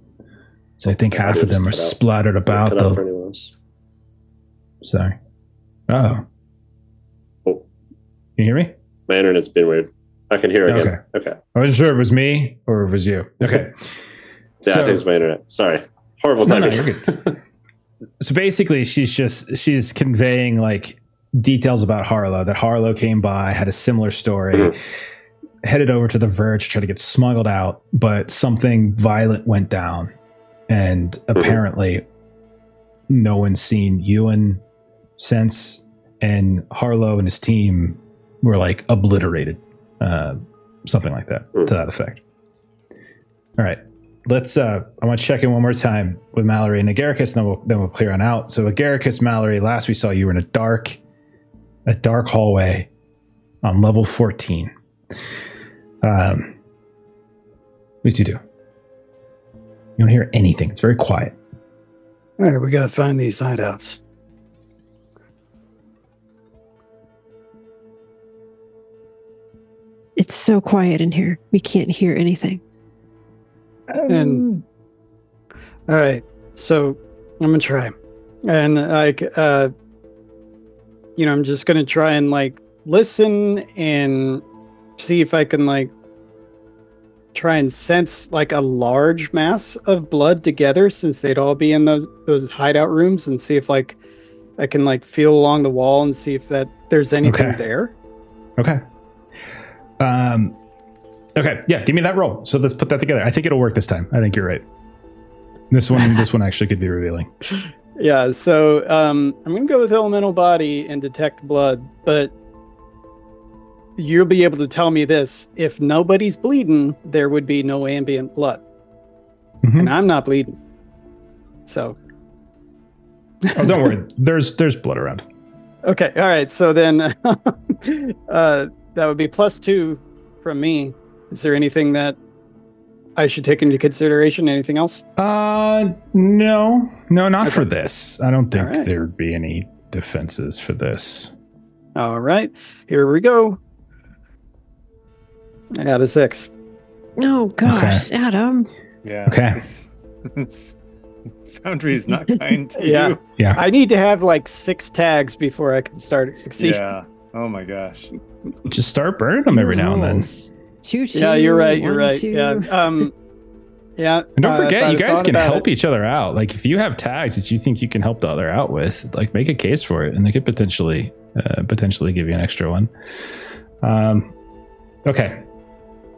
So I think half of them are splattered about the. Sorry. Oh. Can you hear me? My internet's been weird. I can hear again. Okay. I wasn't sure if it was me or if it was you. Okay. I think it's my internet. Sorry. Horrible timing. No, you're good. So basically, she's conveying like details about Harlow. That Harlow came by, had a similar story, headed over to the Verge to try to get smuggled out, but something violent went down, and apparently, no one's seen Ewan since, and Harlow and his team were like obliterated, something like that to that effect. All right. Let's. I want to check in one more time with Mallory and Agaricus, and then we'll clear on out. So, Agaricus, Mallory, last we saw you were in a dark hallway on level 14. What did you do? You don't hear anything. It's very quiet. All right, we got to find these hideouts. It's so quiet in here. We can't hear anything. And all right, so I'm gonna try, and like I'm just gonna try and like listen and see if I can like try and sense like a large mass of blood together, since they'd all be in those hideout rooms, and see if like I can like feel along the wall and see if there's anything there. Okay. Okay. Yeah. Give me that roll. So let's put that together. I think it'll work this time. I think you're right. This one actually could be revealing. Yeah. So I'm gonna go with elemental body and detect blood, but you'll be able to tell me this: if nobody's bleeding, there would be no ambient blood, and I'm not bleeding. So. Oh, don't worry. There's blood around. Okay. All right. So then that would be +2 from me. Is there anything that I should take into consideration? Anything else? No, not for this. I don't think there'd be any defenses for this. All right. Here we go. I got a 6. Oh gosh, Okay. Adam. Yeah. Okay. This Foundry is not kind to Yeah. you. Yeah. I need to have like 6 tags before I can start succeeding. Yeah. Oh my gosh. Just start burning them every now and then. Two, Yeah, you're right. You're 1, right. 2. Yeah. Yeah. And don't forget, if you I'd guys thought can about help it- each other out. Like if you have tags that you think you can help the other out with, like make a case for it, and they could potentially give you an extra one. Okay.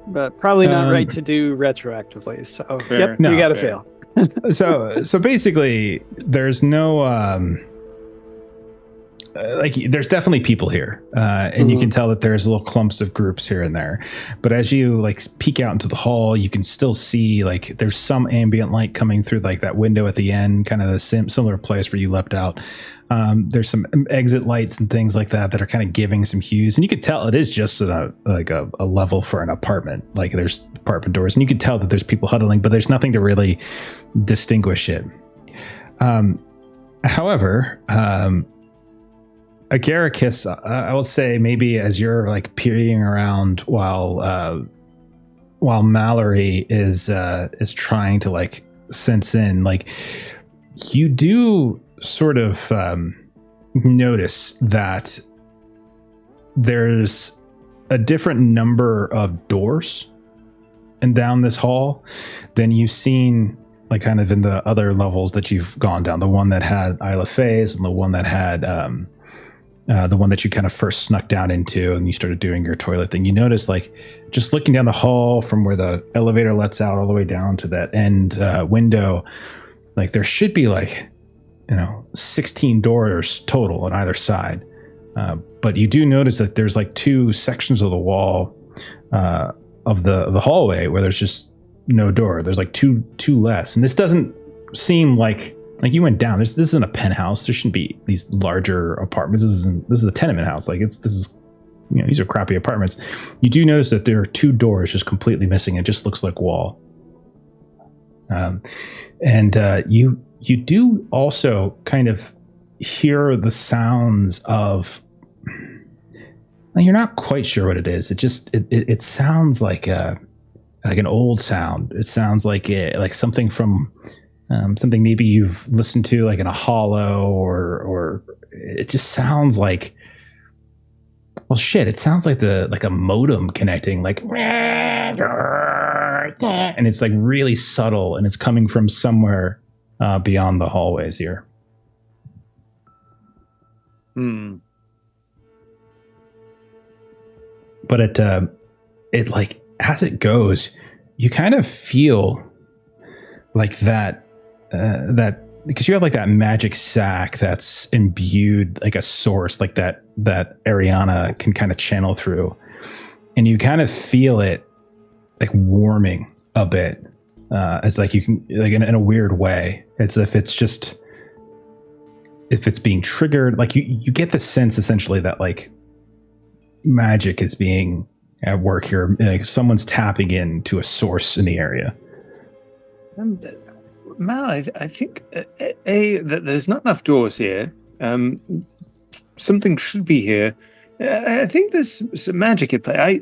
But probably not right to do retroactively. So Fair. yep, No, you got to fair. fail. So basically, there's no like there's definitely people here, and you can tell that there's little clumps of groups here and there. But as you like peek out into the hall, you can still see like there's some ambient light coming through like that window at the end, kind of the similar place where you leapt out. There's some exit lights and things like that are kind of giving some hues, and you could tell it is just a level for an apartment. Like there's apartment doors, and you could tell that there's people huddling, but there's nothing to really distinguish it. However, Agaricus, I will say maybe as you're like peering around while Mallory is trying to like sense in, like you do sort of notice that there's a different number of doors and down this hall than you've seen like kind of in the other levels that you've gone down. The one that had Isla Faze and the one that had the one that you kind of first snuck down into and you started doing your toilet thing. You notice like just looking down the hall from where the elevator lets out all the way down to that end window, like there should be like, 16 doors total on either side. But you do notice that there's like 2 sections of the wall of the hallway where there's just no door. There's like two less. And this doesn't seem like you went down. This isn't a penthouse. There shouldn't be these larger apartments. This is a tenement house. Like these are crappy apartments. You do notice that there are 2 doors just completely missing. It just looks like wall. You do also kind of hear the sounds of. You're not quite sure what it is. It sounds like an old sound. It sounds like something from. Something maybe you've listened to like in a hollow or it just sounds like, well, shit, it sounds like a modem connecting like, and it's like really subtle and it's coming from somewhere beyond the hallways here. But it like, as it goes, you kind of feel like that because you have like that magic sac that's imbued like a source like that Ariana can kind of channel through, and you kind of feel it like warming a bit. It's like you can like in a weird way. It's if it's being triggered, like you get the sense essentially that like magic is being at work here. Like someone's tapping into a source in the area. Mal, I think that there's not enough doors here. Something should be here. I think there's some magic at play.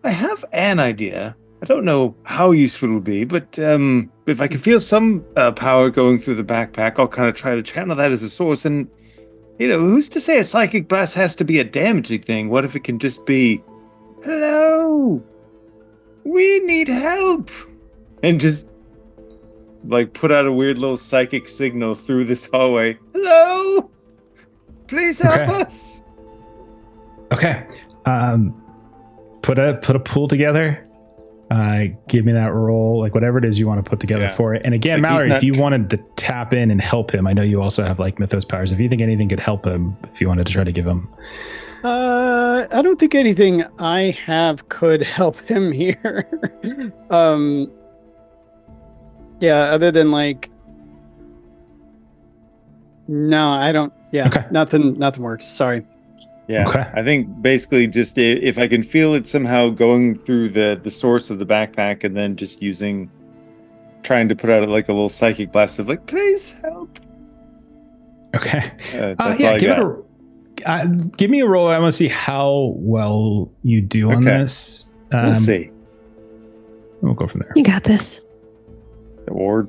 I have an idea. I don't know how useful it will be, but if I can feel some power going through the backpack, I'll kind of try to channel that as a source. And who's to say a psychic blast has to be a damaging thing? What if it can just be, hello, we need help, and just like put out a weird little psychic signal through this hallway. Hello, please help us. Okay. Put a pool together. Give me that roll, like whatever it is you want to put together for it. And again, Like Mallory, if you wanted to tap in and help him, I know you also have like Mythos powers. If you think anything could help him, if you wanted to try to give him. I don't think anything I have could help him here. Yeah, other than like, no, I don't. Yeah, Okay. nothing works. Sorry. Yeah, Okay. I think basically just if I can feel it somehow going through the source of the backpack and then just trying to put out like a little psychic blast of like, please help. Okay. That's all I got. Give me a roll. I want to see how well you do on Okay. this. We'll see. We'll go from there. You got this. Or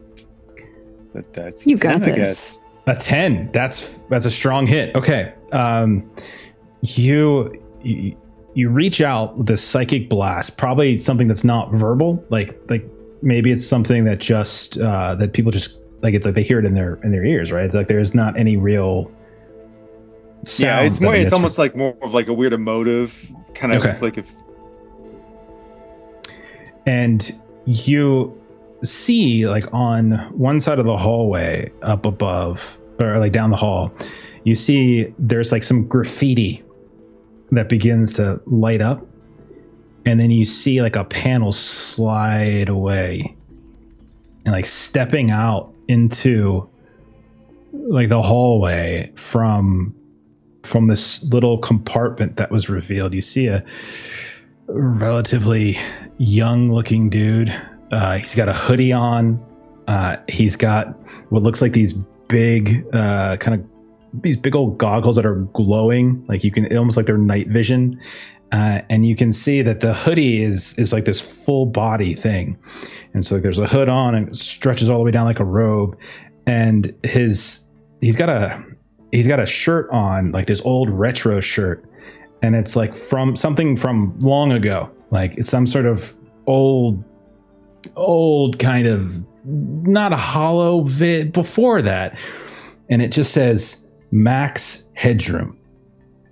that's You 10, got I this. guess. A 10. That's a strong hit. Okay. You reach out with this psychic blast, probably something that's not verbal, like maybe it's something that just that people just like, it's like they hear it in their ears, right? It's like there's not any real sound. Yeah, it's that more. it It's gets almost like more of like a weird emotive kind of Okay. like if. And you see like on one side of the hallway up above, or like down the hall, you see there's like some graffiti that begins to light up, and then you see like a panel slide away, and like stepping out into like the hallway from this little compartment that was revealed. You see a relatively young looking dude. He's got a hoodie on. He's got what looks like these big these big old goggles that are glowing, like you can almost like they're night vision, and you can see that the hoodie is like this full body thing, and so there's a hood on and it stretches all the way down like a robe, and he's got a shirt on, like this old retro shirt, and it's like from something from long ago, like it's some sort of old kind of, not a hollow vid before that, and it just says Max Headroom,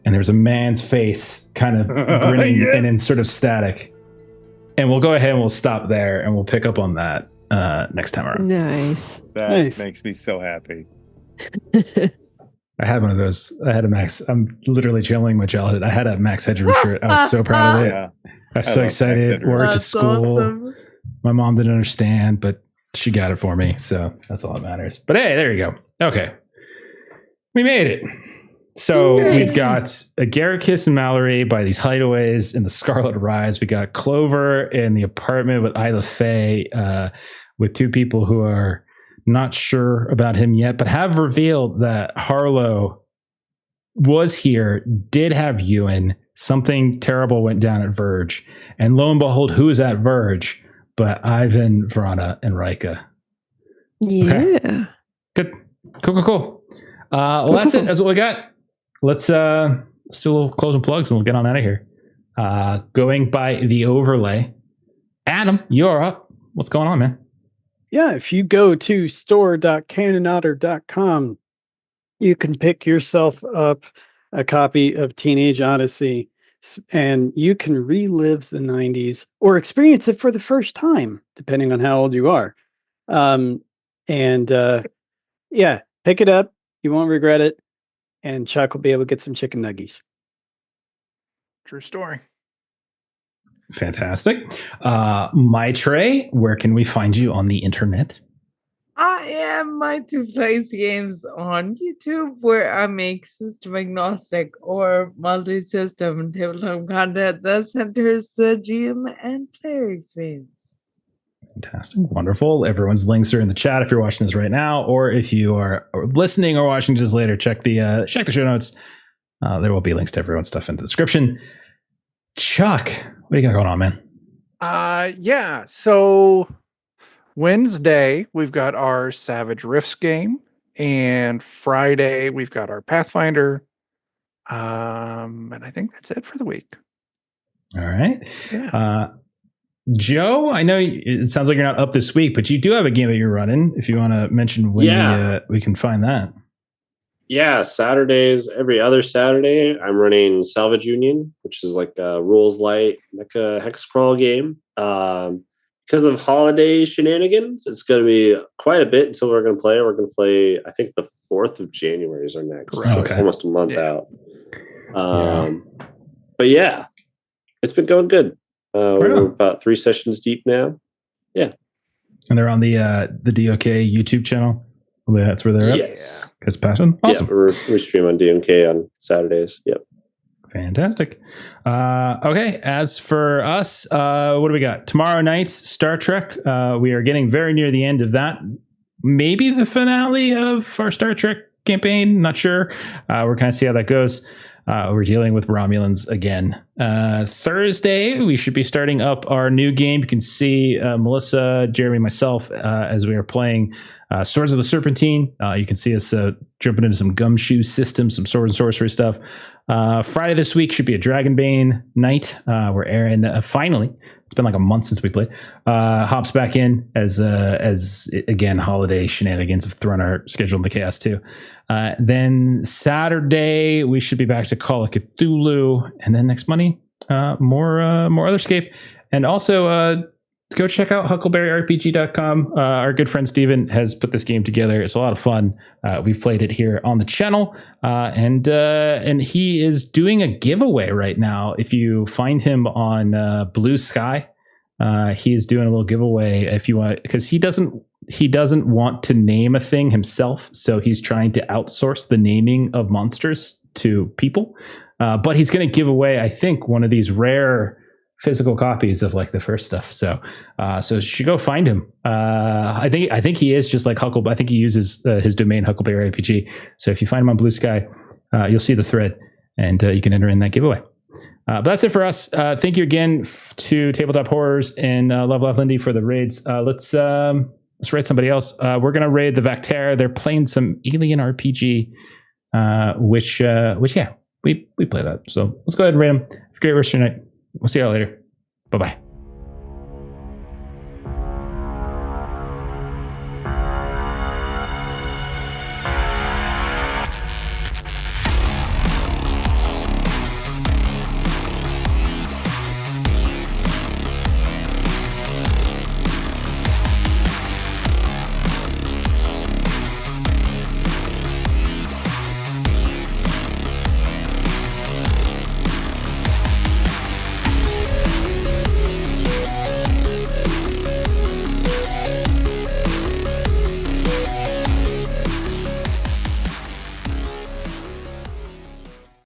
and there's a man's face kind of grinning Yes. and in sort of static. And we'll go ahead and we'll stop there and we'll pick up on that next time around. Nice. That Nice. makes me so happy. I had one of those. I had a Max. I'm literally channeling my childhood. I had a Max Headroom shirt. I was so proud of it. Yeah. I was I so love Max excited. Headroom. Wore it to That's school. awesome. My mom didn't understand, but she got it for me. So that's all that matters. But hey, there you go. Okay. We made it. So Nice. we've got Garricus and Mallory by these hideaways in the Scarlet Rise. We got Clover in the apartment with Isla Faye, with two people who are not sure about him yet, but have revealed that Harlow was here, did have Ewan. Something terrible went down at Verge. And lo and behold, who is at Verge? But Ivan, Verana, and Rika. Yeah. Good. Cool. Well, that's it. That's what we got. Let's do a little closing plugs and we'll get on out of here. Going by the overlay. Adam, you're up. What's going on, man? Yeah, if you go to store.canonotter.com, you can pick yourself up a copy of Teenage Odyssey, and you can relive the 90s or experience it for the first time, depending on how old you are. Yeah, pick it up. You won't regret it. And Chuck will be able to get some chicken nuggies. True story. Fantastic. Maitre, where can we find you on the internet? I am my two plays games on YouTube, where I make system agnostic or multi-system tabletop content that centers the GM and player experience. Fantastic. Wonderful. Everyone's links are in the chat if you're watching this right now, or if you are listening or watching just later, check the show notes. There will be links to everyone's stuff in the description. Chuck, what do you got going on, man? So Wednesday we've got our Savage Rifts game, And Friday, we've got our Pathfinder. And I think that's it for the week. All right. Yeah. Joe, I know it sounds like you're not up this week, but you do have a game that you're running. If you want to mention when we can find that. Yeah, Saturdays, every other Saturday, I'm running Salvage Union, which is like a rules light mecha hex crawl game. Because of holiday shenanigans, it's going to be quite a bit until we're going to play. We're going to play, I think, the 4th of January is our next. Correct. So it's almost a month Yeah. out. But yeah, it's been going good. We're about 3 sessions deep now. Yeah. And they're on the DOK YouTube channel. That's where they're at. Yes. Because passion. Awesome. Yeah, we stream on DMK on Saturdays. Yep. Fantastic. Okay. As for us, what do we got? Tomorrow night's Star Trek. We are getting very near the end of that. Maybe the finale of our Star Trek campaign. Not sure. We're kind of see how that goes. We're dealing with Romulans again. Thursday, we should be starting up our new game. You can see Melissa, Jeremy, myself as we are playing Swords of the Serpentine. You can see us jumping into some gumshoe systems, some sword and sorcery stuff. Friday this week should be a Dragonbane night where Aaron finally, it's been like a month since we played, hops back in as again, holiday shenanigans have thrown our schedule into chaos too. Then Saturday, we should be back to Call of Cthulhu. And then next Monday, more Otherscape. And also go check out huckleberryrpg.com. Our good friend Steven has put this game together. It's a lot of fun. We've played it here on the channel. And he is doing a giveaway right now. If you find him on Blue Sky, he is doing a little giveaway if you want, because he doesn't want to name a thing himself. So he's trying to outsource the naming of monsters to people. But he's going to give away, I think, one of these rare physical copies of like the first stuff. So you should go find him. I think he is just like Huckleberry. I think he uses his domain Huckleberry RPG. So if you find him on Blue Sky, you'll see the thread and you can enter in that giveaway. But that's it for us. Thank you again to Tabletop Horrors and Love Life Lindy for the raids. Let's raid somebody else. We're gonna raid the Vactera. They're playing some Alien RPG, which yeah, we play that. So let's go ahead and raid them. Have a great rest of your night. We'll see y'all later. Bye-bye.